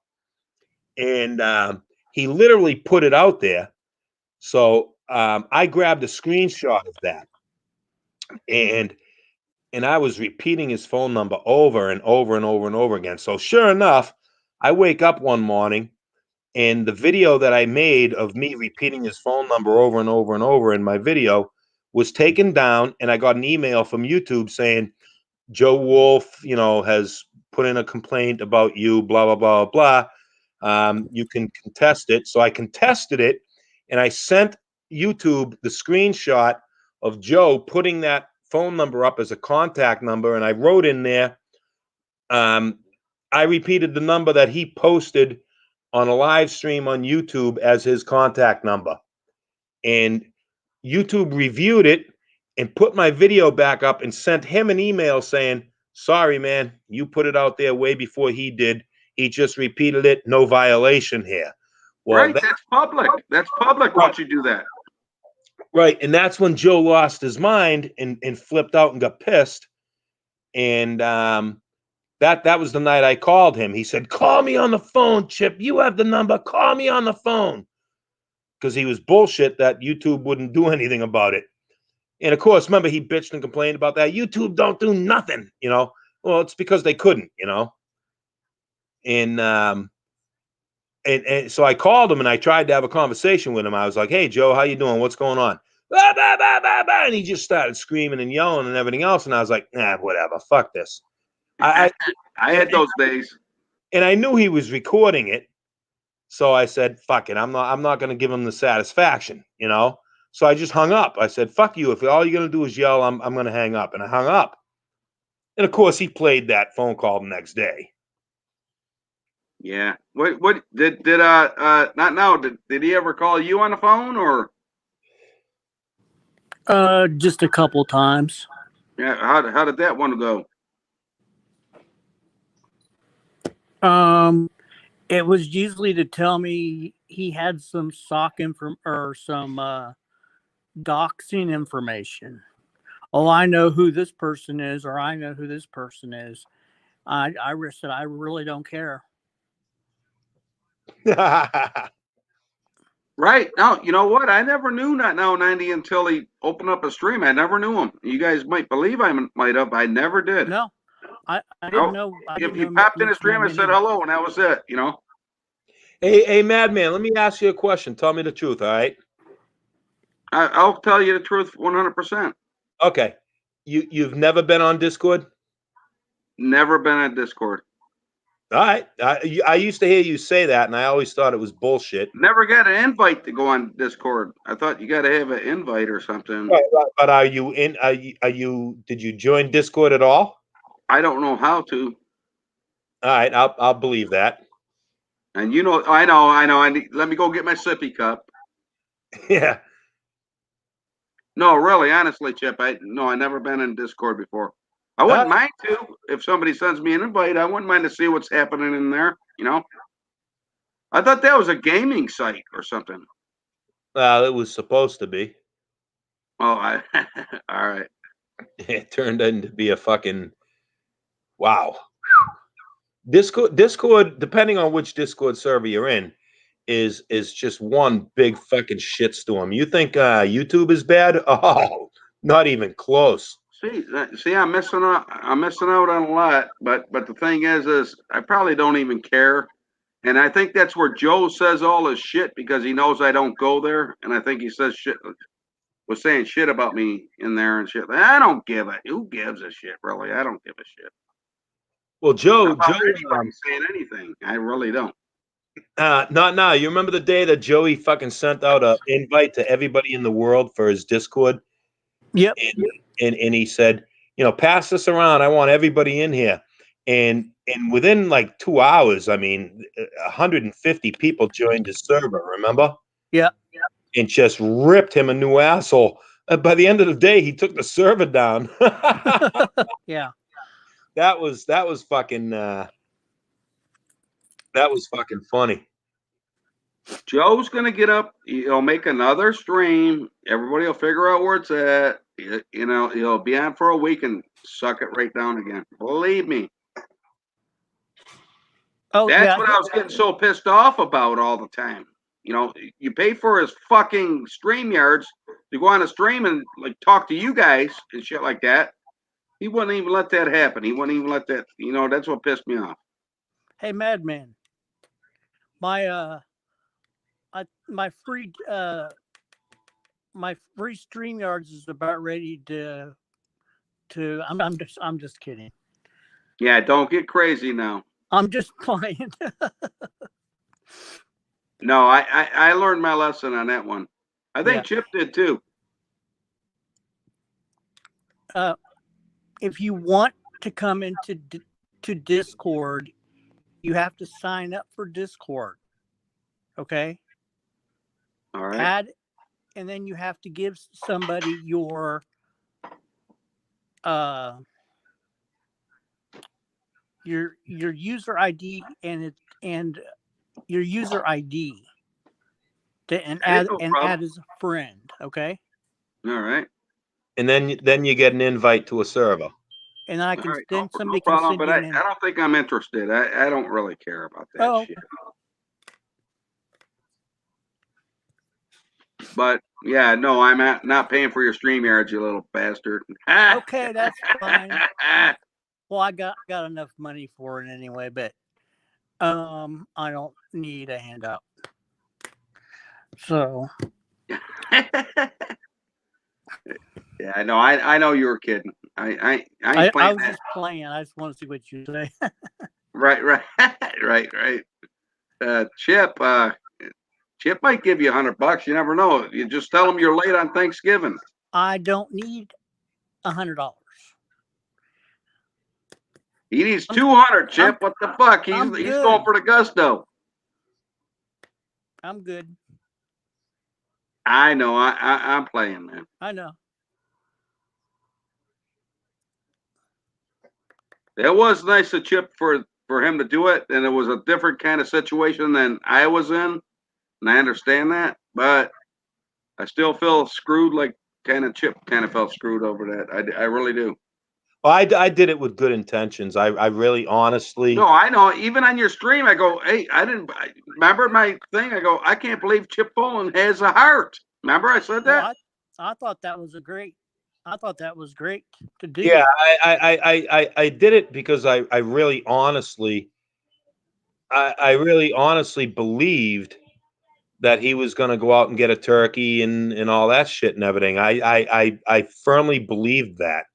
And he literally put it out there. So I grabbed a screenshot of that, and I was repeating his phone number over and over and over and over again. So sure enough, I wake up one morning, and the video that I made of me repeating his phone number over and over and over in my video was taken down, and I got an email from YouTube saying Joe Wolf, has put in a complaint about you, blah blah blah blah. You can contest it. So I contested it, and I sent YouTube the screenshot of Joe putting that phone number up as a contact number, and I wrote in there, I repeated the number that he posted on a live stream on YouTube as his contact number. And YouTube reviewed it and put my video back up and sent him an email saying, "Sorry, man, you put it out there way before he did. He just repeated it. No violation here." Well, Right. That's public. That's public once you do that. right. And that's when Joe lost his mind and flipped out and got pissed. And that was the night I called him. He said, "Call me on the phone, Chip. You have the number. Call me on the phone." Because he was bullshit that YouTube wouldn't do anything about it. And of course, remember, he bitched and complained about that. YouTube don't do nothing, Well, it's because they couldn't, And and so I called him and I tried to have a conversation with him. I was like, "Hey, Joe, how you doing? What's going on?" Bah, bah, bah, bah, bah. And he just started screaming and yelling and everything else. And I was like, "Nah, whatever. Fuck this." I had those days. And I knew he was recording it. So I said, "Fuck it. I'm not going to give him the satisfaction, So I just hung up. I said, "Fuck you. If all you're going to do is yell, I'm going to hang up." And I hung up. And of course, he played that phone call the next day. Yeah. What did not now? Did he ever call you on the phone or? Just a couple times. Yeah. How did that one go? It was usually to tell me he had some some doxing information. Oh, I know who this person is, or I know who this person is. I said, I really don't care. Right. Now, you know what? I never knew Not Now 90 until he opened up a stream. I never knew him. You guys might believe I might have. I never did. No, I didn't know. If he popped in his stream and said hello, and that was it, Hey, Madman, let me ask you a question. Tell me the truth, all right? I'll tell you the truth 100%. Okay. You've never been on Discord? Never been on Discord. All right. I used to hear you say that, and I always thought it was bullshit. Never got an invite to go on Discord. I thought you got to have an invite or something. Right, but are you in? Did you join Discord at all? I don't know how to. All right, I'll believe that. And I know. Let me go get my sippy cup. Yeah. No, really, honestly, Chip, I never been in Discord before. I wouldn't mind to. If somebody sends me an invite, I wouldn't mind to see what's happening in there, I thought that was a gaming site or something. It was supposed to be. Oh, all right. It turned into be a fucking wow. Discord, depending on which Discord server you're in, is just one big fucking shitstorm. You think YouTube is bad? Oh, not even close. See, I'm missing out. I'm missing out on a lot. But the thing is I probably don't even care. And I think that's where Joe says all his shit because he knows I don't go there. And I think he says shit, was saying shit about me in there and shit. I don't give a, who gives a shit, really? I don't give a shit. Well, Joe, About anybody saying anything. I really don't. not now. You remember the day that Joey fucking sent out an invite to everybody in the world for his Discord? Yep. And he said, you know, pass this around. I want everybody in here. And within like 2 hours, I mean, 150 people joined his server. Remember? Yeah. And just ripped him a new asshole. By the end of the day, he took the server down. Yeah. That was fucking funny. Joe's gonna get up. He'll make another stream. Everybody will figure out where it's at. You know, he'll be on for a week and suck it right down again. Believe me. Oh, That's yeah. what I was getting so pissed off about all the time. You know, you pay for his fucking StreamYards to go on a stream and like talk to you guys and shit like that. He wouldn't even let that happen. He wouldn't even let that. You know, that's what pissed me off. Hey, Madman. My my free StreamYards is about ready to I'm just kidding. Yeah, don't get crazy now. I'm just playing. No, I learned my lesson on that one. I think Chip did too. If you want to come into to Discord, you have to sign up for Discord. Okay? All right. And then you have to give somebody your user ID and your user ID and add as a friend, okay? All right. And then you get an invite to a server. And I can send somebody. No problem, but I don't think I'm interested. I don't really care about that shit. But yeah, no, I'm not paying for your StreamYards, you little bastard. Okay, that's fine. Well, I got enough money for it anyway, but I don't need a handout. So yeah, I know. I know you were kidding. I was just playing. I just want to see what you say. Right. Chip might give you $100. You never know. You just tell him you're late on Thanksgiving. I don't need $100. He needs 200, Chip. What the fuck? He's going for the gusto. I'm good. I know. I'm playing, man. I know. It was nice of Chip for him to do it, and it was a different kind of situation than I was in, and I understand that, but I still feel screwed. Like Chip kind of felt screwed over that. I really do. Well, I did it with good intentions. I really honestly. No, I know. Even on your stream, I go, hey, remember my thing. I go, I can't believe Chip Poland has a heart. Remember I said that? Well, I thought that was great to do. Yeah, I did it because I really honestly, I really honestly believed that he was going to go out and get a turkey and all that shit and everything. I firmly believed that.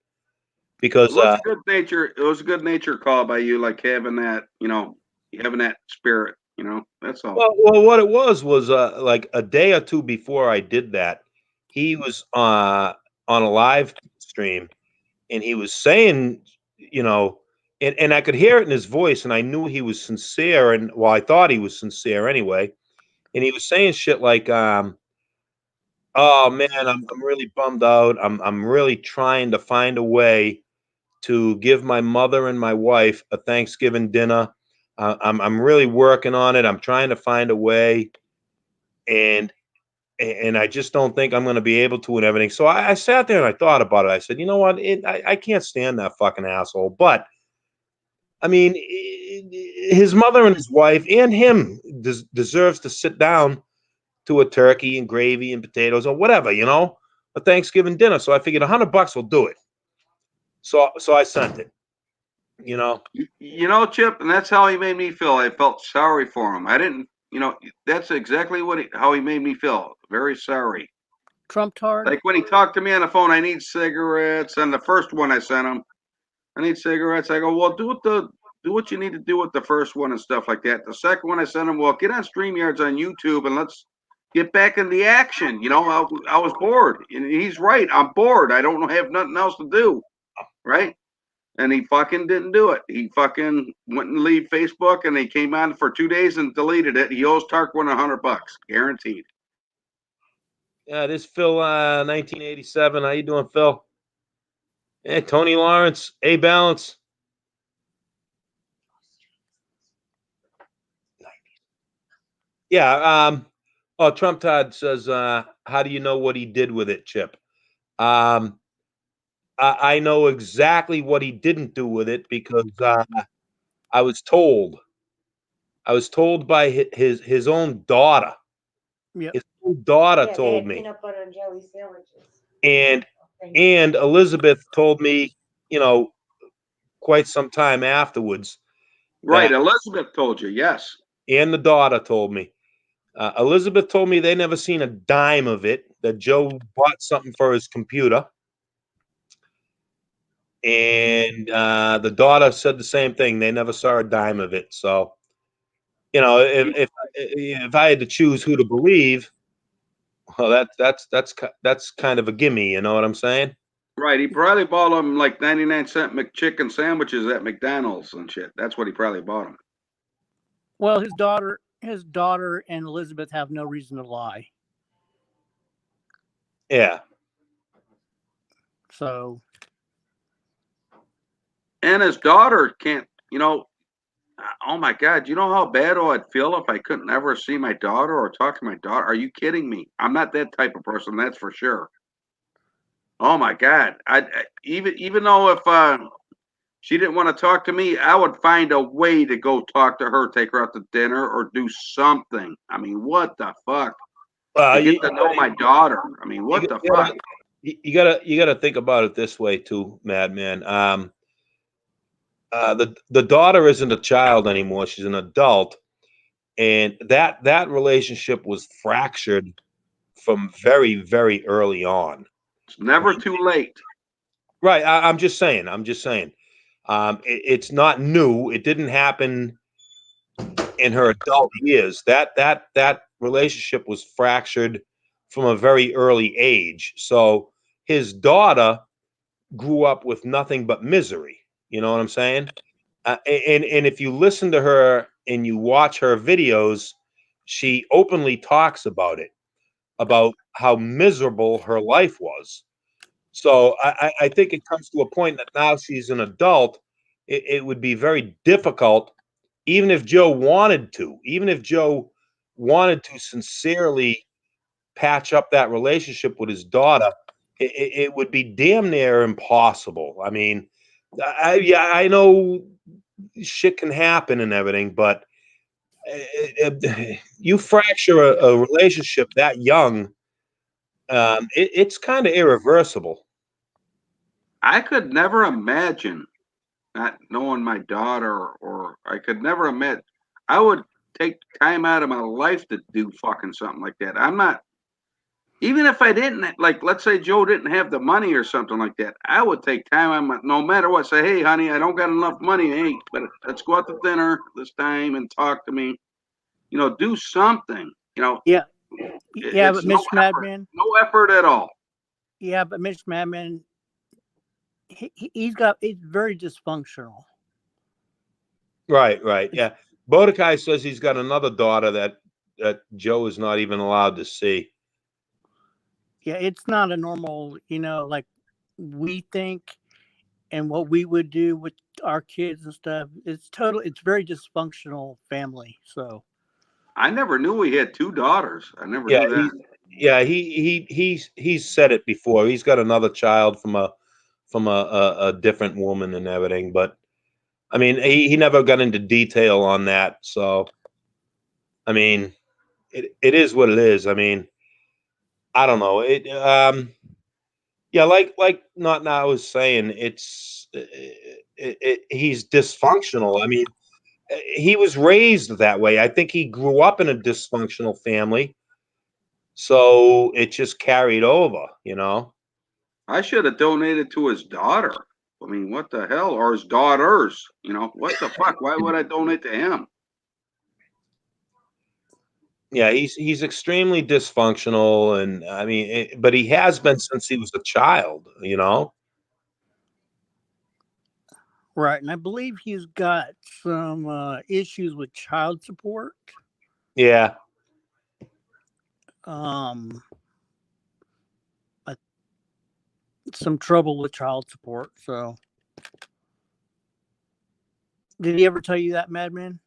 Because it was a good nature call by you, like having that, having that spirit, that's all. Well, what it was like a day or two before I did that, he was on a live stream and he was saying, and I could hear it in his voice and I knew he was sincere, and I thought he was sincere anyway. And he was saying shit like, oh man, I'm really bummed out. I'm really trying to find a way to give my mother and my wife a Thanksgiving dinner. I'm really working on it. I'm trying to find a way, and I just don't think I'm going to be able to and everything. So I sat there and I thought about it. I said, you know what? I can't stand that fucking asshole. But I mean, his mother and his wife and him deserves to sit down to a turkey and gravy and potatoes or whatever, a Thanksgiving dinner. So I figured $100 will do it. So I sent it. Chip, and that's how he made me feel. I felt sorry for him. I didn't, that's exactly how he made me feel. Very sorry. Trump Tard. Like when he talked to me on the phone, I need cigarettes. And the first one I sent him, I need cigarettes. I go, well, do what you need to do with the first one and stuff like that. The second one I sent him, well, get on StreamYards on YouTube and let's get back in the action. I was bored. And he's right. I'm bored. I don't have nothing else to do. Right? And he fucking didn't do it. He fucking went and leave Facebook and he came on for 2 days and deleted it. He owes Tarquin $100, guaranteed. Yeah, this Phil 1987. How you doing, Phil? Hey, Tony Lawrence, A Balance. Yeah. Trump Todd says, how do you know what he did with it, Chip? I know exactly what he didn't do with it because I was told. I was told by his own daughter. Yep. His own daughter told me. Peanut butter and jelly sandwiches. And Elizabeth told me, quite some time afterwards. Right, Elizabeth told you, yes. And the daughter told me. Elizabeth told me they never seen a dime of it, that Joe bought something for his computer. And the daughter said the same thing. They never saw a dime of it. So, if I had to choose who to believe, well, that's kind of a gimme. You know what I'm saying? Right. He probably bought them like 99-cent McChicken sandwiches at McDonald's and shit. That's what he probably bought them. Well, his daughter and Elizabeth have no reason to lie. Yeah. So. And his daughter can't, oh my God, you know how bad I'd feel if I couldn't ever see my daughter or talk to my daughter? Are you kidding me? I'm not that type of person, that's for sure. Oh my God. Even though if she didn't want to talk to me, I would find a way to go talk to her, take her out to dinner or do something. I mean, what the fuck? To get to know my daughter. I mean, what the fuck? You gotta think about it this way too, Madman. The daughter isn't a child anymore; she's an adult, and that relationship was fractured from very, very early on. It's never too late. Right. I'm just saying. It's not new. It didn't happen in her adult years. That relationship was fractured from a very early age. So his daughter grew up with nothing but misery. You know what I'm saying? And if you listen to her and you watch her videos, she openly talks about it, about how miserable her life was. So I think it comes to a point that now she's an adult, it would be very difficult, even if Joe wanted to sincerely patch up that relationship with his daughter, it would be damn near impossible. I mean, I know shit can happen and everything, but you fracture a relationship that young, it's kind of irreversible. I could never imagine not knowing my daughter, or I could never imagine. I would take time out of my life to do fucking something like that. I'm not, even if I didn't, like, let's say Joe didn't have the money or something like that, I would take time out, no matter what, say, hey, honey, I don't got enough money. Hey, but let's go out to dinner this time and talk to me. Do something, Yeah. Yeah, but Mitch Madman. No effort at all. Yeah, but Mitch Madman, he's very dysfunctional. Right. Yeah. Bodekai says he's got another daughter that Joe is not even allowed to see. Yeah, it's not a normal, like we think and what we would do with our kids and stuff. It's very dysfunctional family. So I never knew he had two daughters. I never knew that. He's said it before. He's got another child from a different woman and everything, but I mean, he never got into detail on that. So, I mean, it is what it is. I mean, I don't know. Yeah, like not now I was saying, he's dysfunctional. I mean, he was raised that way. I think he grew up in a dysfunctional family, so it just carried over. You know. I should have donated to his daughter. I mean, what the hell? Or his daughters. You know, what the fuck? Why would I donate to him? Yeah, he's extremely dysfunctional, and I mean, but he has been since he was a child. You know. Right, and I believe he's got some issues with child support. Yeah. Um, some trouble with child support. So, did he ever tell you that, Madman?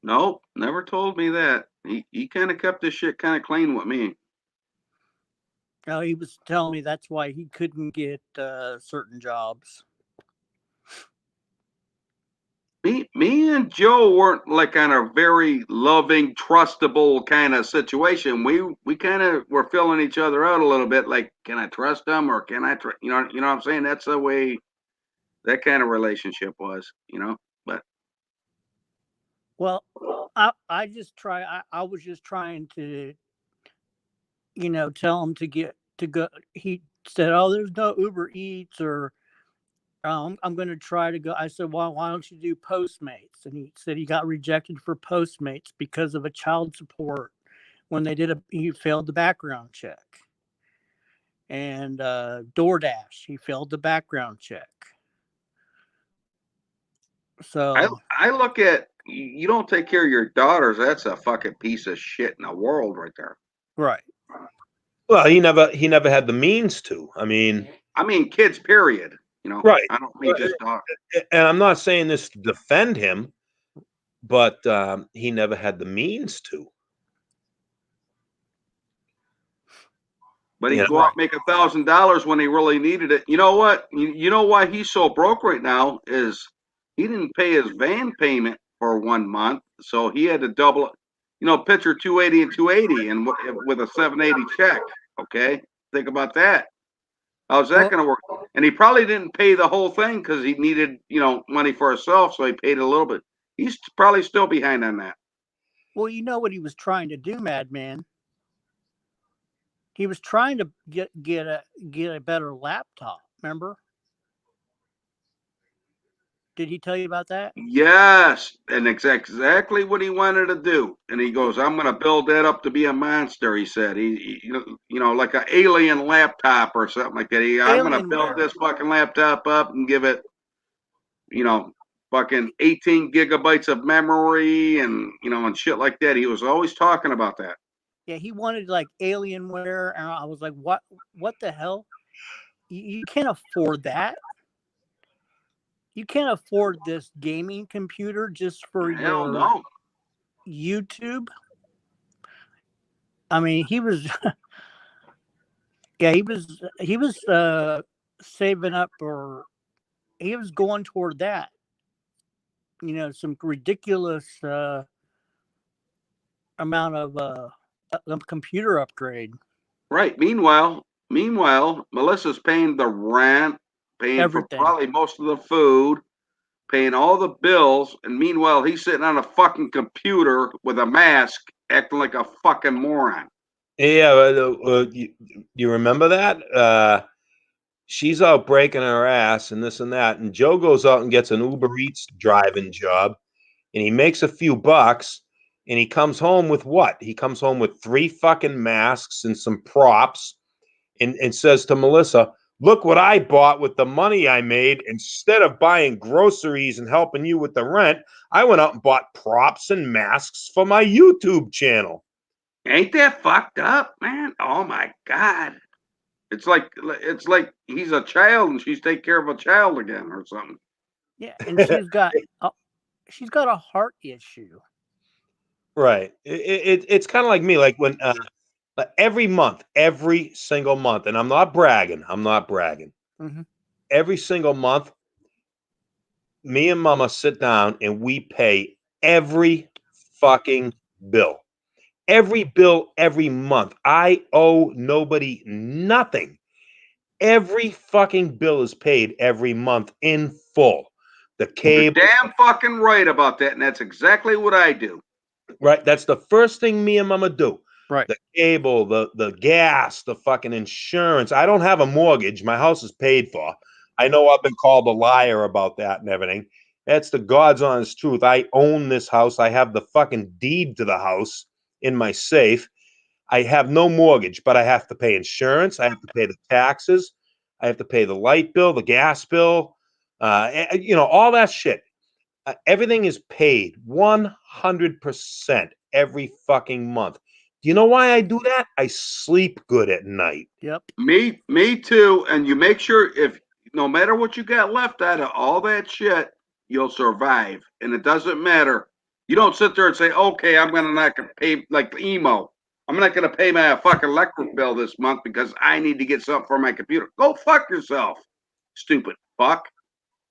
Nope, never told me that. He kind of kept this shit kind of clean with me. No, he was telling me that's why he couldn't get certain jobs. Me and Joe weren't like on a very loving, trustable kind of situation. We kind of were filling each other out a little bit. Like, can I trust him or can I you know what I'm saying? That's the way that kind of relationship was, you know. But Well, I just try. I was just trying to, tell him to go. He said, "Oh, there's no Uber Eats or." I'm going to try to go. I said, well, why don't you do Postmates? And he said he got rejected for Postmates because of a child support when he failed the background check. And DoorDash, he failed the background check. So I look at, you don't take care of your daughters. That's a fucking piece of shit in the world right there. right. Well, he never had the means to. I mean, kids, period. You know, right. I don't mean just daughters. And I'm not saying this to defend him, but he never had the means to. But he'd go out and make $1,000 when he really needed it. You know what? You know why he's so broke right now is he didn't pay his van payment for 1 month, so he had to double it. You know, picture 280 and 280 and with a 780 check. Okay, think about that. How's that going to work? And he probably didn't pay the whole thing because he needed, money for himself, so he paid a little bit. He's probably still behind on that. Well, you know what he was trying to do, Madman? He was trying to get a better laptop. Remember? Did he tell you about that? Yes, and it's exactly what he wanted to do. And he goes, "I'm going to build that up to be a monster." He said, like an alien laptop or something like that. I'm going to build this fucking laptop up and give it, fucking 18 gigabytes of memory and and shit like that. He was always talking about that. Yeah, he wanted like Alienware, and I was like, "What the hell? You can't afford that. You can't afford this gaming computer just for your YouTube." I mean, he was, yeah, he was saving up, or he was going toward that. Some ridiculous amount of computer upgrade. Right. Meanwhile, Melissa's paying the rent, paying everything, for probably most of the food, paying all the bills, and meanwhile he's sitting on a fucking computer with a mask, acting like a fucking moron. Yeah, you remember that? She's out breaking her ass and this and that, and Joe goes out and gets an Uber Eats driving job, and he makes a few bucks. And he comes home with what? He comes home with 3 fucking masks and some props and says to Melissa, "Look what I bought with the money I made. Instead of buying groceries and helping you with the rent, I went out and bought props and masks for my YouTube channel." Ain't that fucked up, man? Oh my God. It's like he's a child and she's taking care of a child again or something. Yeah, and she's got a heart issue. Right. It's kind of like me, like when every single month, and I'm not bragging. Mm-hmm. Every single month, me and Mama sit down and we pay every fucking bill. Every bill every month. I owe nobody nothing. Every fucking bill is paid every month in full. The You're cable, damn fucking right about that, and that's exactly what I do. right? That's the first thing me and Mama do. Right. The cable, the gas, the fucking insurance. I don't have a mortgage. My house is paid for. I know I've been called a liar about that and everything. That's the God's honest truth. I own this house. I have the fucking deed to the house in my safe. I have no mortgage, but I have to pay insurance. I have to pay the taxes. I have to pay the light bill, the gas bill, all that shit. Everything is paid 100% every fucking month. Do you know why I do that? I sleep good at night. Yep. Me too. And you make sure if no matter what you got left out of all that shit, you'll survive. And it doesn't matter. You don't sit there and say, okay, I'm gonna not gonna pay like emo. I'm not gonna pay my fucking electric bill this month because I need to get something for my computer. Go fuck yourself, stupid fuck.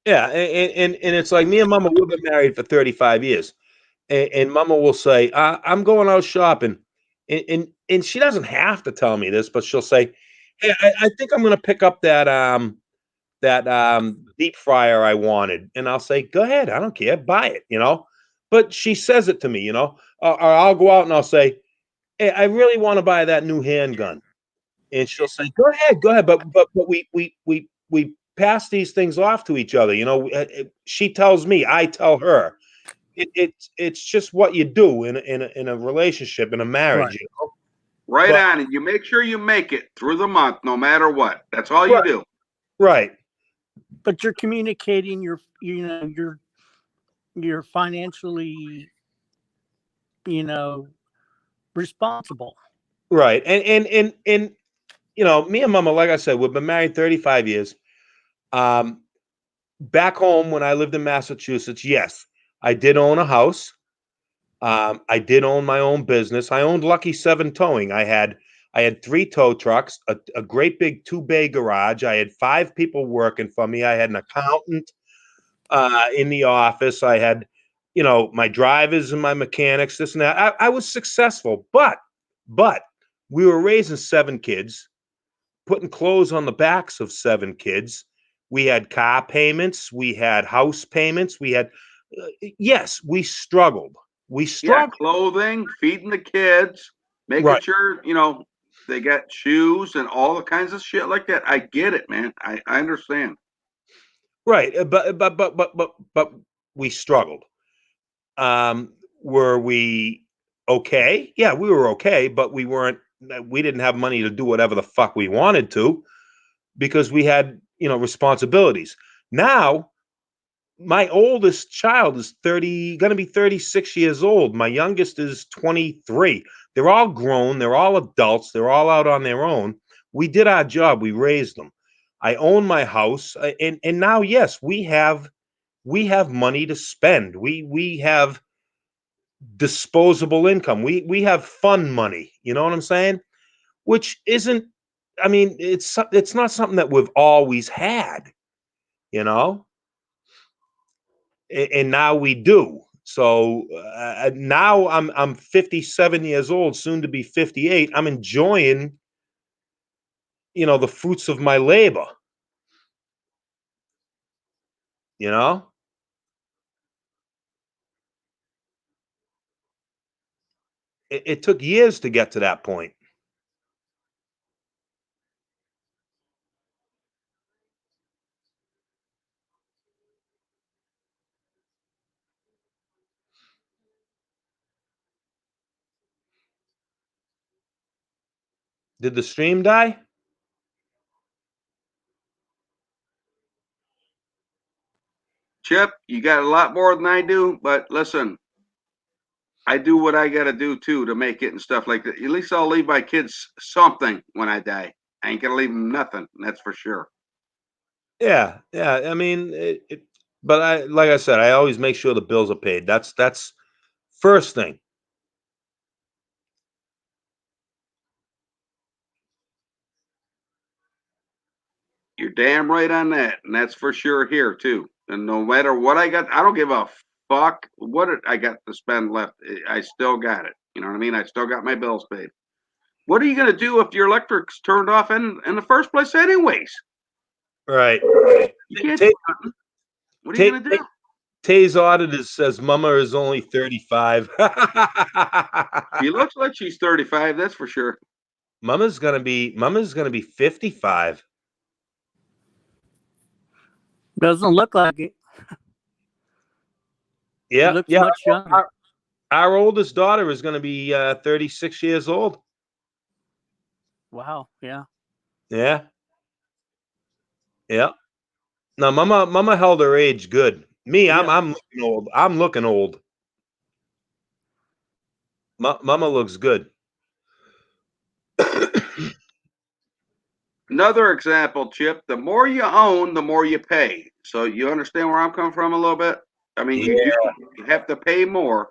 Yeah, and it's like me and Mama, we've been married for 35 years. And Mama will say, I'm going out shopping. And she doesn't have to tell me this, but she'll say, hey, I think I'm gonna pick up that deep fryer I wanted. And I'll say, go ahead, I don't care, buy it. But she says it to me, or I'll go out and I'll say, hey, I really want to buy that new handgun. And she'll say, go ahead. But we pass these things off to each other. She tells me, I tell her. It's just what you do in a relationship, in a marriage. Right. Right But- on, and you make sure you make it through the month, no matter what. That's all you Right. do. Right. But you're communicating you're financially, responsible. Right. And me and Mama, like I said, we've been married 35 years. Back home when I lived in Massachusetts, yes, I did own a house. I did own my own business. I owned Lucky 7 Towing. I had 3 tow trucks, a great big 2-bay garage. I had 5 people working for me. I had an accountant in the office. I had, my drivers and my mechanics, this and that. I was successful, but we were raising 7 kids, putting clothes on the backs of 7 kids. We had car payments. We had house payments. Yes, we struggled. We Yeah, struggled. clothing, feeding the kids, making Right. sure, they got shoes and all the kinds of shit like that. I get it, man. I understand. Right. But we struggled. Were we okay? Yeah, we were okay, but we didn't have money to do whatever the fuck we wanted to because we had, responsibilities. Now, my oldest child is going to be 36 years old. My youngest is 23. They're all grown. They're all adults. They're all out on their own. We did our job. We raised them. I own my house. And now, yes, we have money to spend. We have disposable income. We have fun money. You know what I'm saying? Which isn't, I mean, it's not something that we've always had, you know? And now we do. So now I'm 57 years old, soon to be 58. I'm enjoying, the fruits of my labor. You know, it took years to get to that point. Did the stream die? Chip, you got a lot more than I do, but listen, I do what I got to do too to make it and stuff like that. At least I'll leave my kids something when I die. I ain't gonna leave them nothing. That's for sure. Yeah, yeah. I mean, but like I said, I always make sure the bills are paid. That's first thing. You're damn right on that, and that's for sure here too. And no matter what I got, I don't give a fuck what I got to spend left. I still got it. You know what I mean? I still got my bills paid. What are you going to do if your electric's turned off in the first place anyways? Right. You can't Tay- do nothing. What are you going to do? Tay's auditor says Mama is only 35. She looks like she's 35, that's for sure. Mama's gonna be 55. Doesn't look like it. Yeah, She looks yeah. much younger. Our oldest daughter is gonna be 36 years old. Wow. Yeah. Yeah. Yeah. No, Mama held her age good. Me, I'm looking old. I'm looking old. Mama looks good. Another example, Chip, the more you own, the more you pay. So you understand where I'm coming from a little bit? I mean, you have to pay more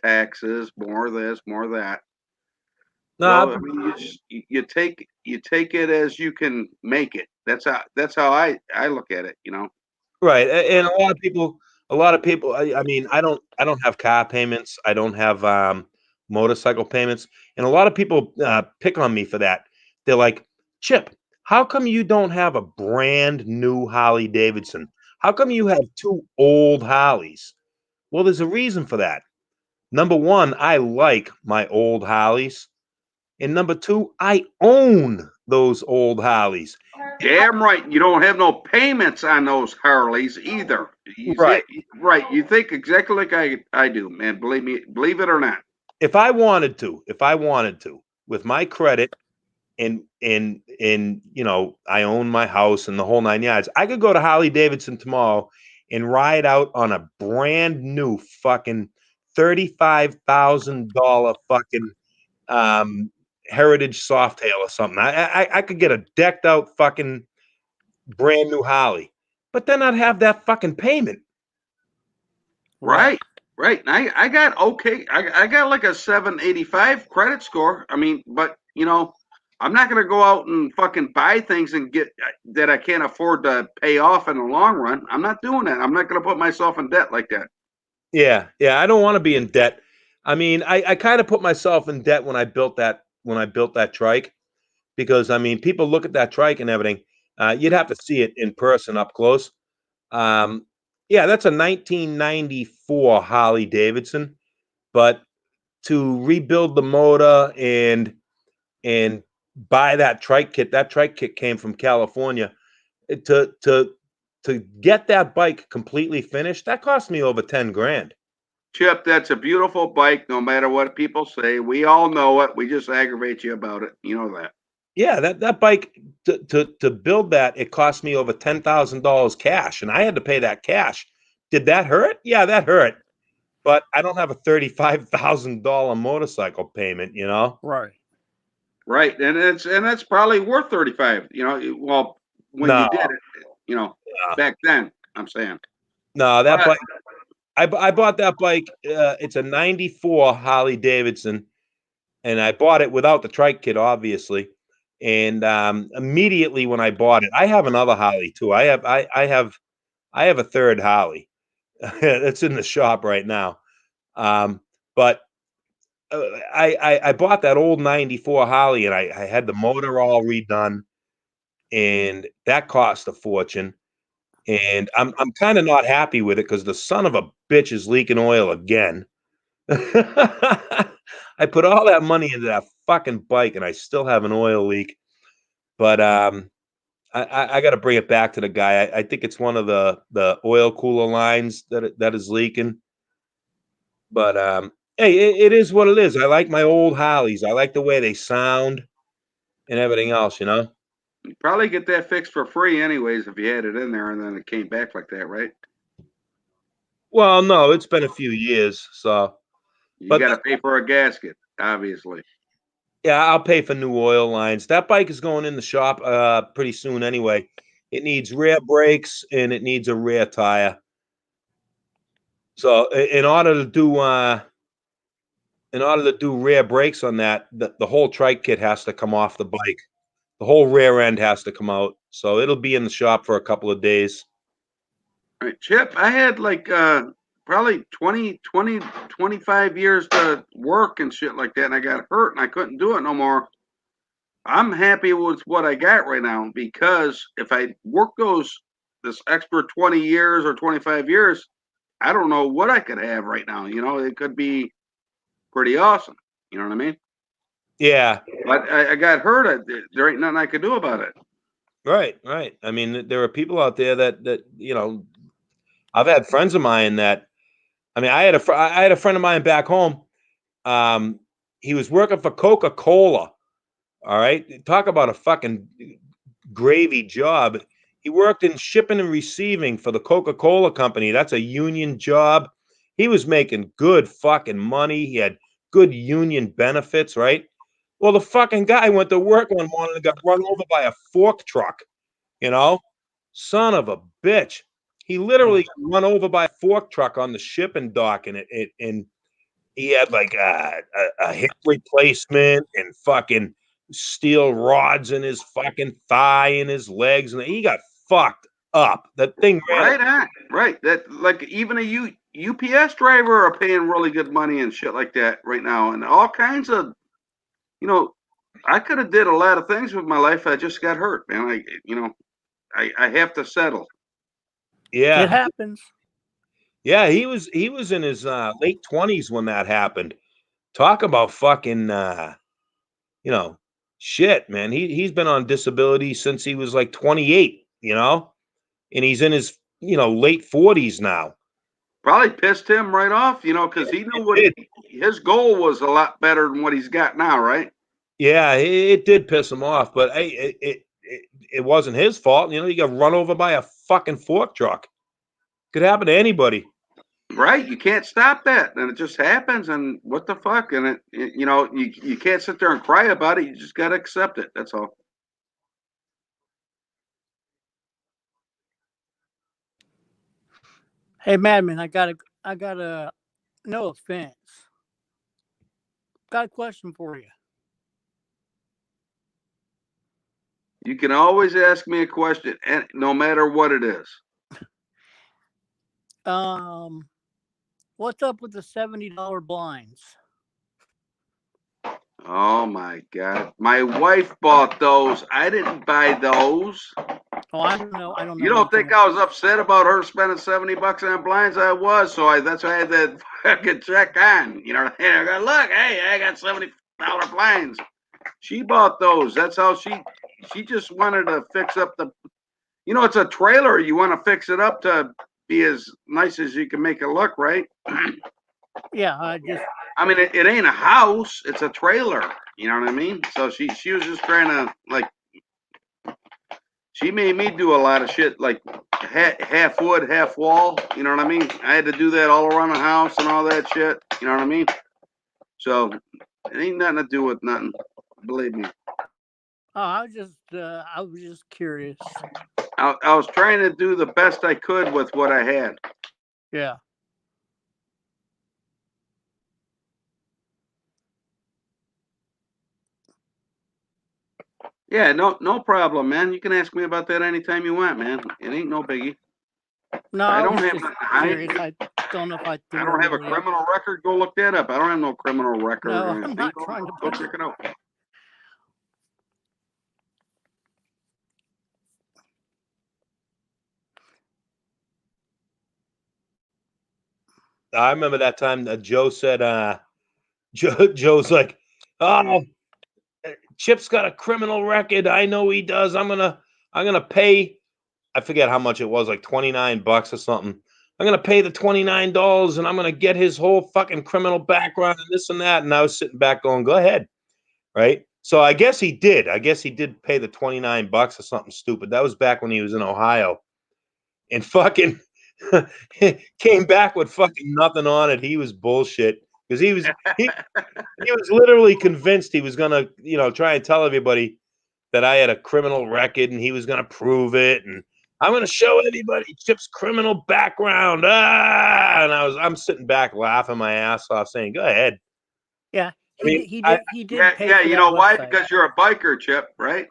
taxes, more this, more that. No, So, I mean, you take it as you can make it. That's how I look at it, you know. right. And a lot of people. I mean, I don't have car payments. I don't have motorcycle payments, and a lot of people pick on me for that. They're like, Chip, how come you don't have a brand new Harley Davidson? How come you have two old Harleys? Well, there's a reason for that. Number one, I like my old Harleys. And number two, I own those old Harleys. Damn right, you don't have no payments on those Harleys either. Right. Right. You think exactly like I do, man. Believe me, believe it or not. If I wanted to, with my credit and you know, I own my house and the whole 9 yards, I could go to Harley Davidson tomorrow and ride out on a brand new fucking $35,000 fucking Heritage Softail or something. I could get a decked out fucking brand new Harley, but then I'd have that fucking payment. Right. And I got okay. I got like a 785 credit score. I mean, but you know, I'm not gonna go out and fucking buy things and get that I can't afford to pay off in the long run. I'm not doing that. I'm not gonna put myself in debt like that. Yeah. I don't want to be in debt. I mean, I kind of put myself in debt when I built that trike, because I mean, people look at that trike and everything. You'd have to see it in person up close. Yeah, that's a 1994 Harley Davidson, but to rebuild the motor and buy that trike kit came from California. To get that bike completely finished, that cost me over 10 grand. Chip, that's a beautiful bike. No matter what people say, we all know it. We just aggravate you about it. You know that. Yeah, that bike to build that, it cost me over $10,000 cash, and I had to pay that cash. Did that hurt? Yeah, that hurt. But I don't have a $35,000 motorcycle payment, you know? Right. Right, and it's probably worth 35. You know, well, when No. you did it, you know, back then. I'm saying. No, that bike. I bought that bike. It's a 94 Harley Davidson, and I bought it without the trike kit, obviously. And immediately when I bought it, I have another Harley too. I have a third Harley that's in the shop right now. But I bought that old 94 Harley, and I had the motor all redone, and that cost a fortune. And I'm kind of not happy with it because the son of a bitch is leaking oil again. I put all that money into that fucking bike, and I still have an oil leak. But I got to bring it back to the guy. I think it's one of the oil cooler lines that is leaking. But hey, it is what it is. I like my old Harleys. I like the way they sound and everything else, you know. You probably get that fixed for free, anyways, if you had it in there and then it came back like that, right? Well, no, it's been a few years, so. You got to pay for a gasket, obviously. Yeah, I'll pay for new oil lines. That bike is going in the shop pretty soon anyway. It needs rear brakes and it needs a rear tire. So in order to do rear brakes on that, the whole trike kit has to come off the bike. The whole rear end has to come out. So it'll be in the shop for a couple of days. Right, Chip, I had like probably 25 years to work and shit like that, and I got hurt and I couldn't do it no more. I'm happy with what I got right now because if I work this extra 20 years or 25 years, I don't know what I could have right now. You know, it could be pretty awesome. You know what I mean? Yeah. But I got hurt. There ain't nothing I could do about it. Right. I mean, there are people out there that you know. I've had friends of mine that. I mean, I had a friend of mine back home. He was working for Coca-Cola. All right, talk about a fucking gravy job. He worked in shipping and receiving for the Coca-Cola company. That's a union job. He was making good fucking money. He had good union benefits, right? Well, the fucking guy went to work one morning and got run over by a fork truck. You know, son of a bitch. He literally got run over by a fork truck on the shipping dock, and he had like a hip replacement and fucking steel rods in his fucking thigh and his legs, and he got fucked up. That thing ran. Right on. Right. That like even a UPS driver are paying really good money and shit like that right now, and all kinds of, you know, I could have did a lot of things with my life. I just got hurt, man. I have to settle. Yeah, It happens. yeah. He was in his late 20s when that happened. Talk about fucking you know, shit, man. He's been on disability since he was like 28, you know, and he's in his, you know, late 40s now. Probably pissed him right off, you know, because he knew his goal was a lot better than what he's got now, right? Yeah, it did piss him off, but hey, it wasn't his fault. You know, he got run over by a fucking fork truck. Could happen to anybody. Right? You can't stop that, and it just happens. And what the fuck? And you know, you can't sit there and cry about it. You just got to accept it. That's all. Hey, Madman, I got a, no offense. Got a question for you. You can always ask me a question, and no matter what it is. What's up with the $70 blinds? Oh my God! My wife bought those. I didn't buy those. Oh, I don't know. You don't think I was upset about her spending $70 on blinds? I was, so that's why I had that fucking check on. You know, and I go, look, hey, I got $70 blinds. She bought those. That's how she just wanted to fix up the, you know, it's a trailer. You want to fix it up to be as nice as you can make it look, right? Yeah, I mean, it ain't a house. It's a trailer. You know what I mean? So she was just trying to, like, she made me do a lot of shit, like half wood, half wall. You know what I mean? I had to do that all around the house and all that shit. You know what I mean? So it ain't nothing to do with nothing. Believe me. Oh, I was just curious. I was trying to do the best I could with what I had. Yeah. Yeah, no problem, man. You can ask me about that anytime you want, man. It ain't no biggie. No, I I don't was have just nothing to hide. curious. I don't know if I I don't have a criminal record. Go look that up. I don't have no criminal record. No, or I'm anything. not trying to Go put check it out. I remember that time that Joe said, Joe's like, oh, Chip's got a criminal record. I know he does. I'm gonna pay. I forget how much it was, like $29 or something. I'm gonna pay the $29 and I'm gonna get his whole fucking criminal background and this and that. And I was sitting back going, go ahead. Right. So I guess he did. I guess he did pay the $29 or something stupid. That was back when he was in Ohio. And fucking came back with fucking nothing on it. He was bullshit. Because he was literally convinced he was gonna, you know, try and tell everybody that I had a criminal record and he was gonna prove it, and I'm gonna show everybody Chip's criminal background. And I'm sitting back laughing my ass off, saying, "Go ahead." Yeah, I mean, he did. Yeah, pay yeah. for You that know why? website. Because you're a biker, Chip, right?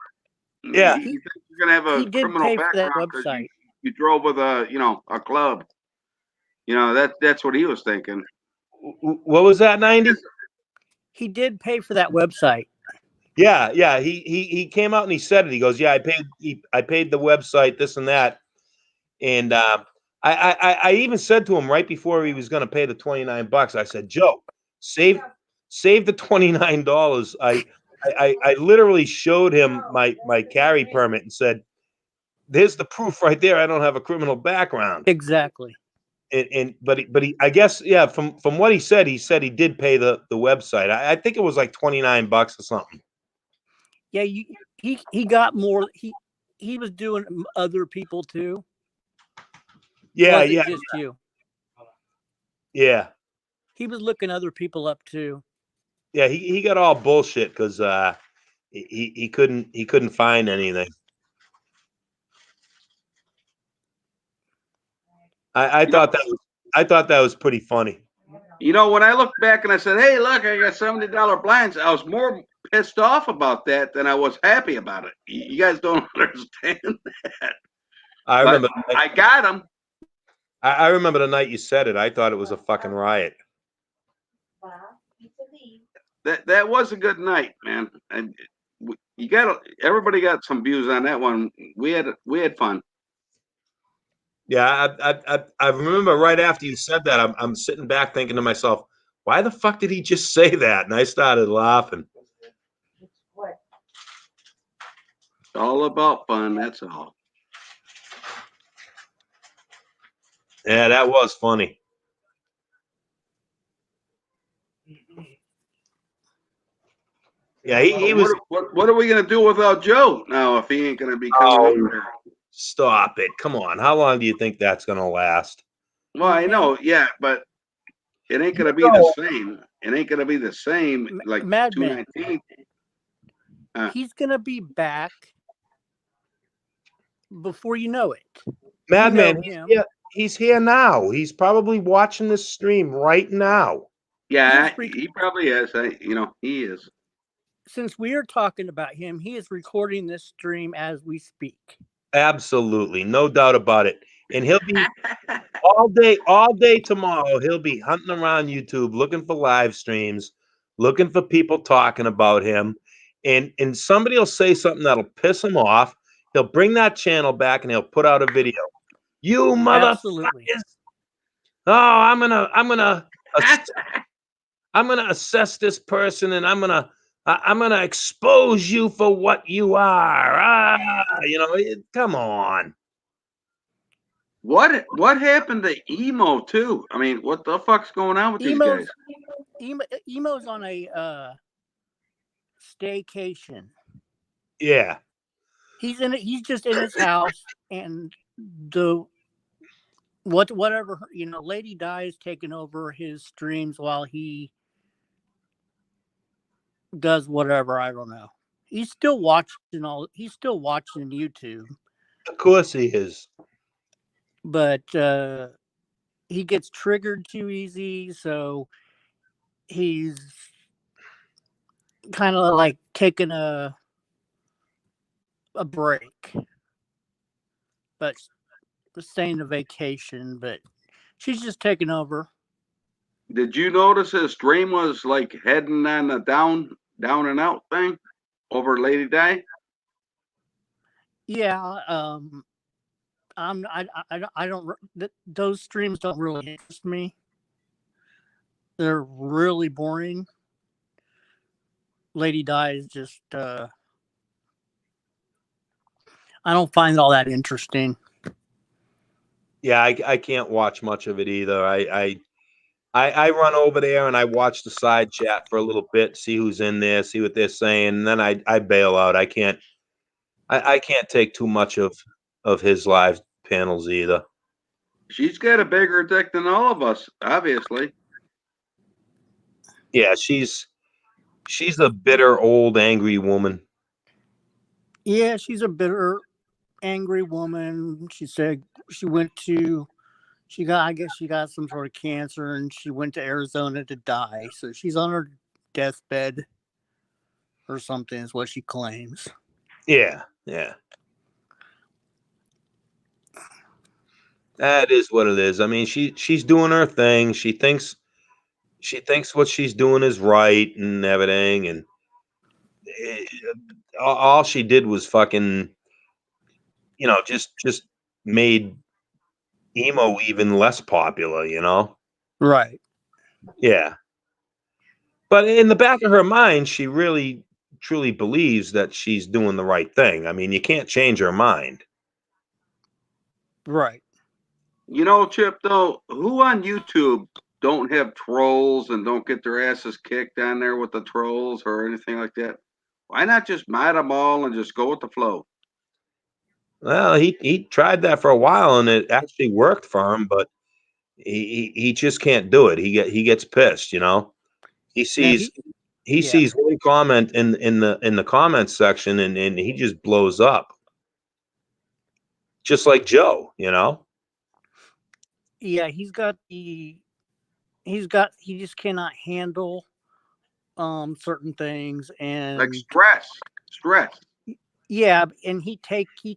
Yeah. You think you're gonna have a He did criminal pay for that background 'cause website. you drove with a club. That's what he was thinking. What was that, 90? He did pay for that website. Yeah. He came out and he said it. He goes, "Yeah, I paid the website, this and that." And I even said to him right before he was going to pay the $29. I said, "Joe, save the $29." I literally showed him my carry permit and said, "There's the proof right there. I don't have a criminal background." Exactly. But I guess, yeah, from what he said he did pay the website. I think it was like $29 or something. Yeah, he got more. He was doing other people too. Yeah, Wasn't yeah, just you. yeah, He was looking other people up too. yeah. He got all bullshit because he couldn't find anything. I thought that was pretty funny. When I looked back and I said, "Hey, look, I got $70 blinds," I was more pissed off about that than I was happy about it. You guys don't understand that. I But remember. I got them. I remember the night you said it. I thought it was a fucking riot. That was a good night, man. And everybody got some views on that one. We had fun. Yeah, I remember right after you said that, I'm sitting back thinking to myself, why the fuck did he just say that? And I started laughing. It's all about fun. That's all. Yeah, that was funny. Yeah, he was. What are we gonna do without Joe now if he ain't gonna be coming up there? Stop it! Come on, how long do you think that's gonna last? Well, I know, yeah, but it ain't gonna be the same. It ain't gonna be the same like Madman. 219. He's gonna be back before you know it. Madman, You know him. he's here now. He's probably watching this stream right now. Yeah, he probably is. He is. Since we are talking about him, he is recording this stream as we speak. Absolutely, no doubt about it. And he'll be all day tomorrow. He'll be hunting around YouTube looking for live streams, looking for people talking about him. And somebody will say something that'll piss him off. He'll bring that channel back and he'll put out a video. You motherfuckers! Oh, I'm gonna assess this person and I'm gonna expose you for what you are. Come on. What happened to Emo too? I mean, what the fuck's going on with these guys? Emo's on a staycation. Yeah. He's just in his house, and whatever Lady Di is taking over his streams while he does whatever. I don't know. He's still watching YouTube. Of course he is. But he gets triggered too easy, so he's kind of like taking a break, but staying a vacation. But she's just taking over. Did you notice his stream was like heading on the down and out thing over Lady Di? Yeah, I don't. Those streams don't really interest me. They're really boring. Lady Di is just. I don't find all that interesting. Yeah, I can't watch much of it either. I run over there and I watch the side chat for a little bit, see who's in there, see what they're saying, and then I bail out. I can't take too much of his live panels either. She's got a bigger dick than all of us, obviously. Yeah, she's a bitter, old, angry woman. Yeah, she's a bitter, angry woman. She said I guess she got some sort of cancer and she went to Arizona to die. So she's on her deathbed or something is what she claims. Yeah, yeah. That is what it is. I mean, she's doing her thing. She thinks what she's doing is right and everything, and eh, all she did was fucking, just made emo even less popular. Right. Yeah. But in the back of her mind, she really truly believes that she's doing the right thing. I mean, you can't change her mind. Right. Chip, though, who on YouTube don't have trolls and don't get their asses kicked on there with the trolls or anything like that? Why not just mat them all and just go with the flow? Well, he tried that for a while and it actually worked for him, but he just can't do it. He gets pissed. He Now sees he yeah. sees one comment in the comments section and he just blows up. Just like Joe. Yeah, he just cannot handle certain things, Like and stress. yeah, and he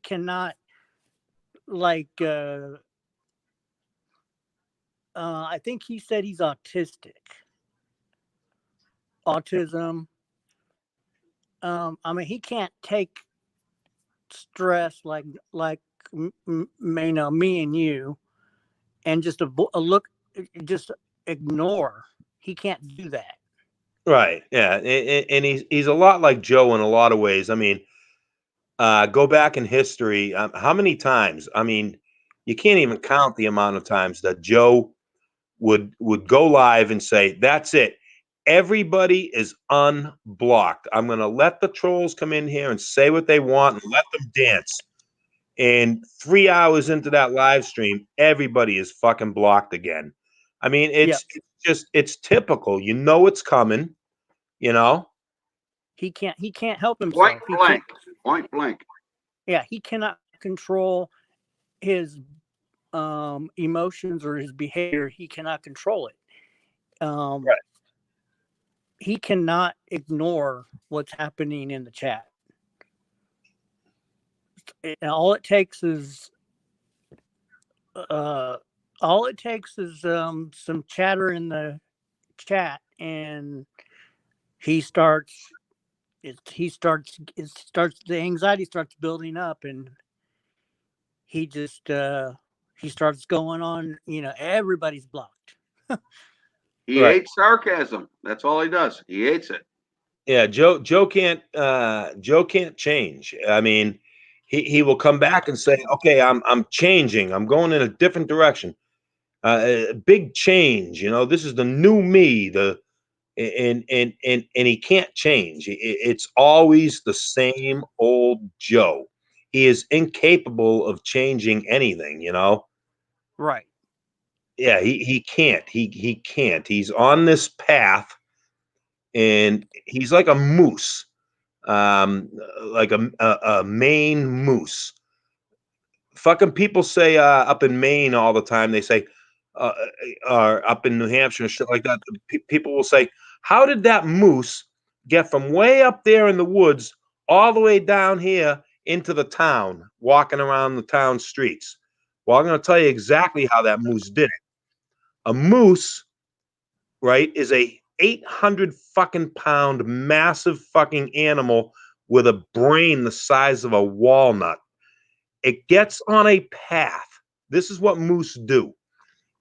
cannot, like, I think he said he's autism. I mean, he can't take stress like me and you, and just just ignore. He can't do that. Right. Yeah. And he's a lot like Joe in a lot of ways. I mean, go back in history. How many times? I mean, you can't even count the amount of times that Joe would go live and say, "That's it. Everybody is unblocked. I'm going to let the trolls come in here and say what they want and let them dance." And 3 hours into that live stream, everybody is fucking blocked again. I mean, Yeah, it's typical. It's coming. You know. he can't help Point himself. He blank. can't. Point blank. Yeah, he cannot control his emotions or his behavior. He cannot control it. Right. He cannot ignore what's happening in the chat. All it takes is some chatter in the chat, and he starts the anxiety starts building up, and he just he starts going on. Everybody's blocked. He Right. hates sarcasm. That's all he does. He hates it. Yeah, Joe can't change. I mean, he will come back and say, "Okay, I'm changing. I'm going in a different direction. Big change. This is the new me. And he can't change. It's always the same old Joe. He is incapable of changing anything. Right. Yeah, he can't. He can't. He's on this path, and he's like a moose. Like a Maine moose. Fucking people say up in Maine all the time. They say, or up in New Hampshire and shit like that. People will say, "How did that moose get from way up there in the woods all the way down here into the town, walking around the town streets?" Well, I'm going to tell you exactly how that moose did it. A moose, right, is a 800 fucking pound massive fucking animal with a brain the size of a walnut. It gets on a path. This is what moose do.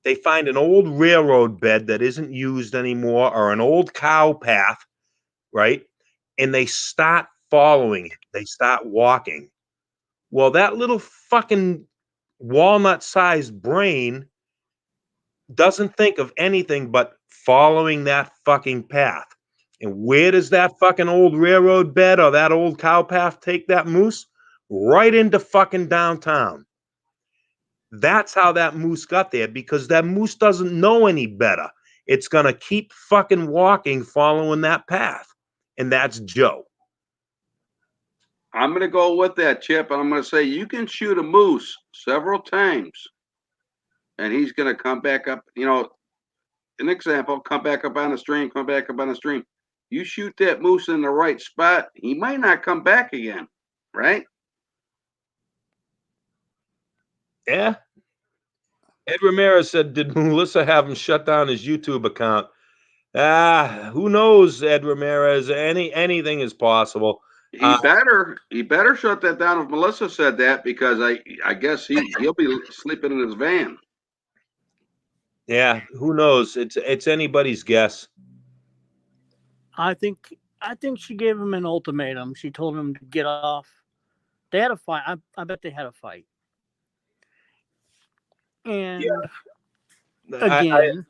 They find an old railroad bed that isn't used anymore or an old cow path, right? And they start following it. They start walking. Well, that little fucking walnut sized brain doesn't think of anything but following that fucking path. And where does that fucking old railroad bed or that old cow path take that moose? Right into fucking downtown. That's how that moose got there, because that moose doesn't know any better. It's going to keep fucking walking, following that path. And that's Joe. I'm going to go with that, Chip, and I'm going to say you can shoot a moose several times, and he's going to come back up. An example, come back up on the stream, come back up on the stream. You shoot that moose in the right spot, he might not come back again, right? Yeah. Ed Ramirez said, "Did Melissa have him shut down his YouTube account?" Who knows, Ed Ramirez? Anything is possible. He better shut that down if Melissa said that, because I guess he'll be sleeping in his van. Yeah, who knows? It's anybody's guess. I think she gave him an ultimatum. She told him to get off. They had a fight. I bet they had a fight. And again,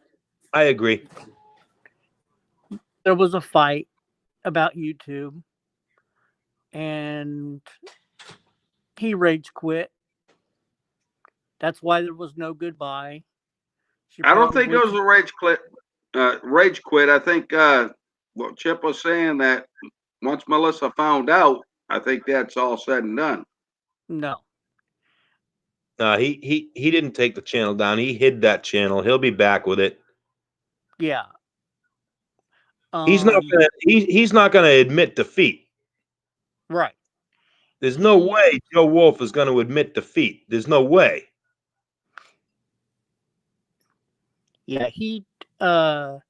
I agree. there was a fight about YouTube, and he rage quit. That's why there was no goodbye. I don't think it was a rage quit. I think what Chip was saying, that once Melissa found out, I think that's all said and done. No. He didn't take the channel down. He hid that channel. He'll be back with it. Yeah. He's not gonna admit defeat. Right. There's no way Joe Wolf is going to admit defeat. There's no way. Yeah, he took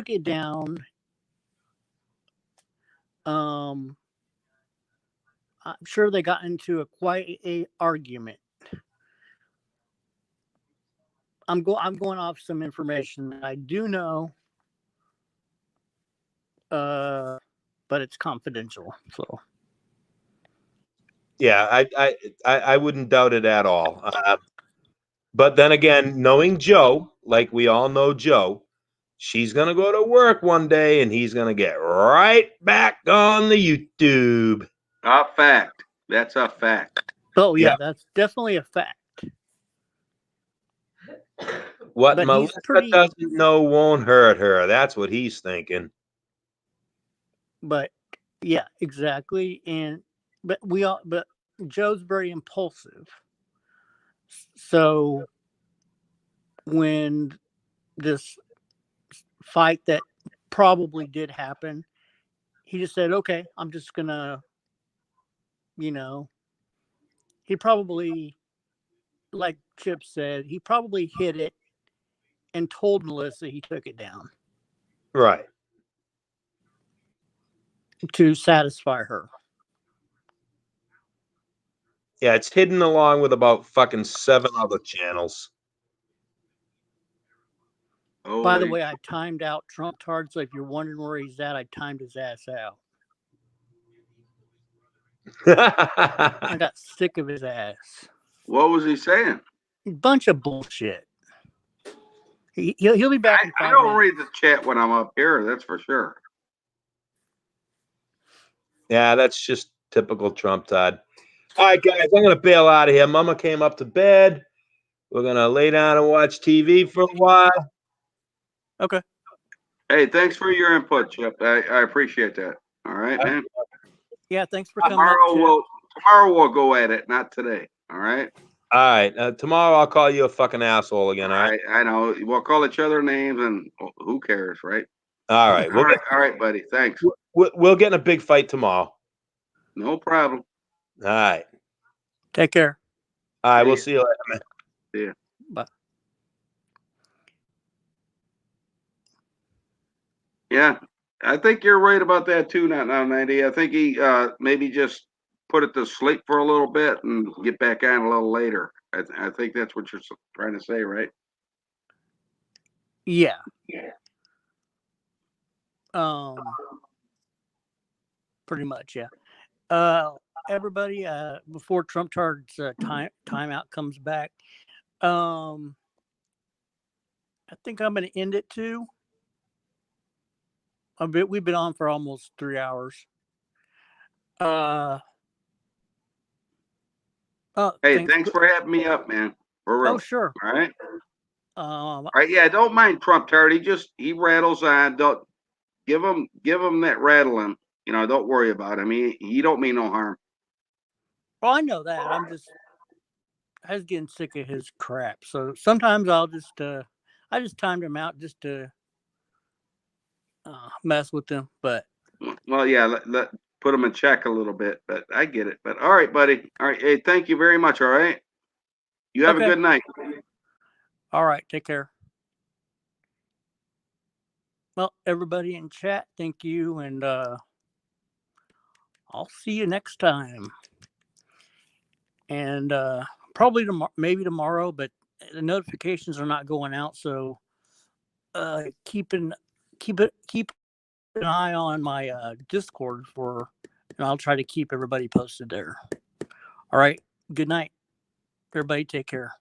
it down. I'm sure they got into quite a argument. I'm going off some information that I do know, but it's confidential. So Yeah, I wouldn't doubt it at all. But then again, knowing Joe, like we all know Joe, she's gonna go to work one day and he's gonna get right back on the YouTube. A fact. That's a fact. Oh yeah, that's definitely a fact. What But Melissa doesn't know won't hurt her. That's what he's thinking. But yeah, exactly. But Joe's very impulsive. So when this fight that probably did happen, he just said, okay, I'm just gonna, he probably, like Chip said, he probably hid it and told Melissa he took it down. Right. To satisfy her. Yeah, it's hidden along with about fucking 7 other channels. By the way, I timed out Trump Tard, so if you're wondering where he's at, I timed his ass out. I got sick of his ass. What was he saying? Bunch of bullshit. He'll be back in 5 I don't minutes. read the chat when I'm up here, that's for sure. Yeah, that's just typical Trump Todd. All right, guys, I'm going to bail out of here. Mama came up to bed. We're going to lay down and watch TV for a while. Okay. Hey, thanks for your input, Chip. I appreciate that. All right, man. Yeah, thanks for coming. Tomorrow we'll go at it, not today. All right. All right. Tomorrow I'll call you a fucking asshole again. All right. I know. We'll call each other names, and who cares, right? All right. All right, buddy. Thanks. We'll get in a big fight tomorrow. No problem. All right. Take care. All right. We'll see you later, man. See ya. Bye. Yeah, I think you're right about that too, not 90. I think he maybe just put it to sleep for a little bit and get back on a little later. I think that's what you're trying to say, right? Yeah. Pretty much, yeah. Everybody, before Trump Tard's timeout comes back, I think I'm going to end it too. We've been on for almost 3 hours. Hey, thanks for having me up, man. For real. Oh, sure. All right. All right. Yeah, don't mind Trump Tard. He rattles on. Don't give him that rattling. Don't worry about him. He don't mean no harm. Well, I know that. I was getting sick of his crap. So sometimes I just timed him out just to mess with them. But well, yeah, let put him in check a little bit. But I get it. But all right, buddy. All right. Hey, thank you very much. All right. You have a Okay. good night. All right. Take care. Well, everybody in chat, thank you. And I'll see you next time. And probably tomorrow, maybe tomorrow, but the notifications are not going out. So keep an eye on my Discord and I'll try to keep everybody posted there. All right. Good night. Everybody take care.